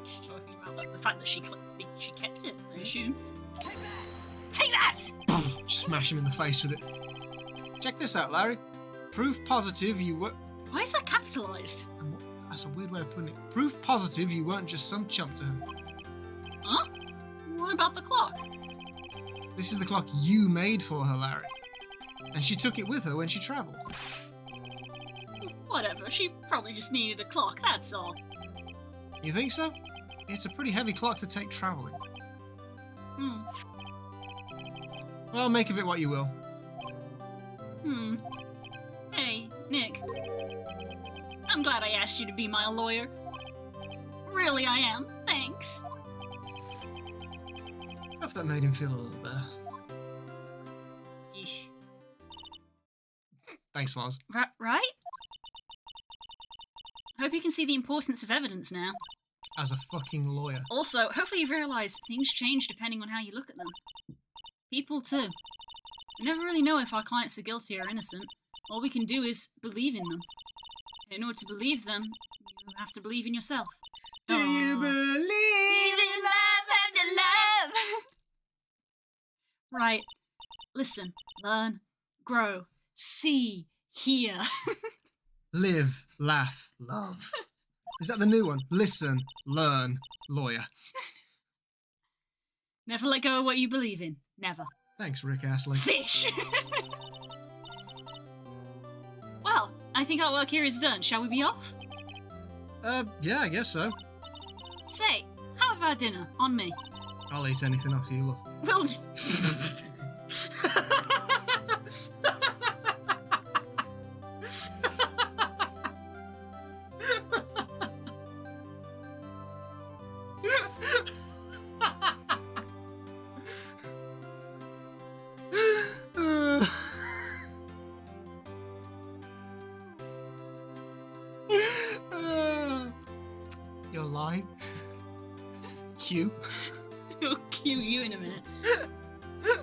She's talking about like, the fact that she kept it, I assume. Take that! Smash him in the face with it. Check this out, Larry. Proof positive you were... Why is that capitalized? That's a weird way of putting it. Proof positive you weren't just some chump to her. Huh? What about the clock? This is the clock you made for her, Larry. And she took it with her when she travelled. Whatever, she probably just needed a clock, that's all. You think so? It's a pretty heavy clock to take travelling. Well, make of it what you will. Hey, Nick. I'm glad I asked you to be my lawyer. Really, I am. Thanks. Hope that made him feel a little better. Eesh. Thanks, Foz. Right? Hope you can see the importance of evidence now. As a fucking lawyer. Also, hopefully you've realised things change depending on how you look at them. People too. We never really know if our clients are guilty or innocent. All we can do is believe in them. And in order to believe them, you have to believe in yourself. Do you believe in love after love? Right. Listen, learn, grow, see, hear. Live, laugh, love. Is that the new one? Listen, learn, lawyer. Never let go of what you believe in. Never. Thanks, Rick Astley. Fish! Well, I think our work here is done. Shall we be off? Yeah, I guess so. Say, how about dinner? On me. I'll eat anything off you, love. We'll... You're lying. Q. We'll cue you in a minute.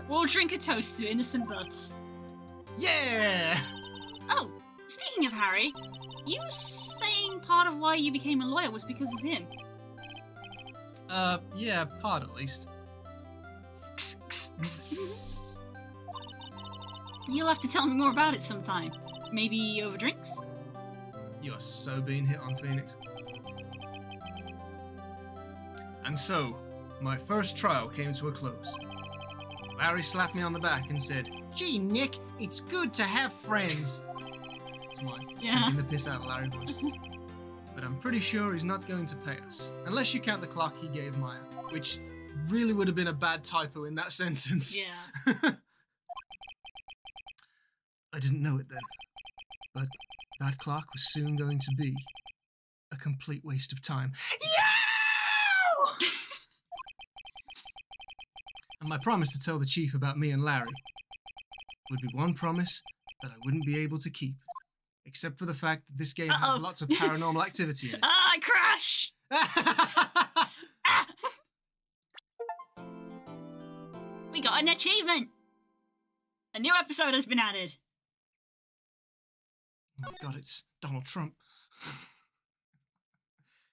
We'll drink a toast to innocent butts. Yeah! Oh, speaking of Harry, you were saying part of why you became a lawyer was because of him. Yeah, part at least. You'll have to tell me more about it sometime. Maybe over drinks? You are so being hit on, Phoenix. And so, my first trial came to a close. Larry slapped me on the back and said, "Gee, Nick, it's good to have friends." It's my taking the piss out of Larry voice. But I'm pretty sure he's not going to pay us. Unless you count the clock he gave Maya, which really would have been a bad typo in that sentence. Yeah. I didn't know it then. But that clock was soon going to be a complete waste of time. Yeah! And my promise to tell the chief about me and Larry would be one promise that I wouldn't be able to keep. Except for the fact that this game has lots of paranormal activity in it. I crashed! We got an achievement! A new episode has been added. Oh my god, it's Donald Trump.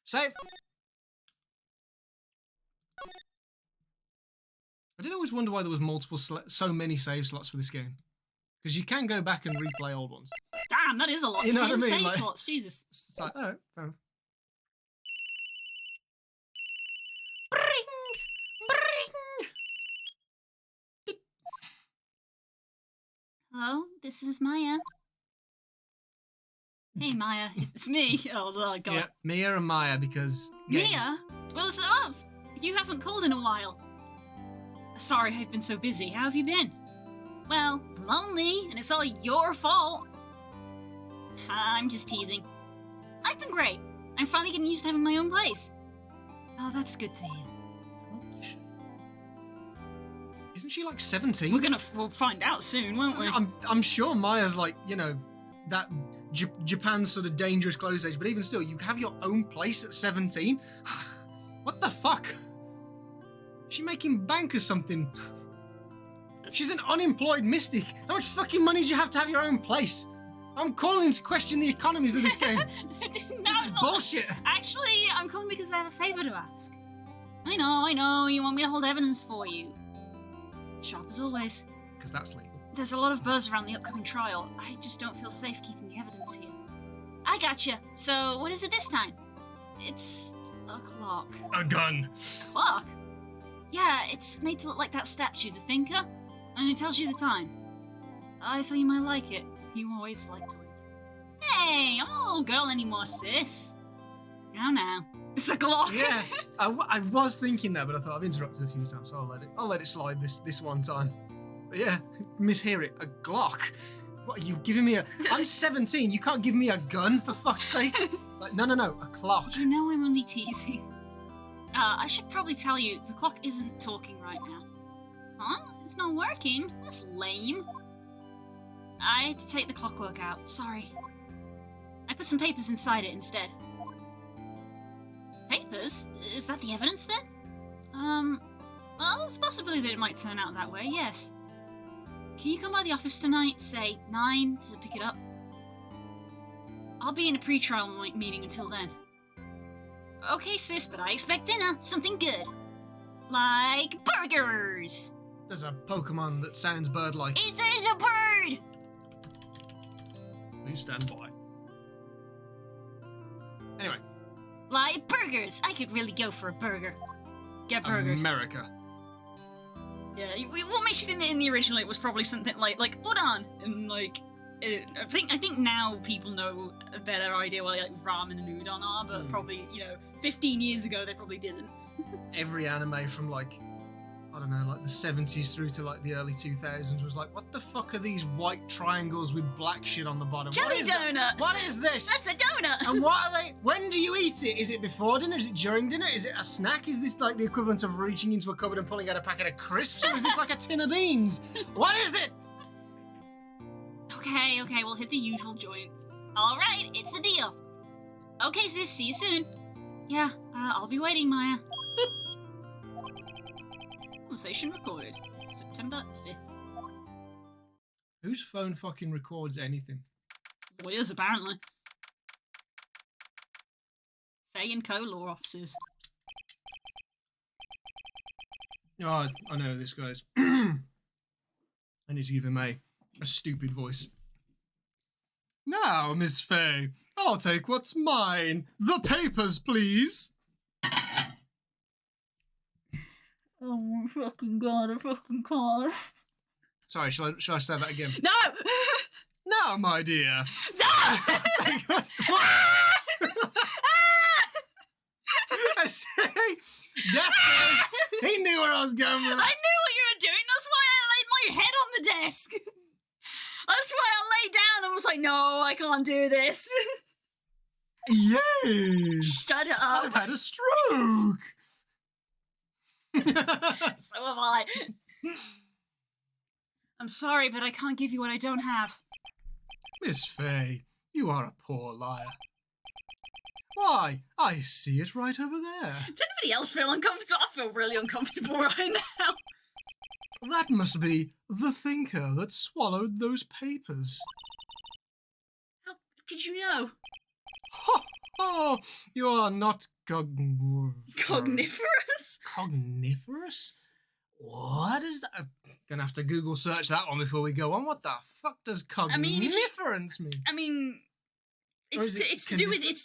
Save! I did always wonder why there was so many save slots for this game. Because you can go back and replay old ones. Damn, that is a lot. You know 10 what I mean? save Like, slots, Jesus. It's like, alright, fair enough. Hello, this is Maya. Hey Maya, it's me. Oh god. Yeah, Mia and Maya because... games. Mia? What's up? You haven't called in a while. Sorry, I've been so busy. How have you been? Well, lonely, and it's all your fault. I'm just teasing. I've been great. I'm finally getting used to having my own place. Oh, that's good to hear. Holy shit. Isn't she like 17? We'll find out soon, won't we? I'm sure Maya's like, you know, that Japan's sort of dangerous close age, but even still, you have your own place at 17? What the fuck? Is she making bank or something? She's an unemployed mystic. How much fucking money do you have to have your own place? I'm calling into question the economies of this game. No, This is bullshit. Actually, I'm calling because I have a favour to ask. I know, you want me to hold evidence for you. Sharp as always. Because that's legal. There's a lot of buzz around the upcoming trial. I just don't feel safe keeping the evidence here. I gotcha. So, what is it this time? It's a clock. A gun. A clock? Yeah, it's made to look like that statue, the Thinker, and it tells you the time. I thought you might like it. You always like toys. Hey, I'm not a little girl anymore, sis. Now. It's a clock. Yeah, I was thinking that, but I thought I've interrupted a few times, so I'll let it slide this one time. But yeah, mishear it. A Glock. What are you giving me? I'm 17. You can't give me a gun for fuck's sake. Like no, a clock. You know I'm only teasing. I should probably tell you, the clock isn't talking right now. Huh? It's not working? That's lame. I had to take the clockwork out. Sorry. I put some papers inside it instead. Papers? Is that the evidence then? Well, there's a possibility that it might turn out that way, yes. Can you come by the office tonight, say 9, to pick it up? I'll be in a pre-trial meeting until then. Okay, sis, but I expect dinner. Something good. Like burgers! There's a Pokemon that sounds bird-like. It is a bird! Please stand by. Anyway. Like burgers! I could really go for a burger. Get burgers. America. Yeah, what makes you think that in the original it was probably something like udon? And like, I think now people know a better idea what like ramen and udon are, but probably, 15 years ago they probably didn't. Every anime from like, I don't know, like the 70s through to like the early 2000s was like, what the fuck are these white triangles with black shit on the bottom? Jelly donuts! What is this? That's a donut! And what are they? When do you eat it? Is it before dinner? Is it during dinner? Is it a snack? Is this like the equivalent of reaching into a cupboard and pulling out a packet of crisps? Or is this like a tin of beans? What is it? Okay, we'll hit the usual joint. Alright, it's a deal. Okay, sis, see you soon. Yeah, I'll be waiting, Maya. Conversation recorded. September 5th. Whose phone fucking records anything? Lawyers, apparently. Faye and Co. law offices. Oh, I know who this guy's. I need to give him a stupid voice. Now, Miss Faye, I'll take what's mine. The papers, please. Oh my fucking god, I fucking can't. Sorry, shall I say that again? No! Now, my dear. No! Take what's mine. I say, that's it. He knew where I was going with I knew that. what you were doing, that's why I laid my head on the desk. That's why I lay down and was like, no, I can't do this. Yes. Shut it I've up. had a stroke. So have I. I'm sorry, but I can't give you what I don't have. Miss Faye, you are a poor liar. Why, I see it right over there. Does anybody else feel uncomfortable? I feel really uncomfortable right now. That must be the thinker that swallowed those papers. How could you know? Ho, ho, you are not Cogniferous? Cogniferous? What is that? I'm gonna have to Google search that one before we go on. What the fuck does cogniferance mean? I mean, Or is it it's to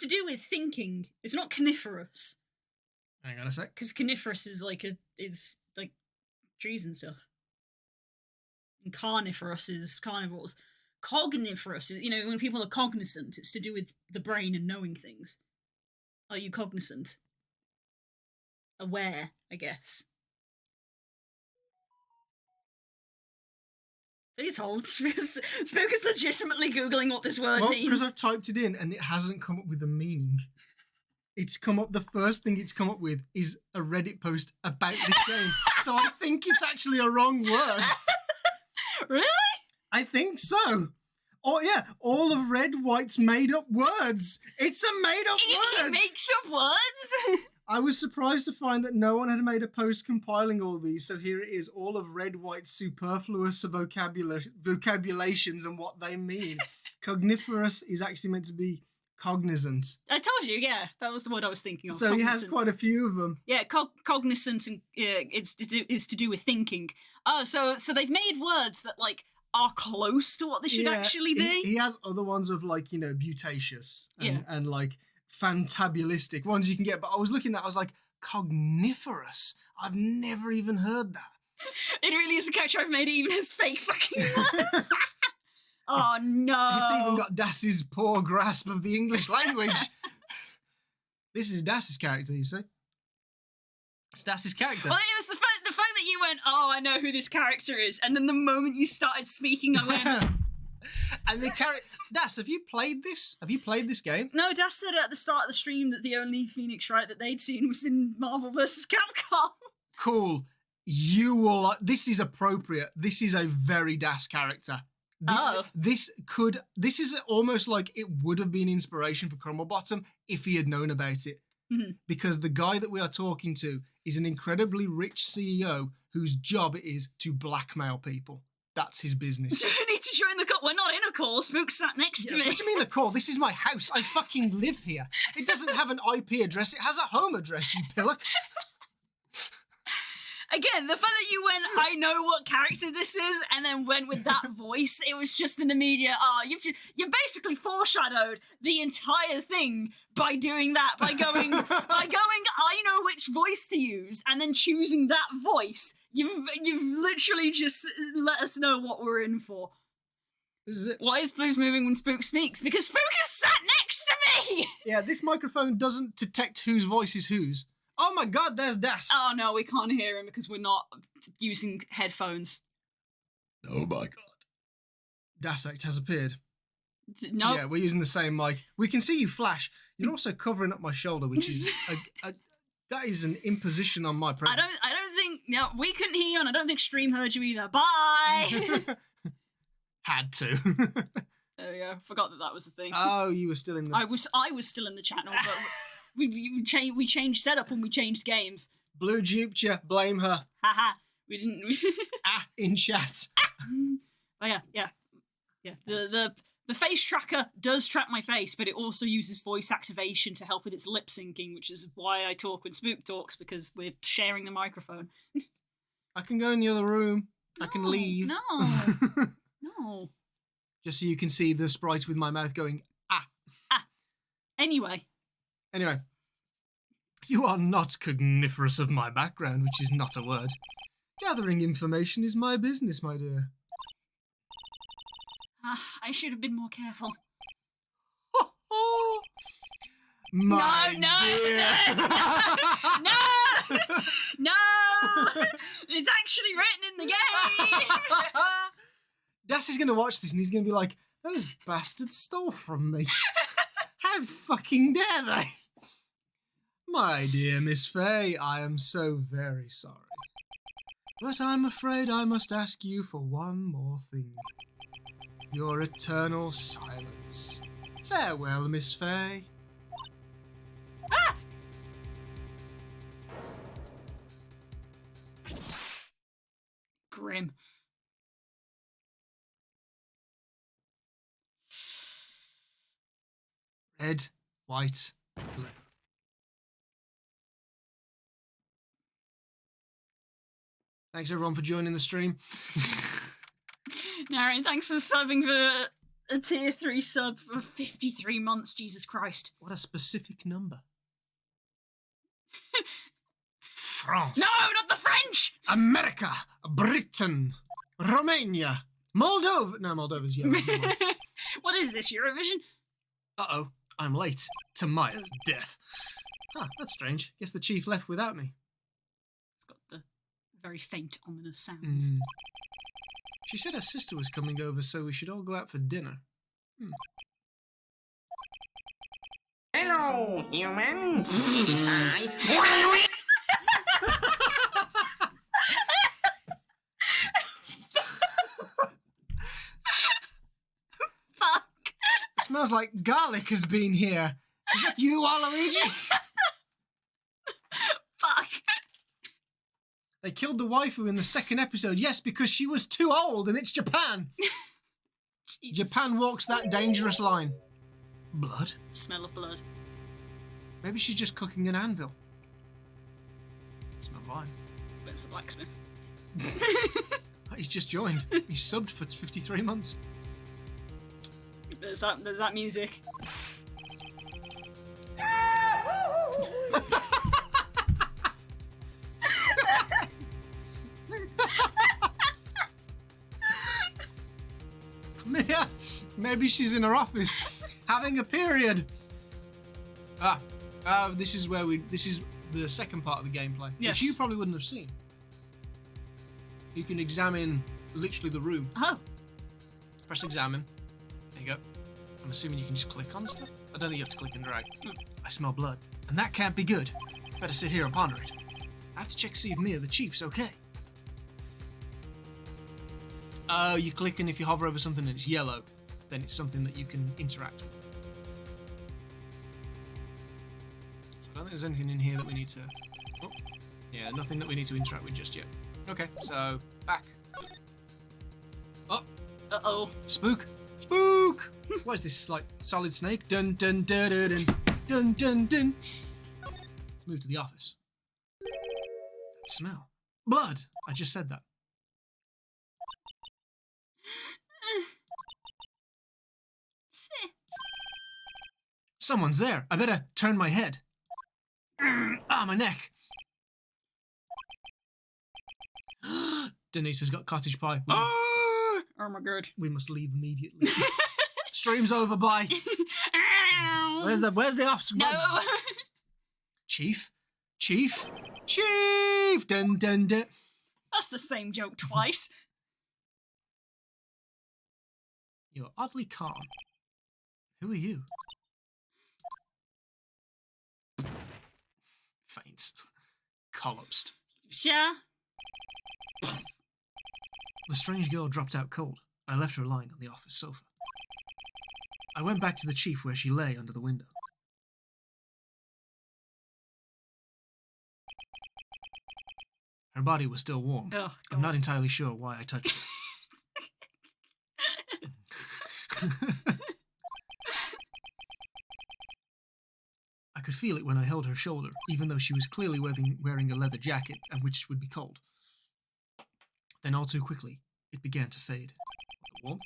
do with thinking. It's not coniferous, Hang on a sec. because coniferous is like trees and stuff. And carnivorous is carnivores. Cogniferous is, when people are cognizant, it's to do with the brain and knowing things. Are you cognizant? Aware, I guess. Please hold. Spook is legitimately Googling what this word Well, means. because I've typed it in and it hasn't come up with a meaning. It's come up, the first thing it's come up with is a Reddit post about this game. So I think it's actually a wrong word. Really? I think so. Oh yeah, all of Red White's made up words. It's a made up It word. makes up words? I was surprised to find that no one had made a post compiling all these, so here it is, all of Red White's superfluous vocabulations and what they mean. Cogniferous is actually meant to be cognizant. I told you, yeah. That was the word I was thinking of. So he has Cognizant. quite a few of them. Yeah, cognizant and is to do with thinking. Oh, so they've made words that are close to what they should actually be. He has other ones of butaceous and, Yeah. and fantabulistic ones you can get. But I was looking at that, I was like, cogniferous. I've never even heard that. It really is a character I've made, it even has fake fucking words. Oh no! It's even got Das's poor grasp of the English language. This is Das's character, you see. It's Das's character. Well, it was the fact that you went, oh, I know who this character is, and then the moment you started speaking, I went, And the character... Das, have you played this? Have you played this game? no, Das said at the start of the stream that the only Phoenix Wright that they'd seen was in Marvel vs. Capcom. Cool. You will... This is appropriate. This is a very Das character. This is almost like it would have been inspiration for Crumblebottom if he had known about it. Mm-hmm. Because the guy that we are talking to is an incredibly rich CEO whose job it is to blackmail people. That's his business. Do we need to join the call? We're not in a call. Spook sat next to me. What do you mean the call? This is my house. I fucking live here. It doesn't have an IP address. It has a home address, you pillock. Again, the fact that you went, I know what character this is, and then went with that voice, it was just an immediate, you've basically foreshadowed the entire thing by doing that, by going, I know which voice to use, and then choosing that voice. You've literally just let us know what we're in for. This is it. Why is Blues moving when Spook speaks? Because Spook is sat next to me! Yeah, this microphone doesn't detect whose voice is whose. Oh my god, there's Das. Oh no, we can't hear him because we're not using headphones. Oh my god. Das Act has appeared. No. Yeah, we're using the same mic. We can see you flash. You're also covering up my shoulder, which is that is an imposition on my presence. I don't think we couldn't hear you, and I don't think stream heard you either. Bye. Had to. There we go. Forgot that was the thing. Oh, you were still in the... I was still in the channel, but we changed setup when we changed games. Blue duped you. Blame her. Haha. We didn't. In chat. Oh yeah. The The face tracker does track my face, but it also uses voice activation to help with its lip syncing, which is why I talk when Spook talks, because we're sharing the microphone. I can go in the other room. I can leave. No. No. Just so you can see the sprite with my mouth going, ah. Anyway. Anyway. You are not cogniferous of my background, which is not a word. Gathering information is my business, my dear. I should have been more careful. My no, dear. No! It's actually written in the game! Dassie's going to watch this and he's going to be like, those bastards stole from me. How fucking dare they? My dear Miss Fay, I am so very sorry. But I'm afraid I must ask you for one more thing. Your eternal silence. Farewell, Miss Fay. Ah! Grim. Red, white, blue. Thanks everyone for joining the stream. Naren, thanks for subbing for a tier 3 sub for 53 months, Jesus Christ. What a specific number. France. No, not the French! America. Britain. Romania. Moldova. No, Moldova's yellow. What is this, Eurovision? Uh-oh. I'm late to Maya's death. Huh, that's strange. Guess the chief left without me. It's got the very faint, ominous sounds. She said her sister was coming over, so we should all go out for dinner. Hello, human. Hi. Fuck. It smells like garlic has been here. Is that you, Waluigi? Fuck. They killed the waifu in the second episode, yes, because she was too old and it's Japan. Jesus. Japan walks that dangerous line. Blood? Smell of blood. Maybe she's just cooking an anvil. Smell fine. Where's the blacksmith? He's just joined. He's subbed for 53 months. There's that music. Mia, maybe she's in her office having a period. This is the second part of the gameplay, Yes. which you probably wouldn't have seen. You can examine literally the room. Oh. Press examine. There you go. I'm assuming you can just click on stuff. I don't think you have to click and drag. I smell blood, and that can't be good. Better sit here and ponder it. I have to check to see if Mia, the chief's okay. Oh, you click and if you hover over something and it's yellow, then it's something that you can interact with. So I don't think there's anything in here that we need to... Oh, yeah, nothing that we need to interact with just yet. Okay, so back. Oh, Uh-oh. spook! Spook! What is this, like, solid snake? Dun dun dun dun dun dun dun dun. Let's move to the office. That smell. Blood! I just said that. Sit. Someone's there. I better turn my head. Ah, my neck. Denise has got cottage pie. Oh my god. We must leave immediately. Stream's over, bye. Where's the officer? No. Chief? Chief? Chief! Dun dun dun. That's the same joke twice. You're oddly calm. Who are you? Faints. Collapsed. Yeah. The strange girl dropped out cold. I left her lying on the office sofa. I went back to the chief where she lay under the window. Her body was still warm. Oh, I'm not God. entirely sure why I touched her. feel it when I held her shoulder, even though she was clearly wearing a leather jacket, and which would be cold. Then all too quickly, it began to fade. The warmth.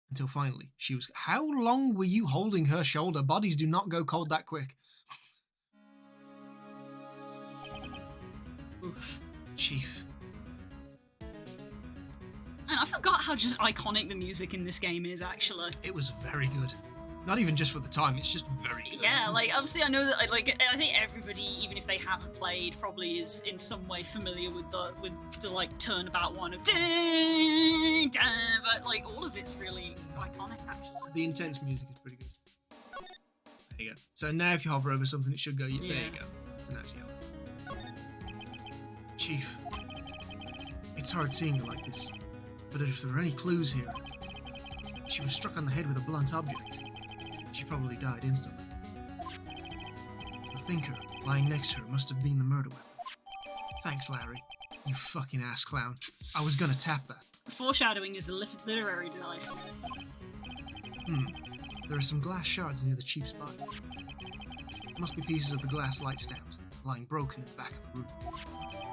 Until finally, she was... How long were you holding her shoulder? Bodies do not go cold that quick. Oof. Chief. And I forgot how just iconic the music in this game is, actually. It was very good. Not even just for the time, it's just very good. Yeah, like, obviously I know that, I think everybody, even if they haven't played, probably is in some way familiar with the like, turnabout one of dun, dun, but, like, all of it's really iconic, actually. The intense music is pretty good. There you go. So now if you hover over something, it should go, there you go. So now it's yellow. Chief, it's hard seeing her like this, but if there are any clues here, she was struck on the head with a blunt object. She probably died instantly. The thinker lying next to her must have been the murder weapon. Thanks, Larry. You fucking ass clown. I was gonna tap that. Foreshadowing is a literary device. There are some glass shards near the chief's body. Must be pieces of the glass light stand, lying broken in the back of the room.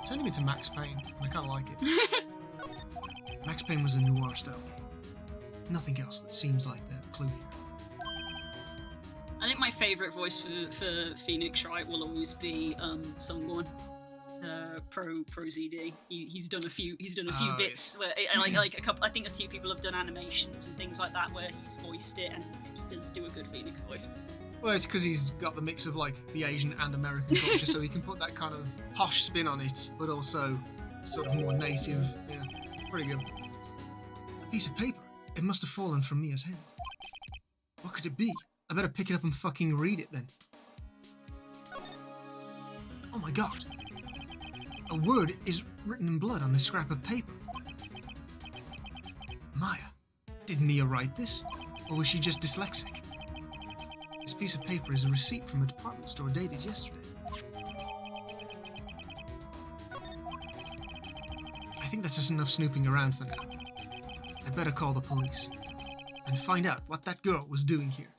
Turning me to Max Payne, and I kinda like it. Max Payne was a noir-style game. Nothing else that seems like the clue here. I think my favourite voice for Phoenix Wright will always be Sungwon, Pro ZD. He's done a few bits where I think a few people have done animations and things like that where he's voiced it, and he does do a good Phoenix voice. Well, it's because he's got the mix of like the Asian and American culture, so he can put that kind of posh spin on it, but also sort of more native. Yeah, pretty good. A piece of paper. It must have fallen from Mia's hand. What could it be? I better pick it up and fucking read it then. Oh my god. A word is written in blood on this scrap of paper. Maya. Did Mia write this? Or was she just dyslexic? This piece of paper is a receipt from a department store dated yesterday. I think that's just enough snooping around for now. I better call the police and find out what that girl was doing here.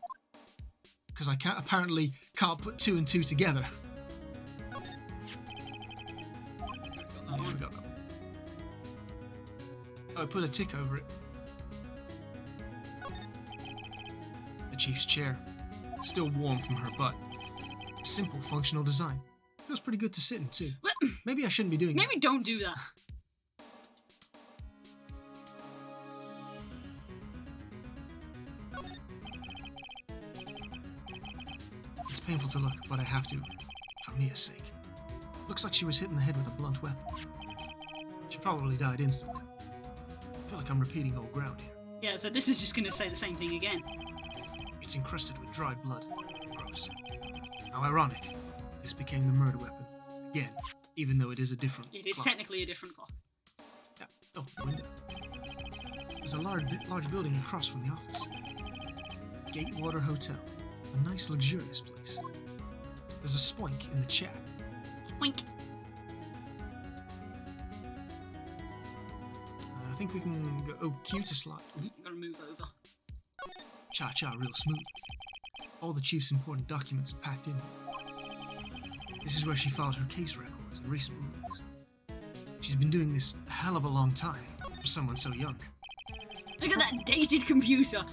Because I apparently can't put two and two together. Yeah, we got that one. Oh, I put a tick over it. The chief's chair. It's still warm from her butt. Simple, functional design. Feels pretty good to sit in too. Maybe I shouldn't be doing that. Maybe don't do that. It's painful to look, but I have to, for Mia's sake. Looks like she was hit in the head with a blunt weapon. She probably died instantly. I feel like I'm repeating old ground here. Yeah, so this is just going to say the same thing again. It's encrusted with dried blood. Gross. How ironic. This became the murder weapon. Again, even though it is a different It is clock. technically a different clock. Yeah. Oh, window. There's a large building across from the office. Gatewater Hotel. A nice, luxurious place. There's a spoink in the chat. Spoink. I think we can go... Oh, Q to slide. Ooh, You gotta move over. Cha-cha real smooth. All the chief's important documents packed in. This is where she filed her case records and recent rulings. She's been doing this a hell of a long time for someone so young. Look at that dated computer.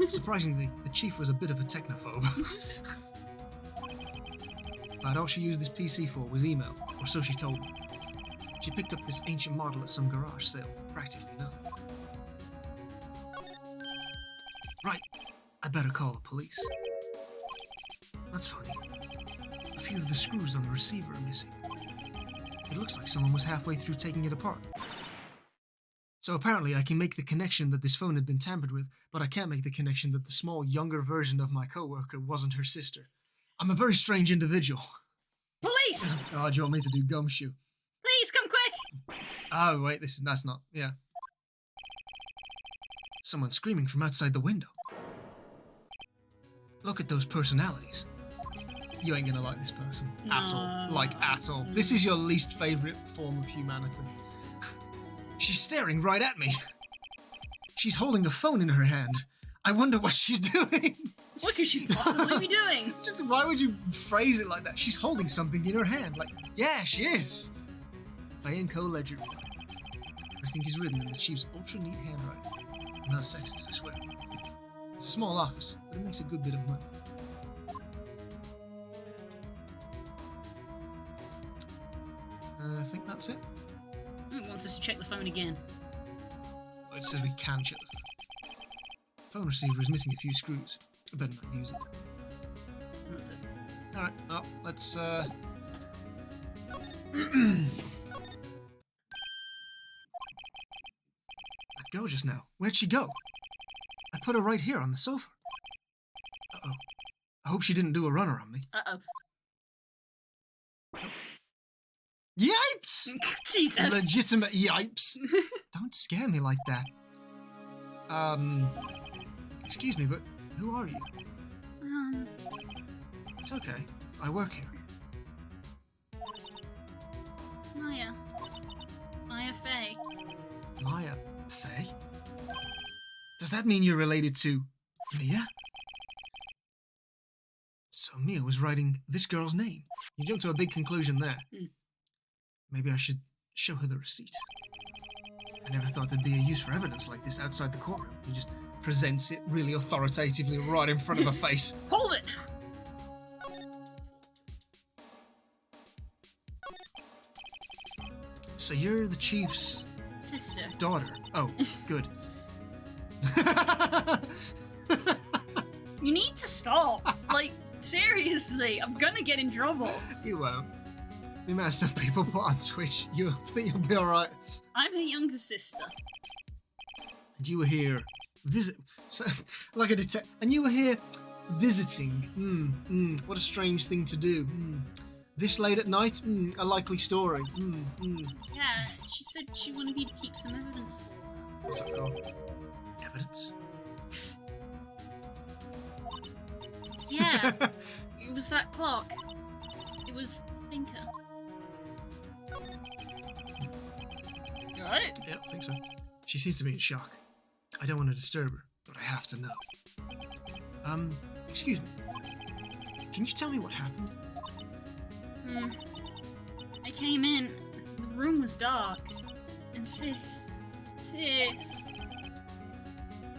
Surprisingly, the chief was a bit of a technophobe. But all she used this PC for was email, or so she told me. She picked up this ancient model at some garage sale for practically nothing. Right, I better call the police. That's funny. A few of the screws on the receiver are missing. It looks like someone was halfway through taking it apart. So apparently I can make the connection that this phone had been tampered with, but I can't make the connection that the small, younger version of my coworker wasn't her sister. I'm a very strange individual. Police! Oh, do you want me to do gumshoe? Please, come quick! Oh, wait, that's not, yeah. Someone screaming from outside the window. Look at those personalities. You ain't gonna like this person. At all. Like, at all. This is your least favourite form of humanity. She's staring right at me. She's holding a phone in her hand. I wonder what she's doing. What could she possibly be doing? Just why would you phrase it like that? She's holding something in her hand. Like, yeah, she is. Faye & Co. Ledger. Everything is written in the chief's ultra neat handwriting. I'm not a sexist, I swear. It's a small office, but it makes a good bit of money. I think that's it. It wants us to check the phone again. It says we can check the phone. Phone receiver is missing a few screws. I better not use it. That's it. Alright, well, let's, Let go just now. Where'd she go? I put her right here on the sofa. Uh-oh. I hope she didn't do a runner on me. Uh-oh. Yipes! Jesus. Legitimate yipes. Don't scare me like that. Excuse me, but who are you? It's okay. I work here. Maya. Maya Faye. Maya Faye? Does that mean you're related to Mia? So Mia was writing this girl's name. You jumped to a big conclusion there. Maybe I should show her the receipt. I never thought there'd be a use for evidence like this outside the courtroom. He just presents it really authoritatively right in front of her face. Hold it! So you're the chief's Sister. daughter. Oh, good. You need to stop. Like, seriously, I'm gonna get in trouble. You won't. The amount of stuff people put on Twitch, you think you'll be alright. I'm her younger sister. And you were here like a detective. And you were here visiting. What a strange thing to do. This late at night? A likely story. Yeah, she said she wanted me to keep some evidence for her. What's that called? Evidence? Yeah, it was that clock. It was Thinker. You alright? Yeah, I think so. She seems to be in shock. I don't want to disturb her, but I have to know. Excuse me. Can you tell me what happened? I came in, the room was dark, and Sis.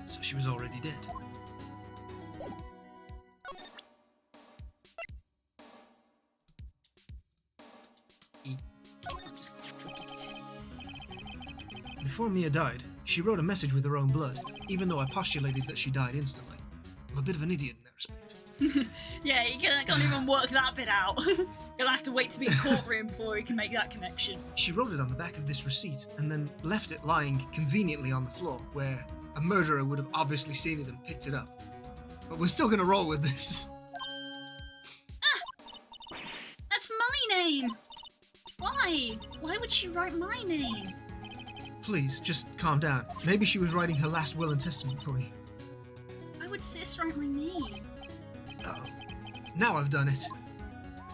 So she was already dead. I'll just click it. Before Mia died, she wrote a message with her own blood, even though I postulated that she died instantly. I'm a bit of an idiot in that respect. Yeah, you can't even work that bit out. You'll have to wait to be in courtroom before you can make that connection. She wrote it on the back of this receipt and then left it lying conveniently on the floor, where a murderer would have obviously seen it and picked it up. But we're still gonna roll with this. That's my name! Why? Why would she write my name? Please, just calm down. Maybe she was writing her last will and testament for you. Why would Sis write my name? Uh-oh. Now I've done it.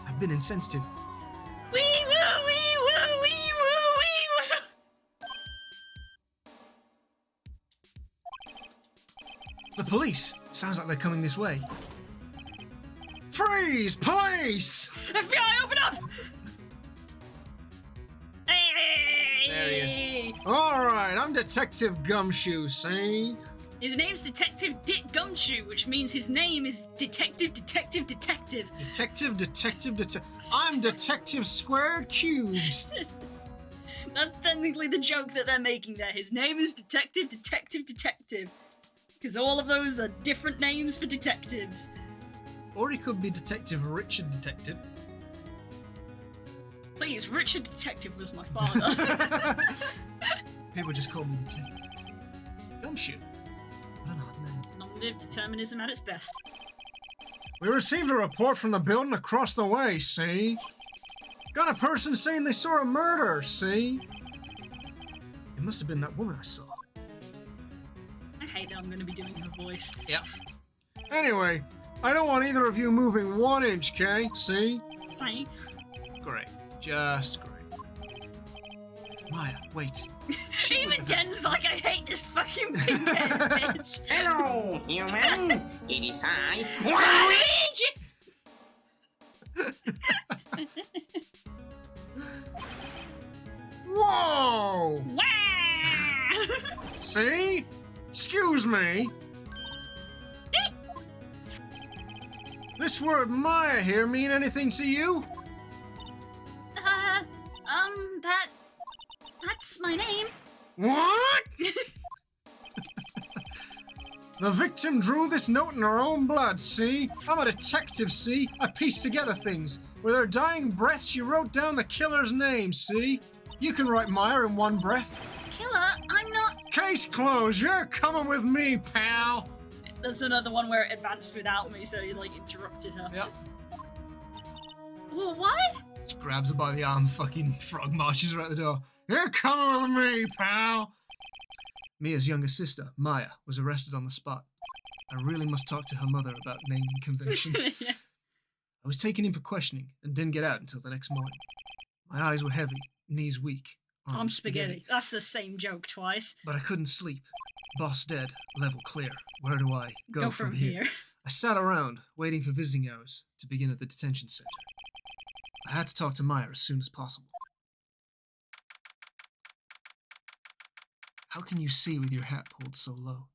I've been insensitive. Wee woo, wee woo, wee woo, wee woo! The police! Sounds like they're coming this way. Freeze! Police! FBI, open up! Hey! There he is. Alright, I'm Detective Gumshoe, see? His name's Detective Dick Gumshoe, which means his name is Detective. Detective. I'm Detective Squared Cubed. That's technically the joke that they're making there. His name is Detective. Because all of those are different names for detectives. Or he could be Detective Richard Detective. Please, Richard Detective was my father. People just call me Detective. Gumshoe. What an odd name. Nominative determinism at its best. We received a report from the building across the way, see? Got a person saying they saw a murder, see? It must have been that woman I saw. I hate that I'm going to be doing her voice. Yep. Anyway, I don't want either of you moving 1 inch, okay? See? See? Great. Just great. Maya, wait. Even Jen's like, I hate this fucking pink-haired bitch. Hello, human. It is I. Whoa! Wow! See? Excuse me. This word Maya here mean anything to you? That's my name. What? The victim drew this note in her own blood, see? I'm a detective, see? I piece together things. With her dying breath, she wrote down the killer's name, see? You can write Maya in one breath. Killer, I'm not. Case closed. You're coming with me, pal. There's another one where it advanced without me, so he like interrupted her. Yep. Well, what? She grabs her by the arm, fucking frog marches her out the door. You're coming with me, pal. Mia's younger sister, Maya, was arrested on the spot. I really must talk to her mother about naming conventions. Yeah. I was taken in for questioning and didn't get out until the next morning. My eyes were heavy, knees weak. I'm spaghetti. That's the same joke twice. But I couldn't sleep. Boss dead, level clear. Where do I go from here? I sat around, waiting for visiting hours to begin at the detention center. I had to talk to Maya as soon as possible. How can you see with your hat pulled so low?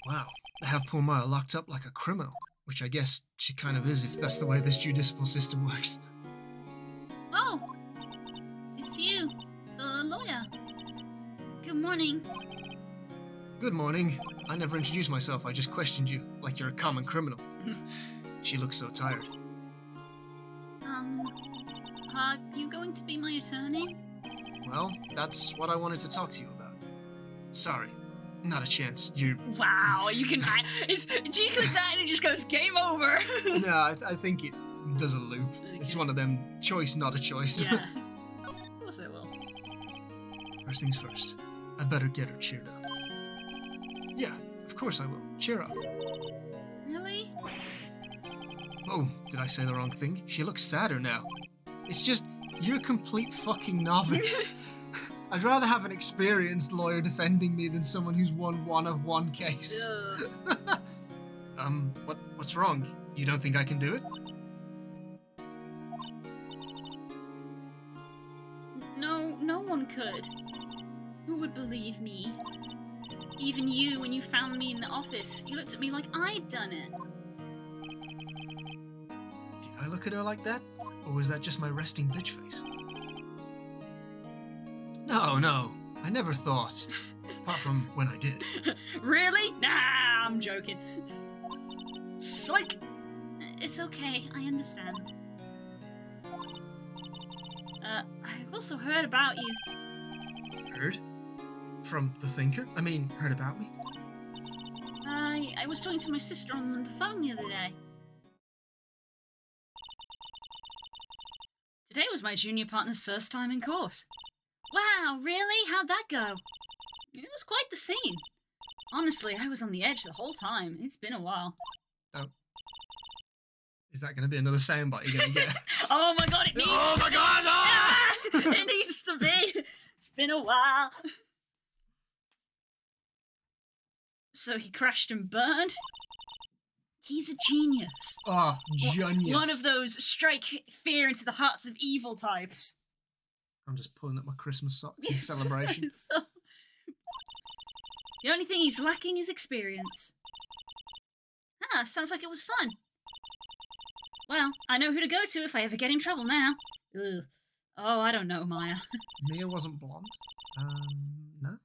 Wow, they have poor Maya locked up like a criminal, which I guess she kind of is if that's the way this judicial system works. Oh, it's you, the lawyer. Good morning. Good morning. I never introduced myself, I just questioned you, like you're a common criminal. She looks so tired. Are you going to be my attorney? Well, that's what I wanted to talk to you about. Sorry, not a chance. You're... Wow, you can. Do you click that and it just goes game over? No, I think it does a loop. Okay. It's one of them choice, not a choice. Yeah. Of course I will. First things first, I'd better get her cheered up. Yeah, of course I will. Cheer up. Really? Oh, did I say the wrong thing? She looks sadder now. It's just, you're a complete fucking novice. I'd rather have an experienced lawyer defending me than someone who's won one of one case. What's wrong? You don't think I can do it? No one could. Who would believe me? Even you, when you found me in the office, you looked at me like I'd done it. Did I look at her like that? Or was that just my resting bitch face? No, I never thought. Apart from when I did. Really? Nah, I'm joking. Psych! It's okay, I understand. I've also heard about you. Heard? From the thinker? I mean, heard about me? I was talking to my sister on the phone the other day. Today was my junior partner's first time in course. Wow, really? How'd that go? It was quite the scene. Honestly, I was on the edge the whole time. It's been a while. Oh. Is that going to be another soundbite you're going to get? Oh my god, it needs Oh to my be! god, no! Yeah, it needs to be! It's been a while. So he crashed and burned? He's a genius. Oh, genius. One of those strike fear into the hearts of evil types. I'm just pulling up my Christmas socks in celebration. So, the only thing he's lacking is experience. Ah, sounds like it was fun. Well, I know who to go to if I ever get in trouble now. Ugh. Oh, I don't know, Maya. Mia wasn't blonde. No?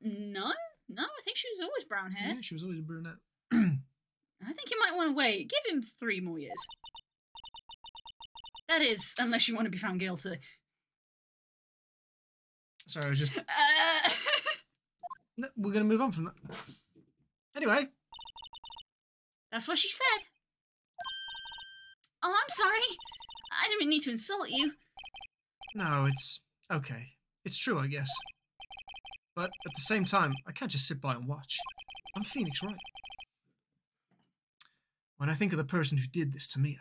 No, I think she was always brown hair. Yeah, she was always a brunette. I think you might want to wait. Give him 3 more years. That is, unless you want to be found guilty. Sorry, I was just... No, we're going to move on from that. Anyway. That's what she said. Oh, I'm sorry. I didn't mean to insult you. No, it's okay. It's true, I guess. But at the same time, I can't just sit by and watch. I'm Phoenix Wright. When I think of the person who did this to Mia...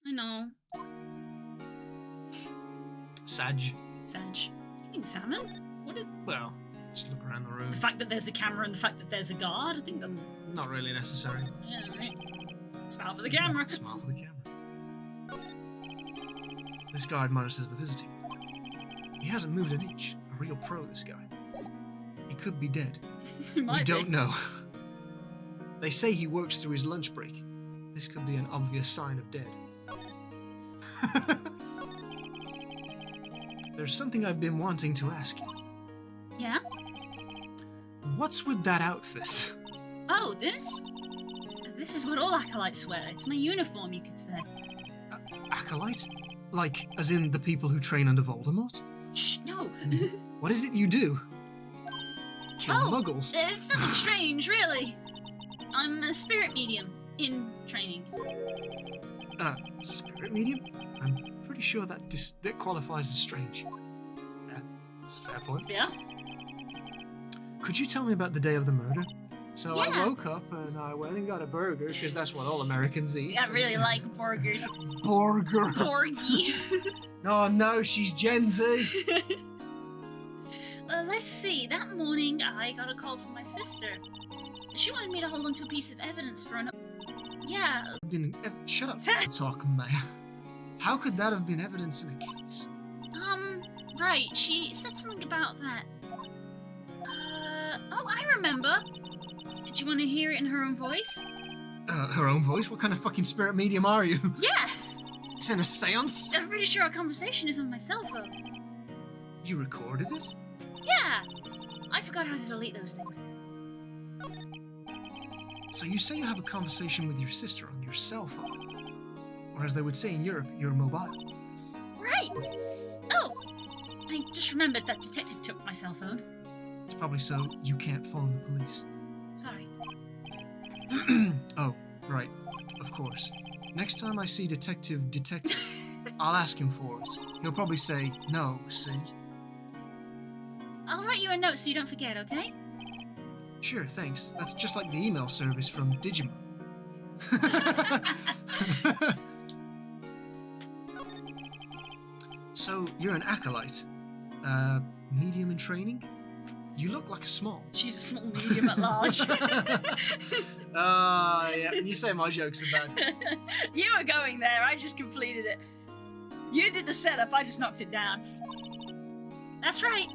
I know. Sag. Sag. You mean salmon? What is... Well, just look around the room. The fact that there's a camera and the fact that there's a guard, I think that... Not really necessary. Yeah, right. Smile for the camera. Smile for the camera. This guard monitors the visiting. He hasn't moved an inch. A real pro, this guy. He could be dead. He might We be. don't know. They say he works through his lunch break. This could be an obvious sign of dead. There's something I've been wanting to ask you. Yeah? What's with that outfit? Oh, this? This is what all acolytes wear. It's my uniform, you could say. Acolyte? Like, as in the people who train under Voldemort? Shh, no. What is it you do? Kill Oh, muggles? It's nothing strange, really. I'm a spirit medium in training. Spirit medium? I'm pretty sure that that qualifies as strange. Yeah, that's a fair point. Yeah? Could you tell me about the day of the murder? So Yeah. I woke up and I went and got a burger, because that's what all Americans eat. I really like burgers. Burger. Porgy. Oh no, she's Gen Z. Well, let's see. That morning, I got a call from my sister. She wanted me to hold on to a piece of evidence for an... Yeah, Shut up. Talk, Maya. How could that have been evidence in a case? right. She said something about that. Oh, I remember. Did you want to hear it in her own voice? Her own voice? What kind of fucking spirit medium are you? Yeah! It's in a seance? I'm pretty sure our conversation is on my cell phone. You recorded it? Yeah! I forgot how to delete those things. So you say you have a conversation with your sister on your cell phone? Or as they would say in Europe, your mobile. Right! Oh! I just remembered that detective took my cell phone. It's probably so you can't phone the police. Sorry. Oh, right. Of course. Next time I see Detective, I'll ask him for it. He'll probably say, no, see? I'll write you a note so you don't forget, okay? Sure, thanks. That's just like the email service from Digimon. So, you're an acolyte. Medium in training? You look like a small. She's a small medium at large. Yeah. You say my jokes are bad. You were going there, I just completed it. You did the setup, I just knocked it down. That's right.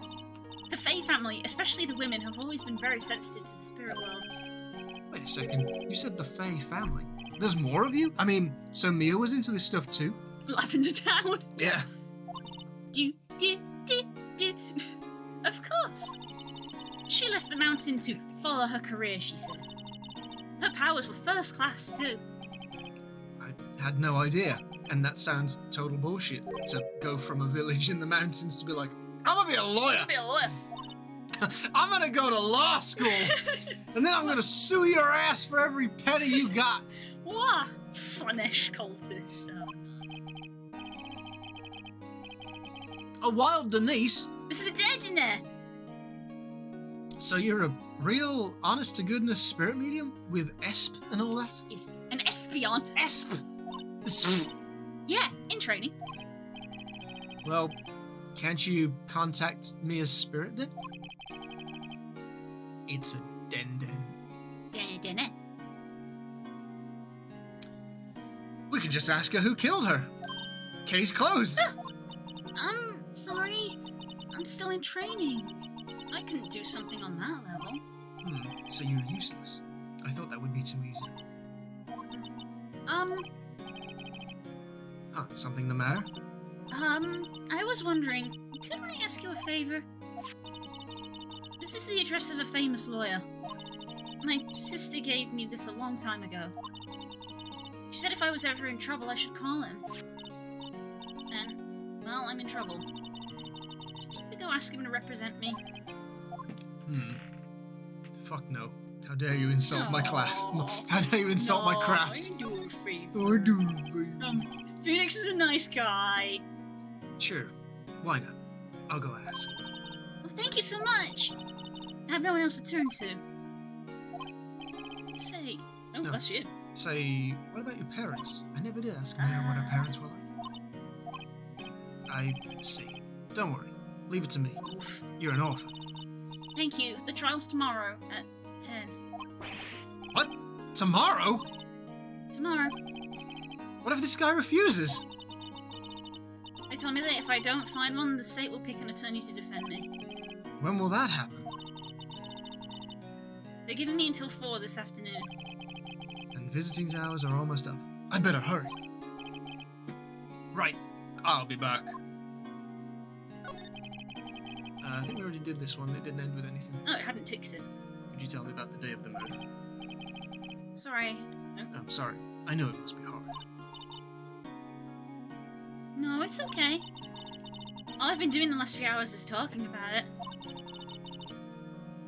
The Fae family, especially the women, have always been very sensitive to the spirit world. Wait a second. You said the Fae family. There's more of you? I mean, so Mia was into this stuff too? Lavender Town. Yeah. Do. Of course. She left the mountain to follow her career, she said. Her powers were first class, too. I had no idea. And that sounds total bullshit. To go from a village in the mountains to be like, I'm gonna be a lawyer. Be a lawyer. I'm gonna go to law school. And then I'm gonna sue your ass for every penny you got. What? Slanesh cultist. Oh, no. A wild Denise. This is a dead in there. So you're a real, honest-to-goodness spirit medium with ESP and all that? Is an espion. ESP! Yeah, in training. Well, can't you contact Mia's spirit then? It's a den. Den. We can just ask her who killed her. Case closed. I'm sorry. I'm still in training. I couldn't do something on that level. So you're useless. I thought that would be too easy. Huh, something the matter? I was wondering, could I ask you a favor? This is the address of a famous lawyer. My sister gave me this a long time ago. She said if I was ever in trouble, I should call him. And, well, I'm in trouble. Do you think we go ask him to represent me? Fuck no. How dare you insult my class? Aw. How dare you insult my craft? I do a favor. I do a favor. Phoenix is a nice guy. Sure. Why not? I'll go ask. Well, thank you so much. I have no one else to turn to. Say, No. that's you. Say, what about your parents? I never did ask Maya what her parents were like. I see. Don't worry. Leave it to me. You're an orphan. Thank you. The trial's tomorrow at 10. What? Tomorrow? Tomorrow. What if this guy refuses? They told me that if I don't find one, the state will pick an attorney to defend me. When will that happen? They're giving me until 4 this afternoon. And visiting hours are almost up. I better hurry. Right. I'll be back. I think we already did this one. It didn't end with anything. Oh, it hadn't ticked it. Could you tell me about the day of the murder? Sorry. No, I'm sorry. I know it must be hard. no, it's okay. All I've been doing the last few hours is talking about it.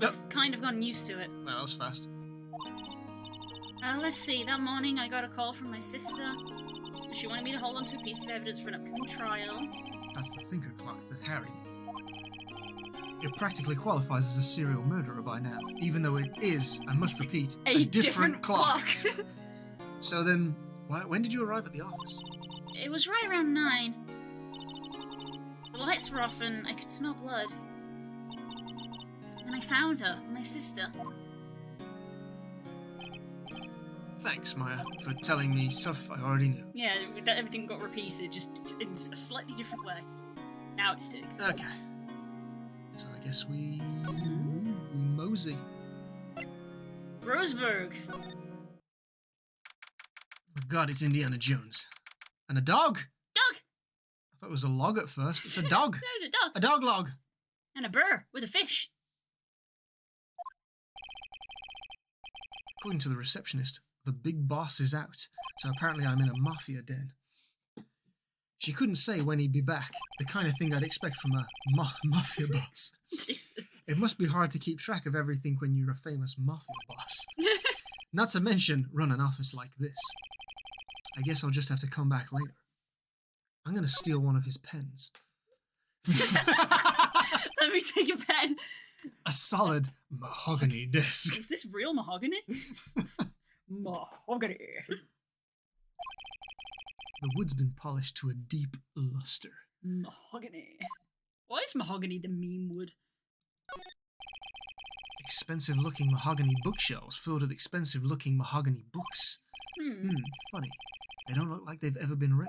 Yep. I've kind of gotten used to it. Well, that was fast. Let's see. That morning I got a call from my sister. She wanted me to hold on to a piece of evidence for an upcoming trial. That's the thinker clock that Harry made. It practically qualifies as a serial murderer by now, even though it is, I must repeat, A different clock. So then, when did you arrive at the office? It was right around 9. The lights were off and I could smell blood. Then I found her, my sister. Thanks, Maya, for telling me stuff I already knew. Yeah, everything got repeated, just in a slightly different way. Now it sticks. Okay. So I guess we mosey. Roseburg. Oh God, it's Indiana Jones. And a dog! Dog! I thought it was a log at first. It's a dog. There's a dog. A dog log. And a burr with a fish. According to the receptionist, the big boss is out, so apparently I'm in a mafia den. She couldn't say when he'd be back, the kind of thing I'd expect from a mafia boss. Jesus. It must be hard to keep track of everything when you're a famous mafia boss. Not to mention run an office like this. I guess I'll just have to come back later. I'm going to steal one of his pens. Let me take a pen. A solid mahogany disc. Is this real mahogany? Mahogany. The wood's been polished to a deep luster. Mahogany. Why is mahogany the meme wood? Expensive-looking mahogany bookshelves filled with expensive-looking mahogany books. Funny. They don't look like they've ever been read.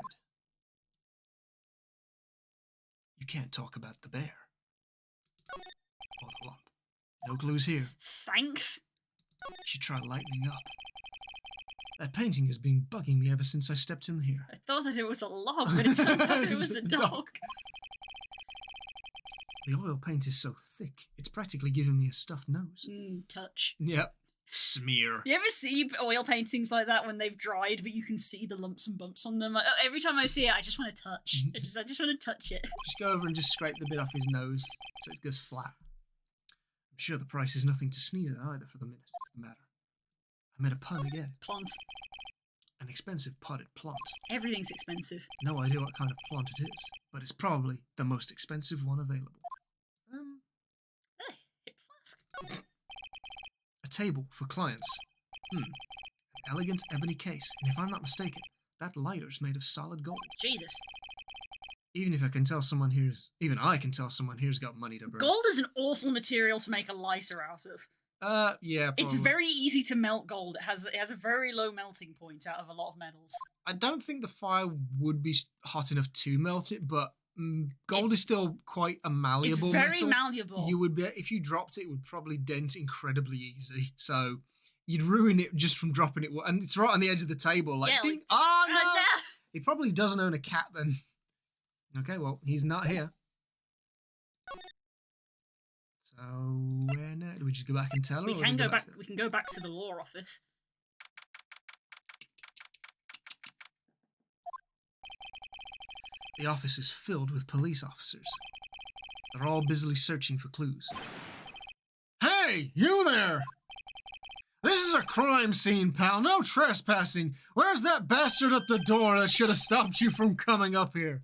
You can't talk about the bear. Or the lump. No clues here. Thanks. She tried lightening up. That painting has been bugging me ever since I stepped in here. I thought that it was a log, but it turns out it was a dog. The oil paint is so thick, it's practically giving me a stuffed nose. Touch. Yep. Smear. You ever see oil paintings like that when they've dried, but you can see the lumps and bumps on them? Every time I see it, I just want to touch. I just want to touch it. Just go over and just scrape the bit off his nose so it goes flat. I'm sure the price is nothing to sneeze at either for the matter. I made a pun again. Plant. An expensive potted plant. Everything's expensive. No idea what kind of plant it is, but it's probably the most expensive one available. Hey, hip flask. A table for clients. An elegant ebony case, and if I'm not mistaken, that lighter's made of solid gold. Jesus. Even I can tell someone here's got money to burn. Gold is an awful material to make a lighter out of. Yeah, probably. It's very easy to melt gold. It has a very low melting point out of a lot of metals. I don't think the fire would be hot enough to melt it, but gold is still quite a malleable metal. It's very malleable. You would be, if you dropped it, it would probably dent incredibly easy. So you'd ruin it just from dropping it, and it's right on the edge of the table. Like, Yeah, ding! like, Oh no! no! He probably doesn't own a cat then. Okay, well, he's not here. So where now? Do we just go back and tell her? We or do can go back. to them? We can go back to the law office. The office is filled with police officers. They're all busily searching for clues. Hey, you there! This is a crime scene, pal. No trespassing. Where's that bastard at the door that should have stopped you from coming up here?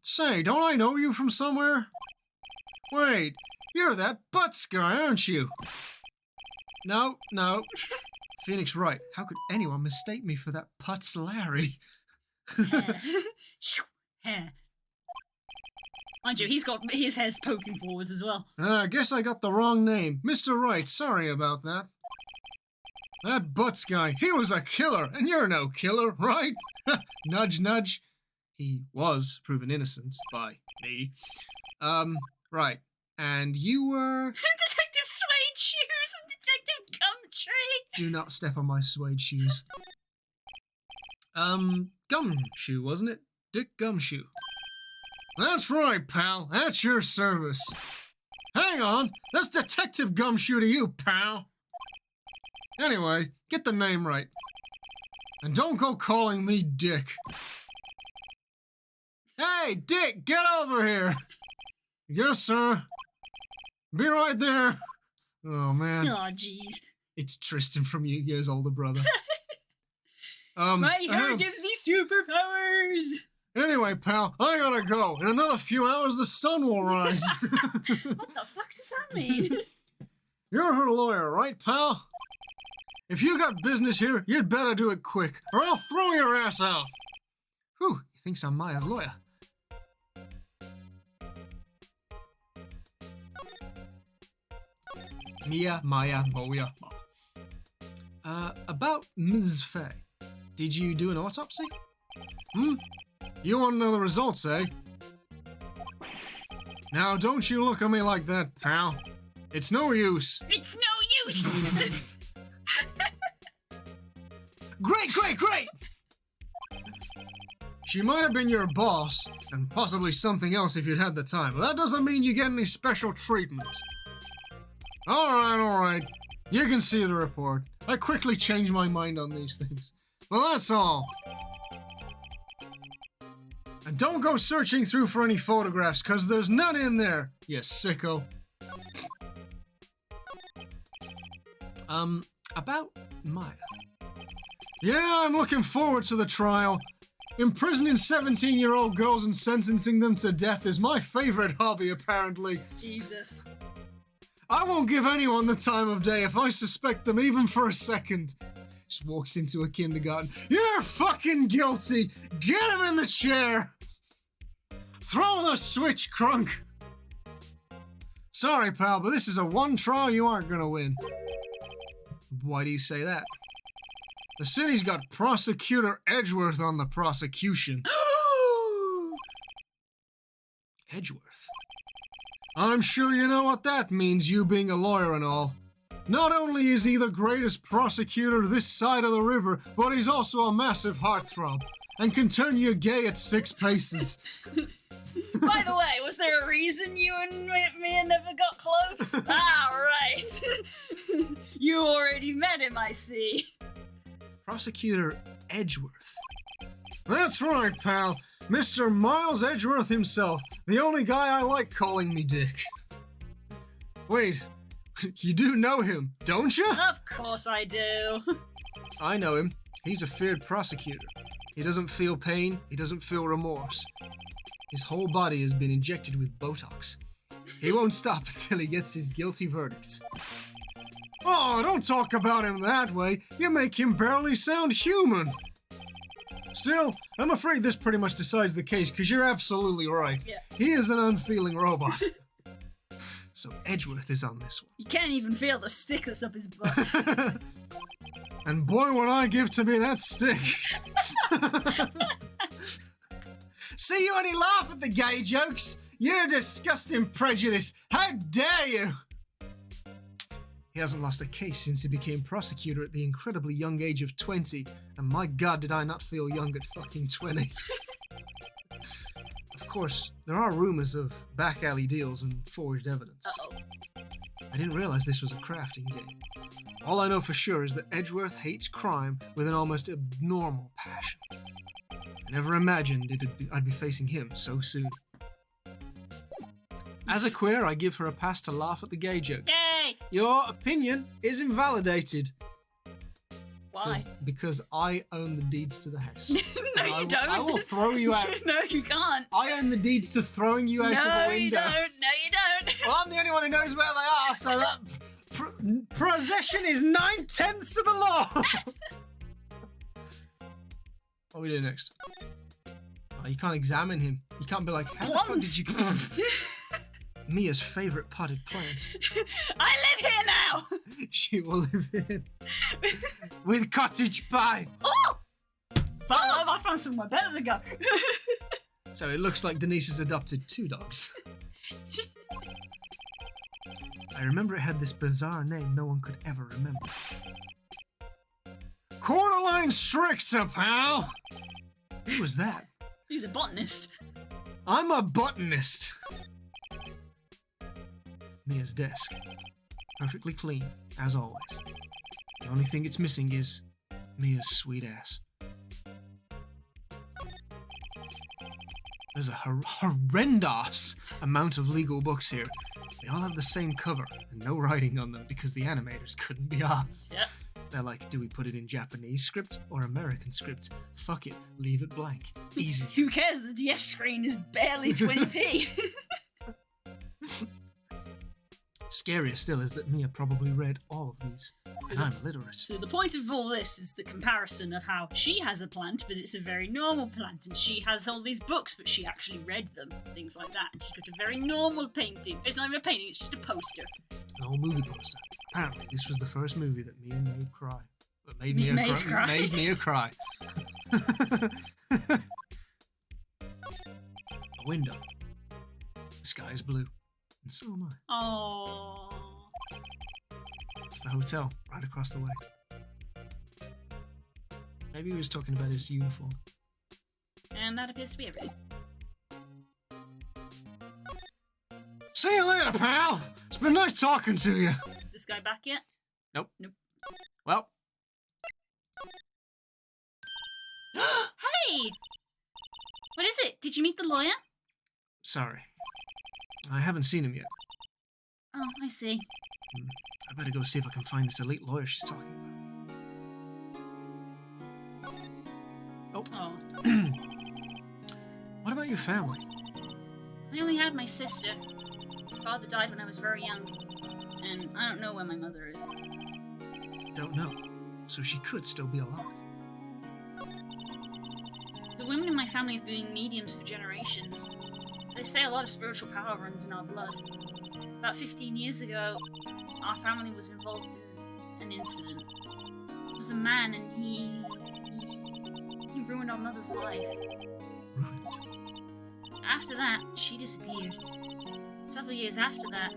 Say, don't I know you from somewhere? Wait, you're that Butts guy, aren't you? No. Phoenix Wright. How could anyone mistake me for that Putz Larry? Hair. Mind you, he's got his hair's poking forwards as well. I guess I got the wrong name. Mr. Wright, sorry about that. That Butts guy, he was a killer, and you're no killer, right? Nudge, nudge. He was proven innocent by me. Right. And you were... Detective Suede Shoes and Detective Gumtree! Do not step on my suede shoes. Gumshoe, wasn't it? Dick Gumshoe. That's right, pal. At your service. Hang on. That's Detective Gumshoe to you, pal. Anyway, get the name right. And don't go calling me Dick. Hey, Dick, get over here. Yes, sir. Be right there. Oh, man. Aw, jeez. It's Tristan from Yu-Gi-Oh's older brother. My hair gives me superpowers! Anyway, pal, I gotta go. In another few hours, the sun will rise. What the fuck does that mean? You're her lawyer, right, pal? If you got business here, you'd better do it quick, or I'll throw your ass out. Whew, he thinks I'm Maya's lawyer. Mia, Maya, Moya. About Ms. Fay. Did you do an autopsy? You want to know the results, eh? Now, don't you look at me like that, pal. It's no use. It's no use! Great! She might have been your boss, and possibly something else if you'd had the time, but that doesn't mean you get any special treatment. Alright. You can see the report. I quickly change my mind on these things. Well, that's all. And don't go searching through for any photographs, cause there's none in there, you sicko. About Maya. Yeah, I'm looking forward to the trial. Imprisoning 17-year-old girls and sentencing them to death is my favorite hobby, apparently. Jesus. I won't give anyone the time of day if I suspect them even for a second. Just walks into a kindergarten. You're fucking guilty! Get him in the chair! Throw the switch, Crunk! Sorry, pal, but this is a one trial you aren't gonna win. Why do you say that? The city's got Prosecutor Edgeworth on the prosecution. Edgeworth? I'm sure you know what that means, you being a lawyer and all. Not only is he the greatest prosecutor this side of the river, but he's also a massive heartthrob, and can turn you gay at 6 paces. By the way, was there a reason you and me never got close? Right. You already met him, I see. Prosecutor Edgeworth. That's right, pal. Mr. Miles Edgeworth himself. The only guy I like calling me Dick. Wait, you do know him, don't you? Of course I do. I know him. He's a feared prosecutor. He doesn't feel pain. He doesn't feel remorse. His whole body has been injected with Botox. He won't stop until he gets his guilty verdict. Oh, don't talk about him that way. You make him barely sound human. Still, I'm afraid this pretty much decides the case, because you're absolutely right. Yeah. He is an unfeeling robot. So Edgeworth is on this one. You can't even feel the stick that's up his butt. And boy, would I give to be that stick. See you only laugh at the gay jokes. You're disgusting prejudice. How dare you? He hasn't lost a case since he became prosecutor at the incredibly young age of 20, and my god did I not feel young at fucking 20. Of course, there are rumors of back alley deals and forged evidence. Uh-oh. I didn't realize this was a crafting game. All I know for sure is that Edgeworth hates crime with an almost abnormal passion. I never imagined I'd be facing him so soon. As a queer, I give her a pass to laugh at the gay jokes. Yay! Your opinion is invalidated. Why? Because I own the deeds to the house. No, And you don't. I will throw you out. No, you can't. I own the deeds to throwing you out of the No, window. you don't. No, you don't. Well, I'm the only one who knows where they are, so that Possession is 9/10 of the law! What are we doing next? Oh, you can't examine him. You can't be like, how the fuck did you... Mia's favourite potted plant. I live here now! She will live in. With cottage pie! Oh! I found somewhere better to go. So it looks like Denise has adopted 2 dogs. I remember it had this bizarre name no one could ever remember. Coraline Stricter, pal! Who was that? He's a botanist. I'm a botanist. Mia's desk. Perfectly clean, as always. The only thing it's missing is Mia's sweet ass. There's a horrendous amount of legal books here. They all have the same cover and no writing on them because the animators couldn't be asked. Yep. They're like, do we put it in Japanese script or American script? Fuck it, leave it blank. Easy. Who cares? The DS screen is barely 20p. Scarier still is that Mia probably read all of these, and I'm illiterate. So the point of all this is the comparison of how she has a plant, but it's a very normal plant, and she has all these books, but she actually read them, things like that. And she's got a very normal painting. It's not even a painting, it's just a poster. An old movie poster. Apparently, this was the first movie that Mia made cry. That made Mia Mia made cry. Made Mia cry. A window. The sky is blue, and so am I. Oh. It's the hotel right across the way. Maybe he was talking about his uniform. And that appears to be everything. See you later, pal. It's been nice talking to you. Is this guy back yet? Nope. Nope. Well, Hey! What is it? Did you meet the lawyer? sorry. I haven't seen him yet. Oh, I see. I better go see if I can find this elite lawyer she's talking about. Oh. What about your family? I only had my sister. My father died when I was very young. And I don't know where my mother is. Don't know. So she could still be alive. The women in my family have been mediums for generations. They say a lot of spiritual power runs in our blood. About 15 years ago, our family was involved in an incident. It was a man and he ruined our mother's life. Ruined. After that, she disappeared. Several years after that,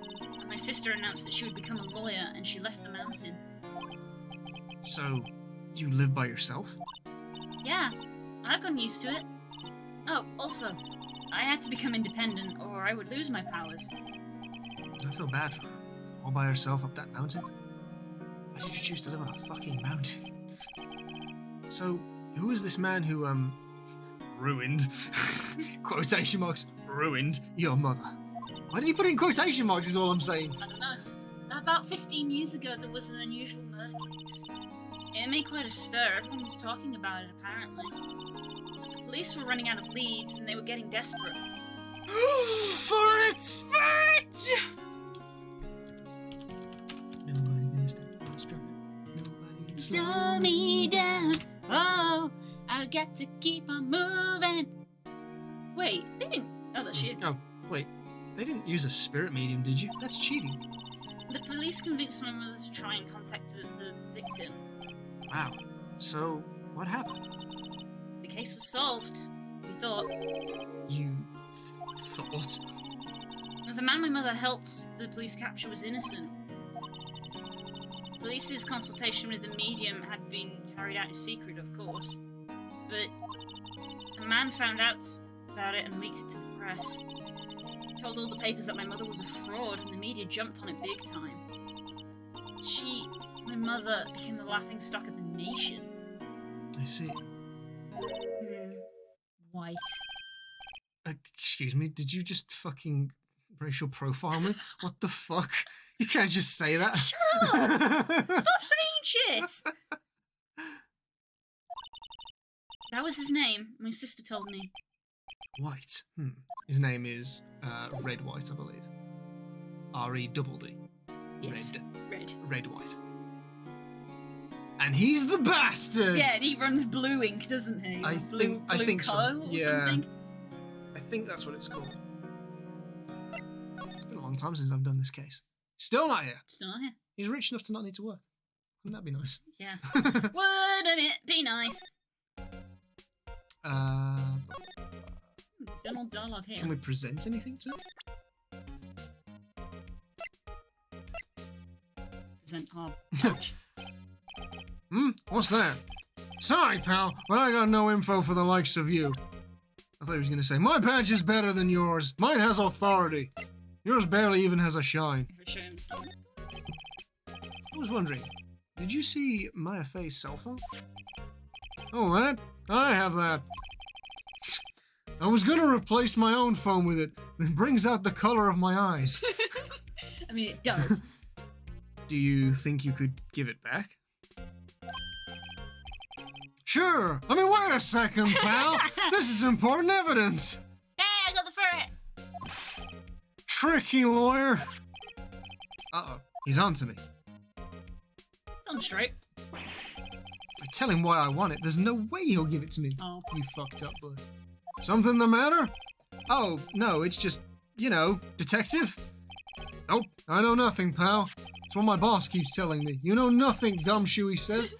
my sister announced that she would become a lawyer and she left the mountain. So, you live by yourself? Yeah, I've gotten used to it. Oh, also, I had to become independent or I would lose my powers. I feel bad for her. All by herself up that mountain? Why did you choose to live on a fucking mountain? So, who is this man who, ruined, quotation marks, ruined your mother? Why did you put it in quotation marks is all I'm saying? I don't know. About 15 years ago, there was an unusual murder case. It made quite a stir. Everyone was talking about it, apparently. The police were running out of leads, and they were getting desperate. For it! For it! Nobody gonna stop me struggling. Nobody gonna Slow me down. Oh, I got to keep on moving. Wait, they didn't. Oh, that's you. Oh, wait. They didn't use a spirit medium, did you? That's cheating. The police convinced my mother to try and contact the victim. Wow. So, what happened? The case was solved. We thought. You thought? The man my mother helped the police capture was innocent. Police's consultation with the medium had been carried out in secret, of course. But a man found out about it and leaked it to the press. He told all the papers that my mother was a fraud, and the media jumped on it big time. My mother, became the laughingstock of the nation. I see. White. Excuse me, did you just fucking racial profile me? What the fuck? You can't just say that. Shut up! Stop saying shit! That was his name. My sister told me. White. His name is Red White, I believe. R-E-double-D. Yes. Red. Red, white. And he's the bastard! Yeah, and he runs blue ink, doesn't he? I Blue think so. colour or something. I think that's what it's called. It's been a long time since I've done this case. Still not here. Still not here. He's rich enough to not need to work. Wouldn't that be nice? Yeah. Wouldn't it be nice? General dialogue here. Can we present anything to him? Present our badge. What's that? Sorry, pal, but I got no info for the likes of you. I thought he was going to say, my badge is better than yours. Mine has authority. Yours barely even has a shine. If I show him the phone. I was wondering, did you see Maya Fey's cell phone? Oh, that? I have that. I was going to replace my own phone with it. It brings out the color of my eyes. I mean, it does. Do you think you could give it back? Sure. I mean, wait a second, pal. This is important evidence. Hey, I got the ferret. Tricky lawyer. Uh-oh. He's on to me. I'm straight. I tell him why I want it. There's no way he'll give it to me. Oh. You fucked up boy. Something the matter? Oh, no, it's just, detective? Nope, I know nothing, pal. It's what my boss keeps telling me. You know nothing, gumshoe, he says.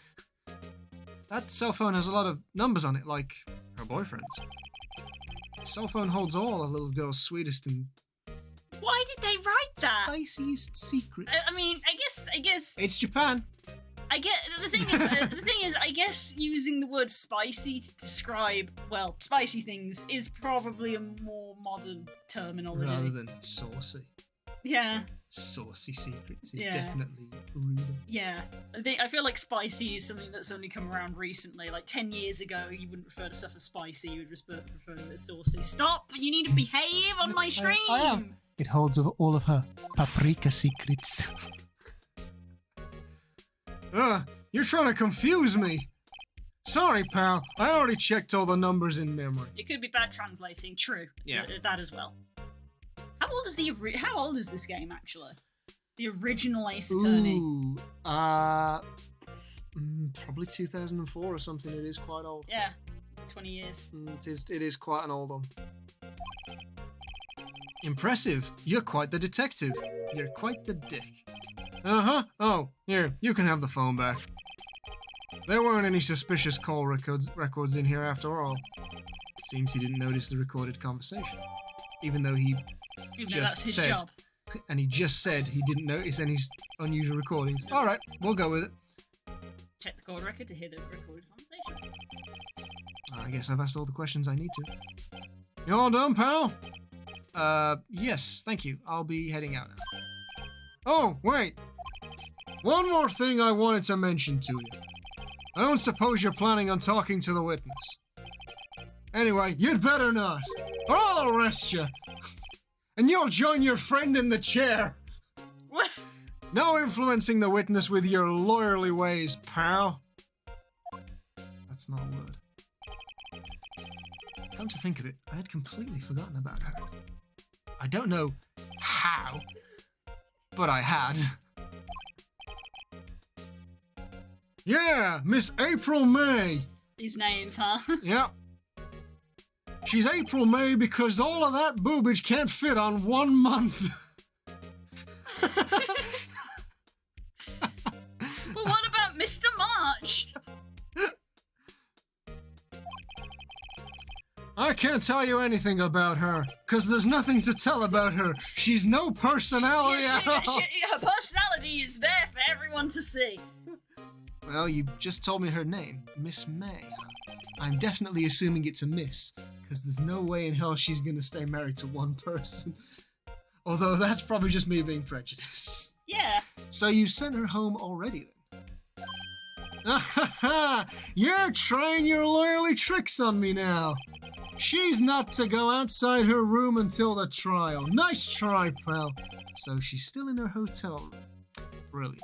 That cell phone has a lot of numbers on it, like her boyfriend's. The cell phone holds all a little girl's sweetest and Why did they write that? spiciest secrets. I mean, I guess. It's Japan. I get the thing is, I guess using the word spicy to describe spicy things is probably a more modern terminology. Rather than saucy. Yeah. Saucy secrets is Yeah. definitely ruder. Yeah, I feel like spicy is something that's only come around recently. Like 10 years ago, you wouldn't refer to stuff as spicy; you would just refer to it as saucy. Stop! You need to behave on my stream. I am. It holds all of her paprika secrets. You're trying to confuse me. Sorry, pal. I already checked all the numbers in memory. It could be bad translating. True. Yeah. That as well. How old is this game actually? The original Ace Attorney. Ooh, probably 2004 or something. It is quite old. Yeah, 20 years. It is quite an old one. Impressive. You're quite the detective. You're quite the dick. Uh-huh. Oh, here, you can have the phone back. There weren't any suspicious call records in here after all. It seems he didn't notice the recorded conversation. Even though he Even though that's his job. And he just said he didn't notice any unusual recordings. Alright, we'll go with it. Check the call record to hear the recorded conversation. I guess I've asked all the questions I need to. You all done, pal? Yes, thank you. I'll be heading out now. Oh, wait. One more thing I wanted to mention to you. I don't suppose you're planning on talking to the witness. Anyway, you'd better not, or I'll arrest you. And you'll join your friend in the chair. What? No influencing the witness with your lawyerly ways, pal. That's not a word. Come to think of it, I had completely forgotten about her. I don't know how, but I had. Yeah, Miss April May. These names, huh? Yep. She's April May because all of that boobage can't fit on 1 month. But what about Mr. March? I can't tell you anything about her, because there's nothing to tell about her. She's no personality at all. Her personality is there for everyone to see. Well, you just told me her name, Miss May. I'm definitely assuming it's a miss, because there's no way in hell she's going to stay married to one person. Although that's probably just me being prejudiced. Yeah. So you sent her home already, then? You're trying your lawyerly tricks on me now. She's not to go outside her room until the trial. Nice try, pal. So she's still in her hotel room. Brilliant.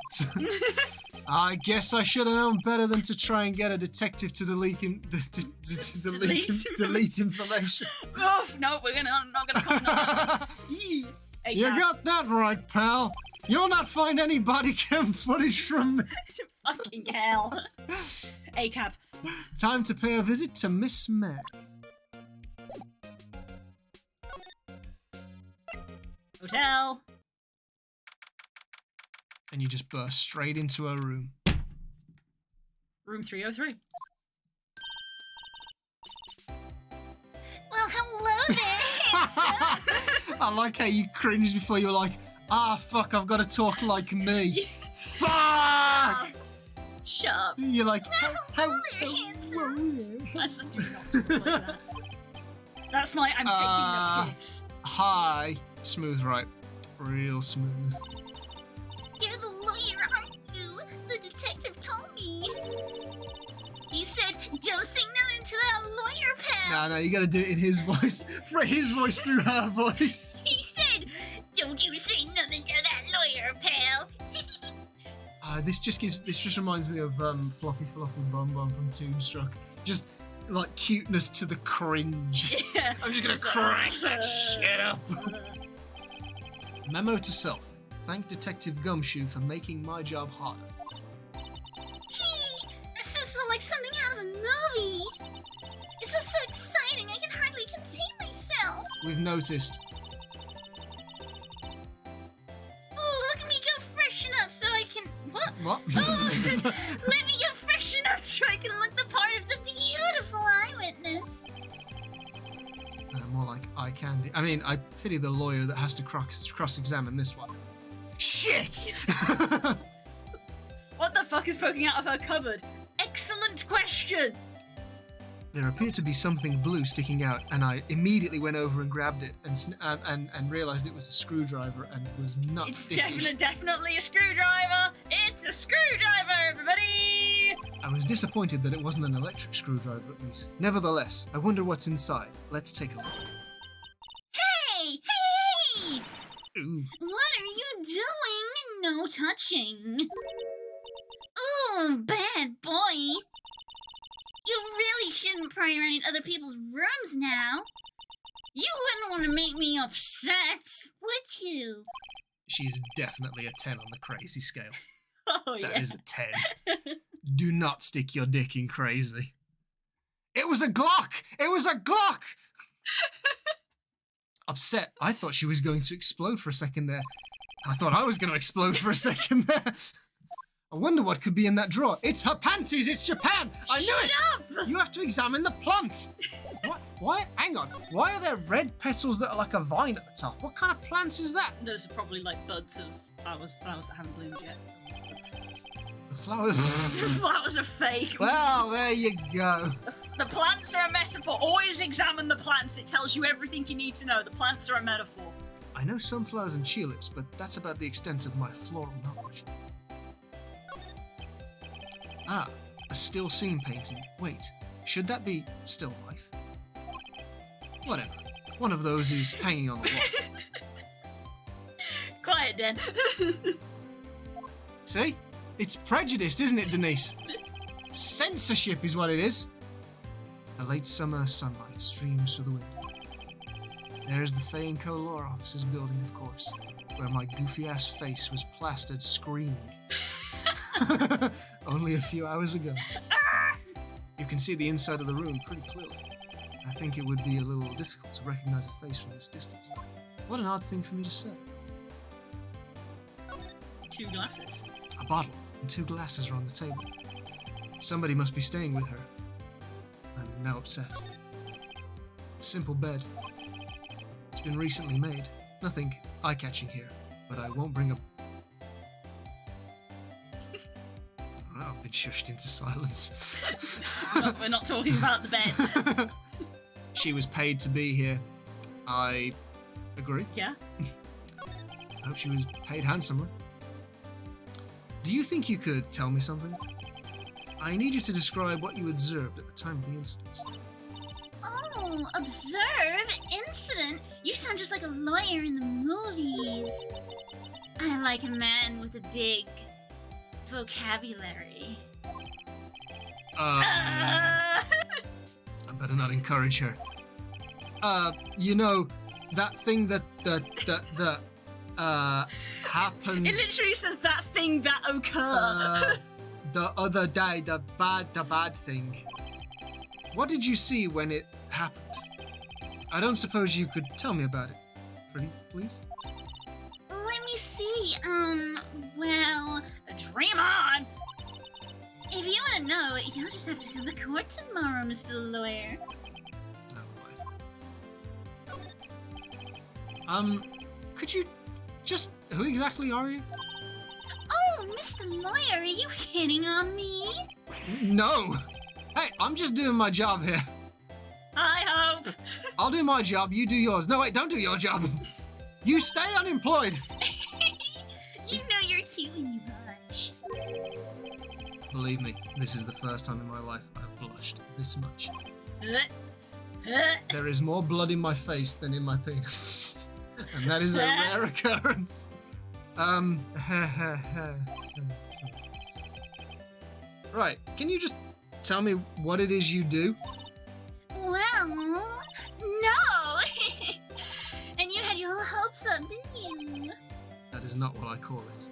I guess I should have known better than to try and get a detective to delete information. Oof, no, not gonna comment on that. You got that right, pal. You'll not find any body cam footage from me. Fucking hell. A-cab. Time to pay a visit to Miss Mary. Hotel. And you just burst straight into her room. Room 303. Well, hello there, handsome. I like how you cringed before you were like, fuck, I've got to talk like me. Fuck! Shut up. You're like, Hello there, handsome. That's do not talk like that. That's my I'm taking the piss. Hi. Smooth, right? Real smooth. You're the lawyer, aren't you? The detective told me. He said, don't say nothing to that lawyer, pal. No, you gotta do it in his voice. For his voice through her voice. He said, don't you say nothing to that lawyer, pal. This just reminds me of Fluffy Bum Bum from Toonstruck. Just like cuteness to the cringe. Yeah. I'm just gonna crank that shit up. Memo to self. Thank Detective Gumshoe for making my job harder. Gee, this is so like something out of a movie. It's just so exciting, I can hardly contain myself. We've noticed. Oh, look at me go freshen up so I can... What? What? Oh, let me go freshen up so I can look the part of the beautiful eyewitness. More like eye candy. I mean, I pity the lawyer that has to cross-examine this one. Shit! What the fuck is poking out of her cupboard? Excellent question! There appeared to be something blue sticking out, and I immediately went over and grabbed it and realized it was a screwdriver and was not It's sticky. definitely a screwdriver! It's a screwdriver, everybody! I was disappointed that it wasn't an electric screwdriver at least. Nevertheless, I wonder what's inside. Let's take a look. Hey! Ooh. What are you doing? No touching. Ooh, bad boy. You really shouldn't pry around in other people's rooms now. You wouldn't want to make me upset, would you? She's definitely a 10 on the crazy scale. Oh, That yeah. is a 10. Do not stick your dick in crazy. It was a Glock! It was a Glock! Upset. I thought she was going to explode for a second there. I thought I was going to explode for a second there. I wonder what could be in that drawer. It's her panties! It's Japan! I knew it! Shut up! You have to examine the plant! What? Why? Hang on. Why are there red petals that are like a vine at the top? What kind of plant is that? Those are probably like buds of flowers that haven't bloomed yet. The flowers. The flowers are fake. Well, there you go. The plants are a metaphor. Always examine the plants. It tells you everything you need to know. The plants are a metaphor. I know sunflowers and tulips, but that's about the extent of my floral knowledge. Ah, a still scene painting. Wait, should that be still life? Whatever. One of those is hanging on the wall. Quiet, Den. See? It's prejudiced, isn't it, Denise? Censorship is what it is. The late summer sunlight streams through the window. There's the Fay & Co. Law Offices building, of course, where my goofy-ass face was plastered screaming. Only a few hours ago. You can see the inside of the room pretty clearly. I think it would be a little difficult to recognize a face from this distance, though. What an odd thing for me to say. 2 glasses. A bottle and 2 glasses are on the table. Somebody must be staying with her. I'm now upset. Simple bed. It's been recently made. Nothing eye-catching here, but I won't bring up. I've been shushed into silence. We're not talking about the bed. She was paid to be here. I agree. Yeah? I hope she was paid handsomely. Do you think you could tell me something? I need you to describe what you observed at the time of the incident. Oh, observe? Incident? You sound just like a lawyer in the movies. I like a man with a big vocabulary. I better not encourage her. You know, that thing that happened It literally says that thing that occur. the other day, the bad thing. What did you see when it happened? I don't suppose you could tell me about it, pretty please? Let me see. Well, Dream on! if you want to know, you'll just have to come to court tomorrow, Mr. Lawyer. Oh boy. Could you just... Who exactly are you? Oh, Mr. Lawyer, are you hitting on me? No! Hey, I'm just doing my job here. I hope. I'll do my job, you do yours. No, wait, don't do your job. You stay unemployed. You know you're cute when you blush. Believe me, this is the first time in my life I've blushed this much. There is more blood in my face than in my penis. And that is a rare occurrence. Right, can you just tell me what it is you do? Well, no. And you had your hopes up, didn't you? That is not what I call it.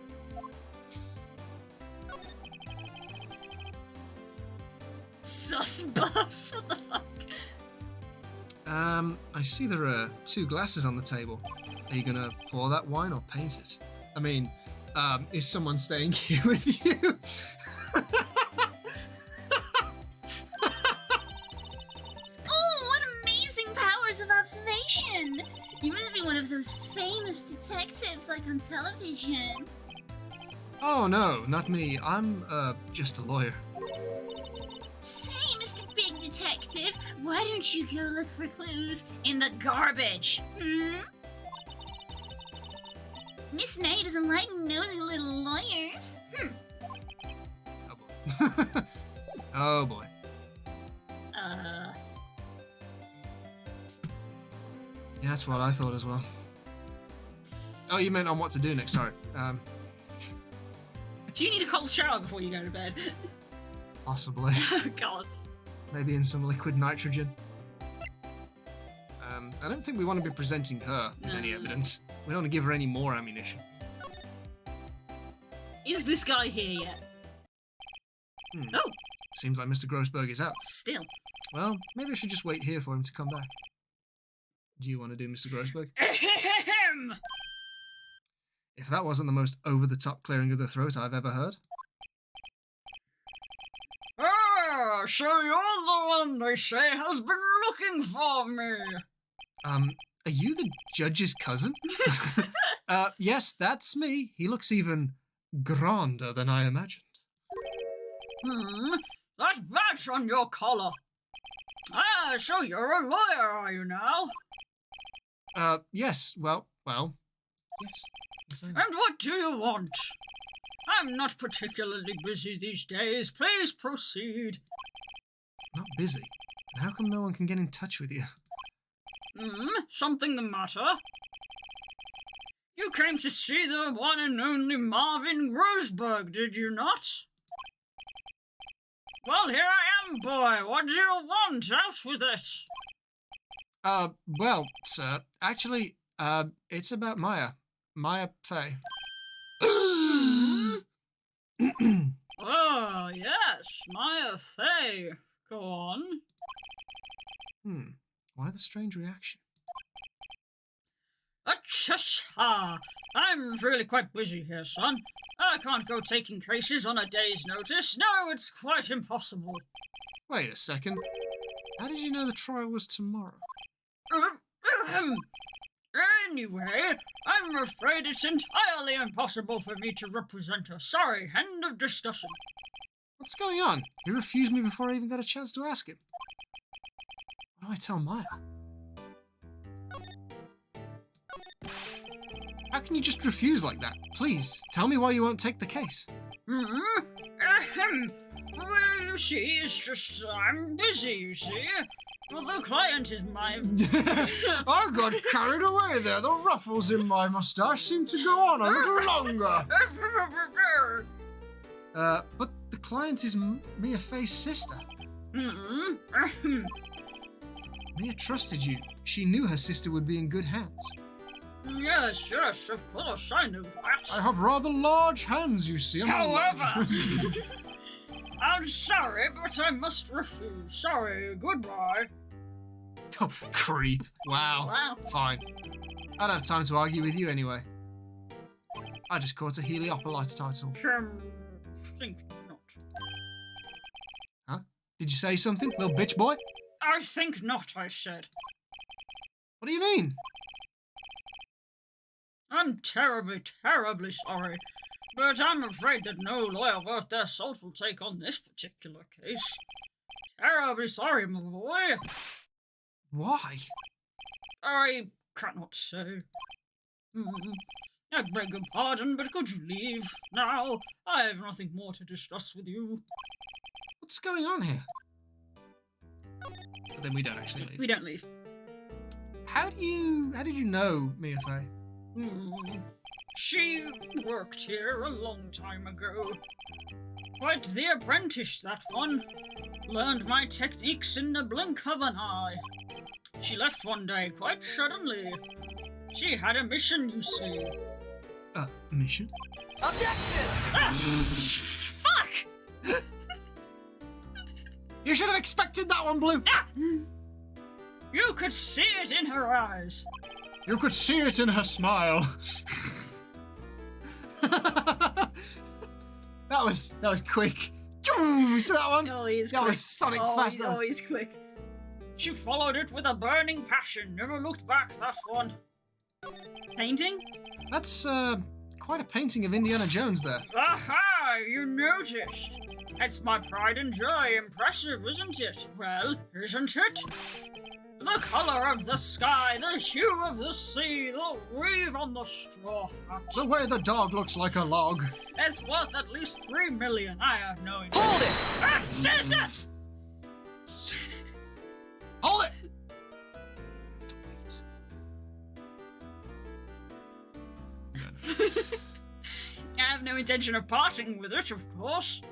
Sus bus. What the fuck? I see there are 2 glasses on the table. Are you gonna pour that wine or paint it? I mean, is someone staying here with you? Oh, what amazing powers of observation! You must be one of those famous detectives like on television. Oh no, not me. I'm, just a lawyer. Say, Mr. Big Detective, why don't you go look for clues in the garbage? Miss May doesn't like nosy little lawyers. Oh boy. Oh boy. Yeah, that's what I thought as well. Oh, you meant on what to do next, sorry. Do you need a cold shower before you go to bed? Possibly. Oh, God. Maybe in some liquid nitrogen. I don't think we want to be presenting her with any No. evidence. We don't want to give her any more ammunition. Is this guy here yet? Oh, Seems like Mr. Grossberg is out. still. Well, maybe I should just wait here for him to come back. Do you want to do Mr. Grossberg? Ahem. If that wasn't the most over-the-top clearing of the throat I've ever heard. Ah, so you're the one they say has been looking for me. Are you the judge's cousin? Yes, that's me. He looks even grander than I imagined. That badge on your collar. Ah, so you're a lawyer, are you now? Yes, well, yes. Yes, I am. And what do you want? I'm not particularly busy these days. Please proceed. Not busy. How come no one can get in touch with you? Something the matter? You came to see the one and only Marvin Grossberg, did you not? Well, here I am, boy. What do you want? Out with it. Well, sir, actually, it's about Maya. Maya Fey. Oh, yes, Maya Fey. Go on. Why the strange reaction? Acha-cha! I'm really quite busy here, son. I can't go taking cases on a day's notice. No, it's quite impossible. Wait a second. How did you know the trial was tomorrow? Anyway, I'm afraid it's entirely impossible for me to represent her. Sorry, end of discussion. What's going on? He refused me before I even got a chance to ask him. What do I tell Maya? How can you just refuse like that? Please, tell me why you won't take the case. Well, you see, it's just I'm busy, you see. Well, the client is my... I got carried away there. The ruffles in my moustache seem to go on a little longer. But the client is Mia Fey's sister. Mia trusted you. She knew her sister would be in good hands. Yes, yes, of course, I know that. I have rather large hands, you see. However, I'm sorry, but I must refuse. Sorry, goodbye. Oh, creep. Wow. Wow. Fine. I don't have time to argue with you anyway. I just caught a Heliopolite title. Think not. Huh? Did you say something, little bitch boy? I think not, I said. What do you mean? I'm terribly, terribly sorry, but I'm afraid that no lawyer worth their salt will take on this particular case. Terribly sorry, my boy. Why? I cannot say. I beg your pardon, but could you leave now? I have nothing more to discuss with you. What's going on here? But then we don't actually leave. We don't leave. How did you know Mia Fey? She worked here a long time ago. Quite the apprentice, that one. Learned my techniques in the blink of an eye. She left one day quite suddenly. She had a mission, you see. Mission? Objection! Fuck! You should have expected that one, Blue! You could see it in her eyes. You could see it in her smile. that was quick. You see that one? Oh, he's That quick. was sonic fast. That was- He's quick. She followed it with a burning passion. Never looked back, that one. Painting? That's quite a painting of Indiana Jones there. Aha! You noticed. It's my pride and joy. Impressive, isn't it? Well, isn't it? The colour of the sky, the hue of the sea, the weave on the straw hat. The way the dog looks like a log. It's worth at least 3 million. I have no idea. Hold it! Ah, there's it! Hold it! I have no intention of parting with it, of course.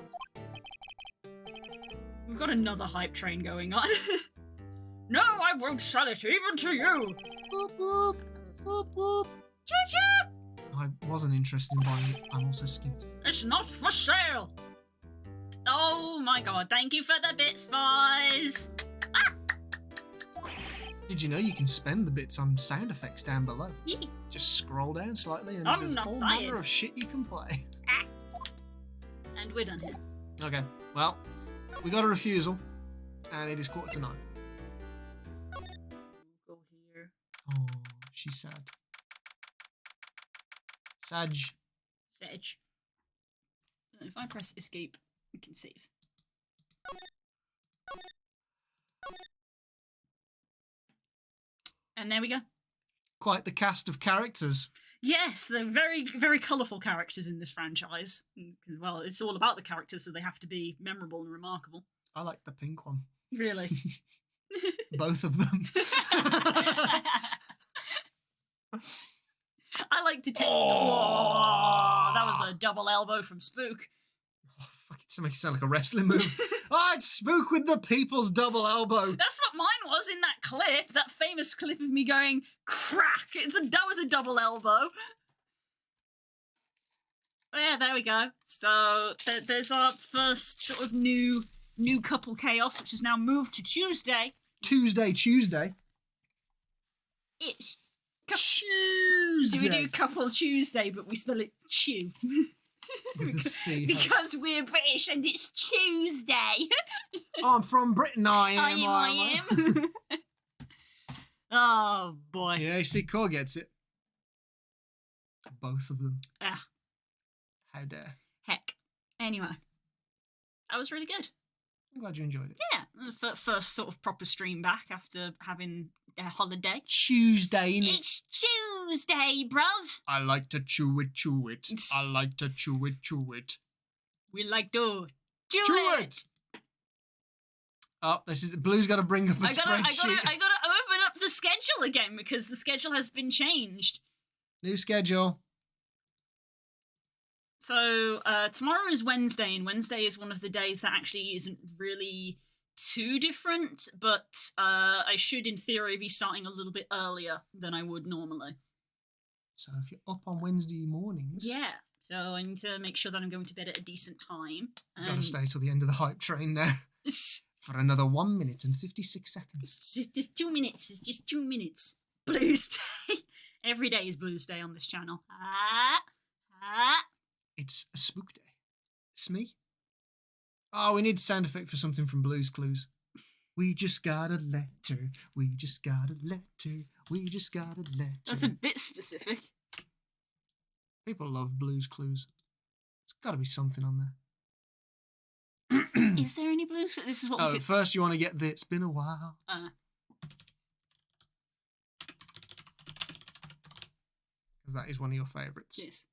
We've got another hype train going on. No, I won't sell it, even to you. Boop, boop, boop, boop. Choo-choo! I wasn't interested in buying it. I'm also skint. It's not for sale. Oh my god, thank you for the bits, boys. Did you know you can spend the bits on sound effects down below? Yeah. Just scroll down slightly and I'm there's not all buying. manner of shit you can play. And we're done here. Okay, well, we got a refusal, and it is 8:45. Go here. Oh, she's sad. Sag. Sedge. If I press escape, we can save. And there we go. Quite the cast of characters. Yes, they're very, very colourful characters in this franchise. Well, it's all about the characters, so they have to be memorable and remarkable. I like the pink one. Really. Both of them. I like to take. Oh, that was a double elbow from Spook. Oh, fuck, it makes it sound like a wrestling move. I'd spook with the people's double elbow. That's what mine was in that clip, that famous clip of me going crack. That was a double elbow. But yeah, there we go. So there's our first sort of new couple chaos, which has now moved to Tuesday. Tuesday. It's Tuesday. do we do couple Tuesday, but we spell it chew. With a C. Because we're British and it's Tuesday. I'm from Britain, I am. Oh boy. Yeah, you see, Core gets it. Both of them. Ah, How dare. heck. Anyway, that was really good. I'm glad you enjoyed it. Yeah, first sort of proper stream back after having a holiday. Tuesday, innit? It's Tuesday, bruv. I like to chew it. I like to chew it. We like to chew it. Oh, this is Blue's got to bring up a I gotta spreadsheet. open up the schedule again because the schedule has been changed. New schedule. So tomorrow is Wednesday, and Wednesday is one of the days that actually isn't really too different, but I should, in theory, be starting a little bit earlier than I would normally. So if you're up on Wednesday mornings, Yeah. So I need to make sure that I'm going to bed at a decent time. gotta stay till the end of the hype train now for another 1 minute and 56 seconds. It's just 2 minutes. It's just 2 minutes. Blues Day. Every day is Blues Day on this channel. It's a spook day. It's me. Oh, we need sound effect for something from Blue's Clues. We just got a letter. We just got a letter. We just got a letter. That's a bit specific. People love Blue's Clues. It's got to be something on there. Is there any Blues? This is what we Oh, could... first you want to get the It's Been a While. Because that is one of your favourites. Yes.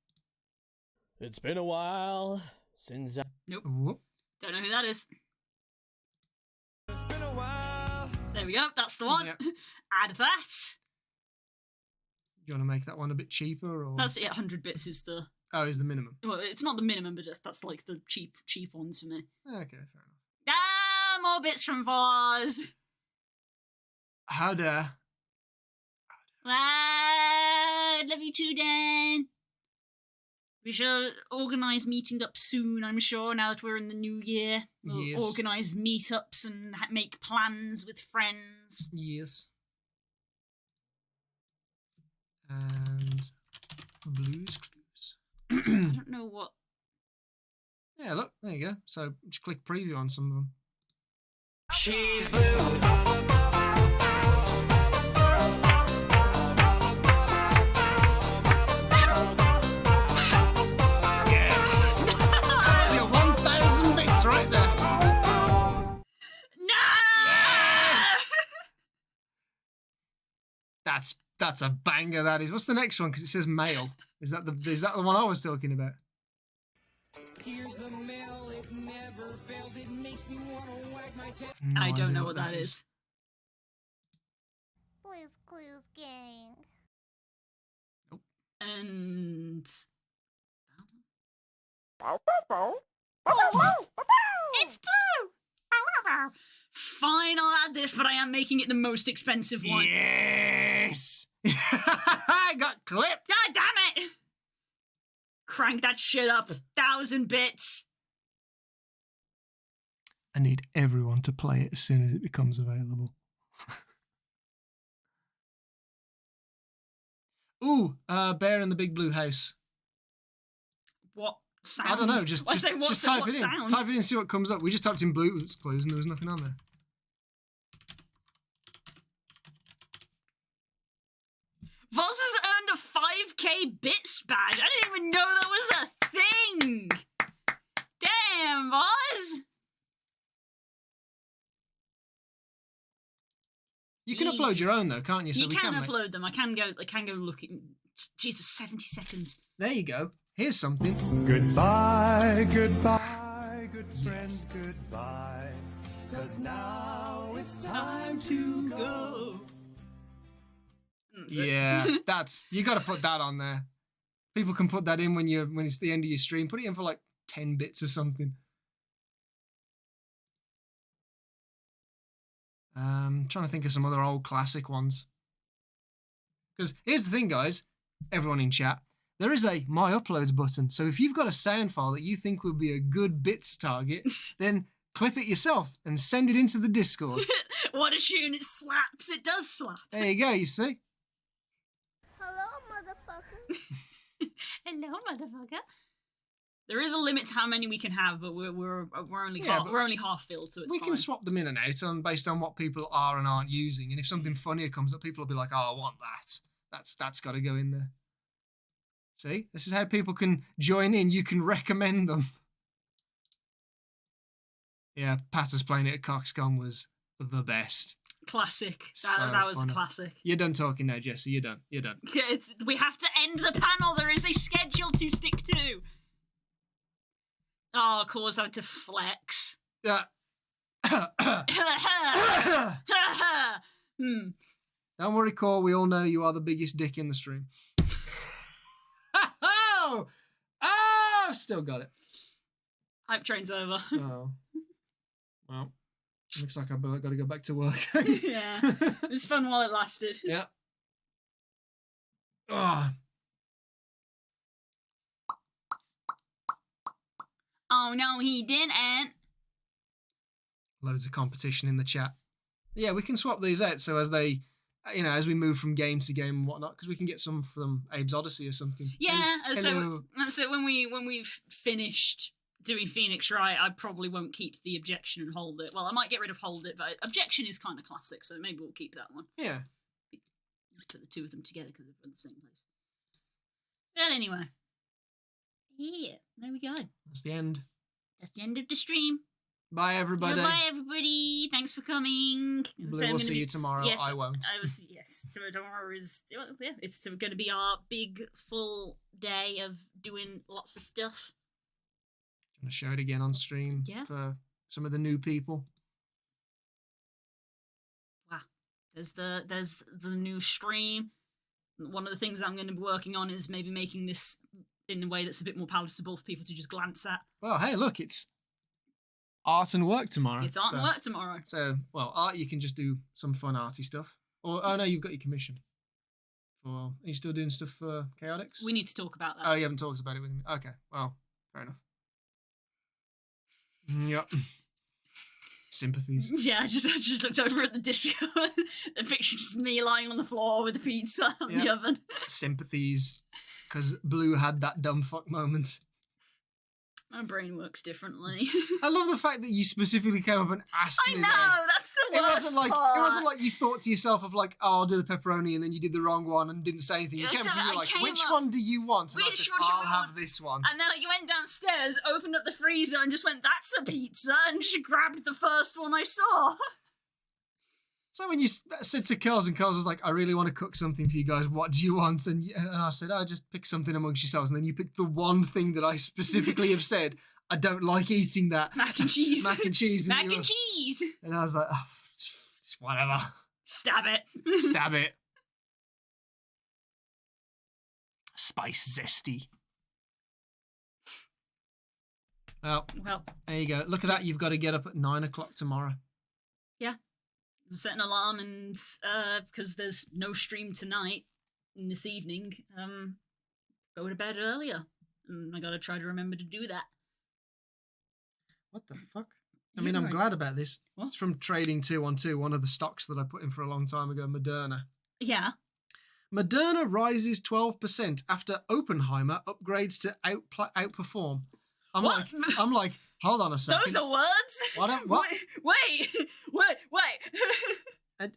It's been a while since I... Nope. Whoop. Don't know who that is. It's been a while. There we go. That's the one. Yep. Add that. Do you want to make that one a bit cheaper? Or... That's it. 100 bits is the... Oh, is the minimum. Well, it's not the minimum, but that's like the cheap ones for me. Okay, fair enough. Ah, more bits from Voz. How dare. Ah, love you too, Dan. We shall organise meeting up soon, I'm sure, now that we're in the new year. We'll Yes. organise meetups and make plans with friends. Yes. And Blues Clues. I don't know what... Yeah, look, there you go. So just click preview on some of them. She's blue. Yes! That's your 1,000 bits right there. No! That's a banger, that is. What's the next one? Because it says male. Is that the one I was talking about? Here's the mail, it never fails. It makes me want to wag my tail. I don't know what that is. Blues Clues Gang. And... It's blue! Fine, I'll add this, but I am making it the most expensive one. Yes! I got clipped! God damn it! Crank that shit up. 1,000 bits. I need everyone to play it as soon as it becomes available. Ooh, Bear in the Big Blue House. What sound? I don't know, just What's type what it in. sound? Type it in and see what comes up. We just typed in Blues Clues and there was nothing on there. Voz has earned a 5k bits badge. I didn't even know that was a thing. Damn, Voz. You can upload your own though, can't you? So You we can make- upload them. I can go look at... Jesus, 70 seconds. There you go. Here's something. Goodbye, goodbye, good friend, goodbye. 'Cause now it's time to go. That's it. Yeah, that's you got to put that on there. People can put that in when it's the end of your stream. Put it in for like 10 bits or something. Trying to think of some other old classic ones. Because here's the thing, guys. Everyone in chat, there is a My Uploads button. So if you've got a sound file that you think would be a good bits target, then clip it yourself and send it into the Discord. What a tune, it slaps. It does slap. There you go, you see? Hello, motherfucker. Hello, motherfucker. There is a limit to how many we can have, but we're only Yeah, half, but we're only half filled, so it's We fine. can swap them in and out based on what people are and aren't using. And if something funnier comes up, people will be like, "Oh, I want that. That's got to go in there." See, this is how people can join in. You can recommend them. Yeah, Patter's playing it at Coxcon was the best. Classic. So That was funny. classic. You're done talking now, Jesse. You're done. You're done. We have to end the panel. There is a schedule to stick to. Oh, cause I had to flex. Don't worry, Core. We all know you are the biggest dick in the stream. Oh! Oh! Still got it. Hype train's over. Oh. Well, looks like I've got to go back to work. Yeah. It was fun while it lasted. Yeah. Oh, Oh, no, he didn't. Loads of competition in the chat. Yeah, we can swap these out so as they, as we move from game to game and whatnot, because we can get some from Abe's Odyssey or something. Yeah, Hello. so when we've finished doing Phoenix Wright, I probably won't keep the objection and hold it. Well, I might get rid of hold it, but objection is kind of classic, so maybe we'll keep that one. Yeah. Put the two of them together because they're in the same place. But anyway, yeah, there we go. That's the end. That's the end of the stream. Bye, everybody. Goodbye, everybody. Thanks for coming. Blue, we'll see you tomorrow. Yes, I won't. Yes, tomorrow is it's going to be our big full day of doing lots of stuff. I'm gonna show it again on stream for some of the new people. Wow, there's the new stream. One of the things I'm going to be working on is maybe making this in a way that's a bit more palatable for people to just glance at. Well, hey, look, it's art and work tomorrow. It's art and work tomorrow. So, well, art, you can just do some fun arty stuff. Or, oh no, you've got your commission. Are you still doing stuff for Chaotix? We need to talk about that. Oh, you haven't talked about it with me. Okay, well, fair enough. Yep. Sympathies. Yeah, I just looked over at the disco. The picture just me lying on the floor with the pizza on the oven. Sympathies. Because Blue had that dumb fuck moment. My brain works differently. I love the fact that you specifically came up and asked me. I know, that. that's the worst part. It wasn't like you thought to yourself of like, oh, I'll do the pepperoni, and then you did the wrong one and didn't say anything. You came up and you were like, which one do you want? And I said, I'll have this one. And then you went downstairs, opened up the freezer, and just went, that's a pizza, and just grabbed the first one I saw. So when you said to Curls, and Curls was like, I really want to cook something for you guys, what do you want? And I said, oh, just pick something amongst yourselves. And then you picked the one thing that I specifically have said, I don't like eating that. Mac and cheese. Mac and cheese. Mac and cheese. And I was like, oh, just whatever. Stab it. Stab it. Spice zesty. Well, there you go. Look at that. You've got to get up at 9 o'clock tomorrow. Yeah. Set an alarm and because there's no stream tonight in this evening, go to bed earlier. And I got to try to remember to do that. What the fuck? I mean, I'm glad about this. What? It's from Trading 212, one of the stocks that I put in for a long time ago, Moderna. Yeah. Moderna rises 12% after Oppenheimer upgrades to outperform. I'm like, hold on a second. Those are words? What? Wait. What? I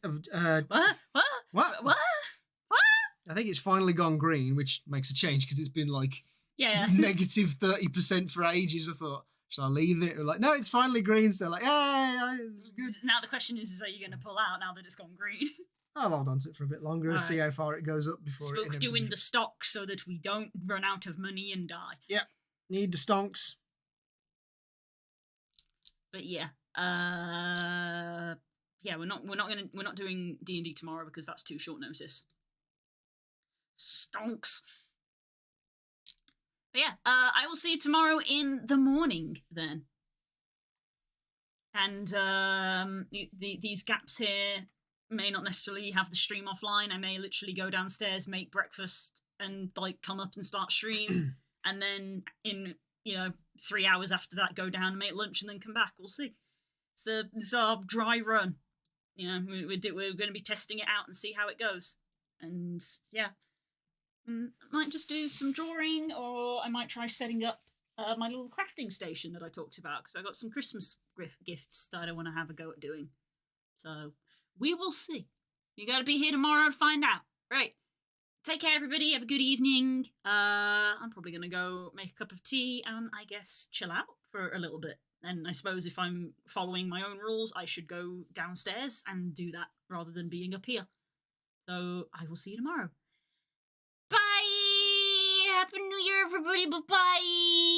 think it's finally gone green, which makes a change because it's been like negative 30% for ages. I thought, should I leave it? Like, no, it's finally green. So like, yeah, it's good. Now the question is are you going to pull out now that it's gone green? I'll hold on to it for a bit longer and see how far it goes up before Spook doing the stock so that we don't run out of money and die. Yep. Need the stonks. But yeah. We're not doing D&D tomorrow because that's too short notice. Stonks. But yeah, I will see you tomorrow in the morning then. And these gaps here may not necessarily have the stream offline. I may literally go downstairs, make breakfast, and like come up and start stream, and then in 3 hours after that go down and make lunch and then come back. We'll see. It's our dry run. We're going to be testing it out and see how it goes. And yeah, I might just do some drawing, or I might try setting up my little crafting station that I talked about because I got some Christmas gifts that I want to have a go at doing. So we will see. You got to be here tomorrow to find out. Right. Take care, everybody. Have a good evening. I'm probably going to go make a cup of tea and I guess chill out for a little bit. And I suppose if I'm following my own rules, I should go downstairs and do that rather than being up here. So I will see you tomorrow. Bye! Happy New Year, everybody. Bye-bye!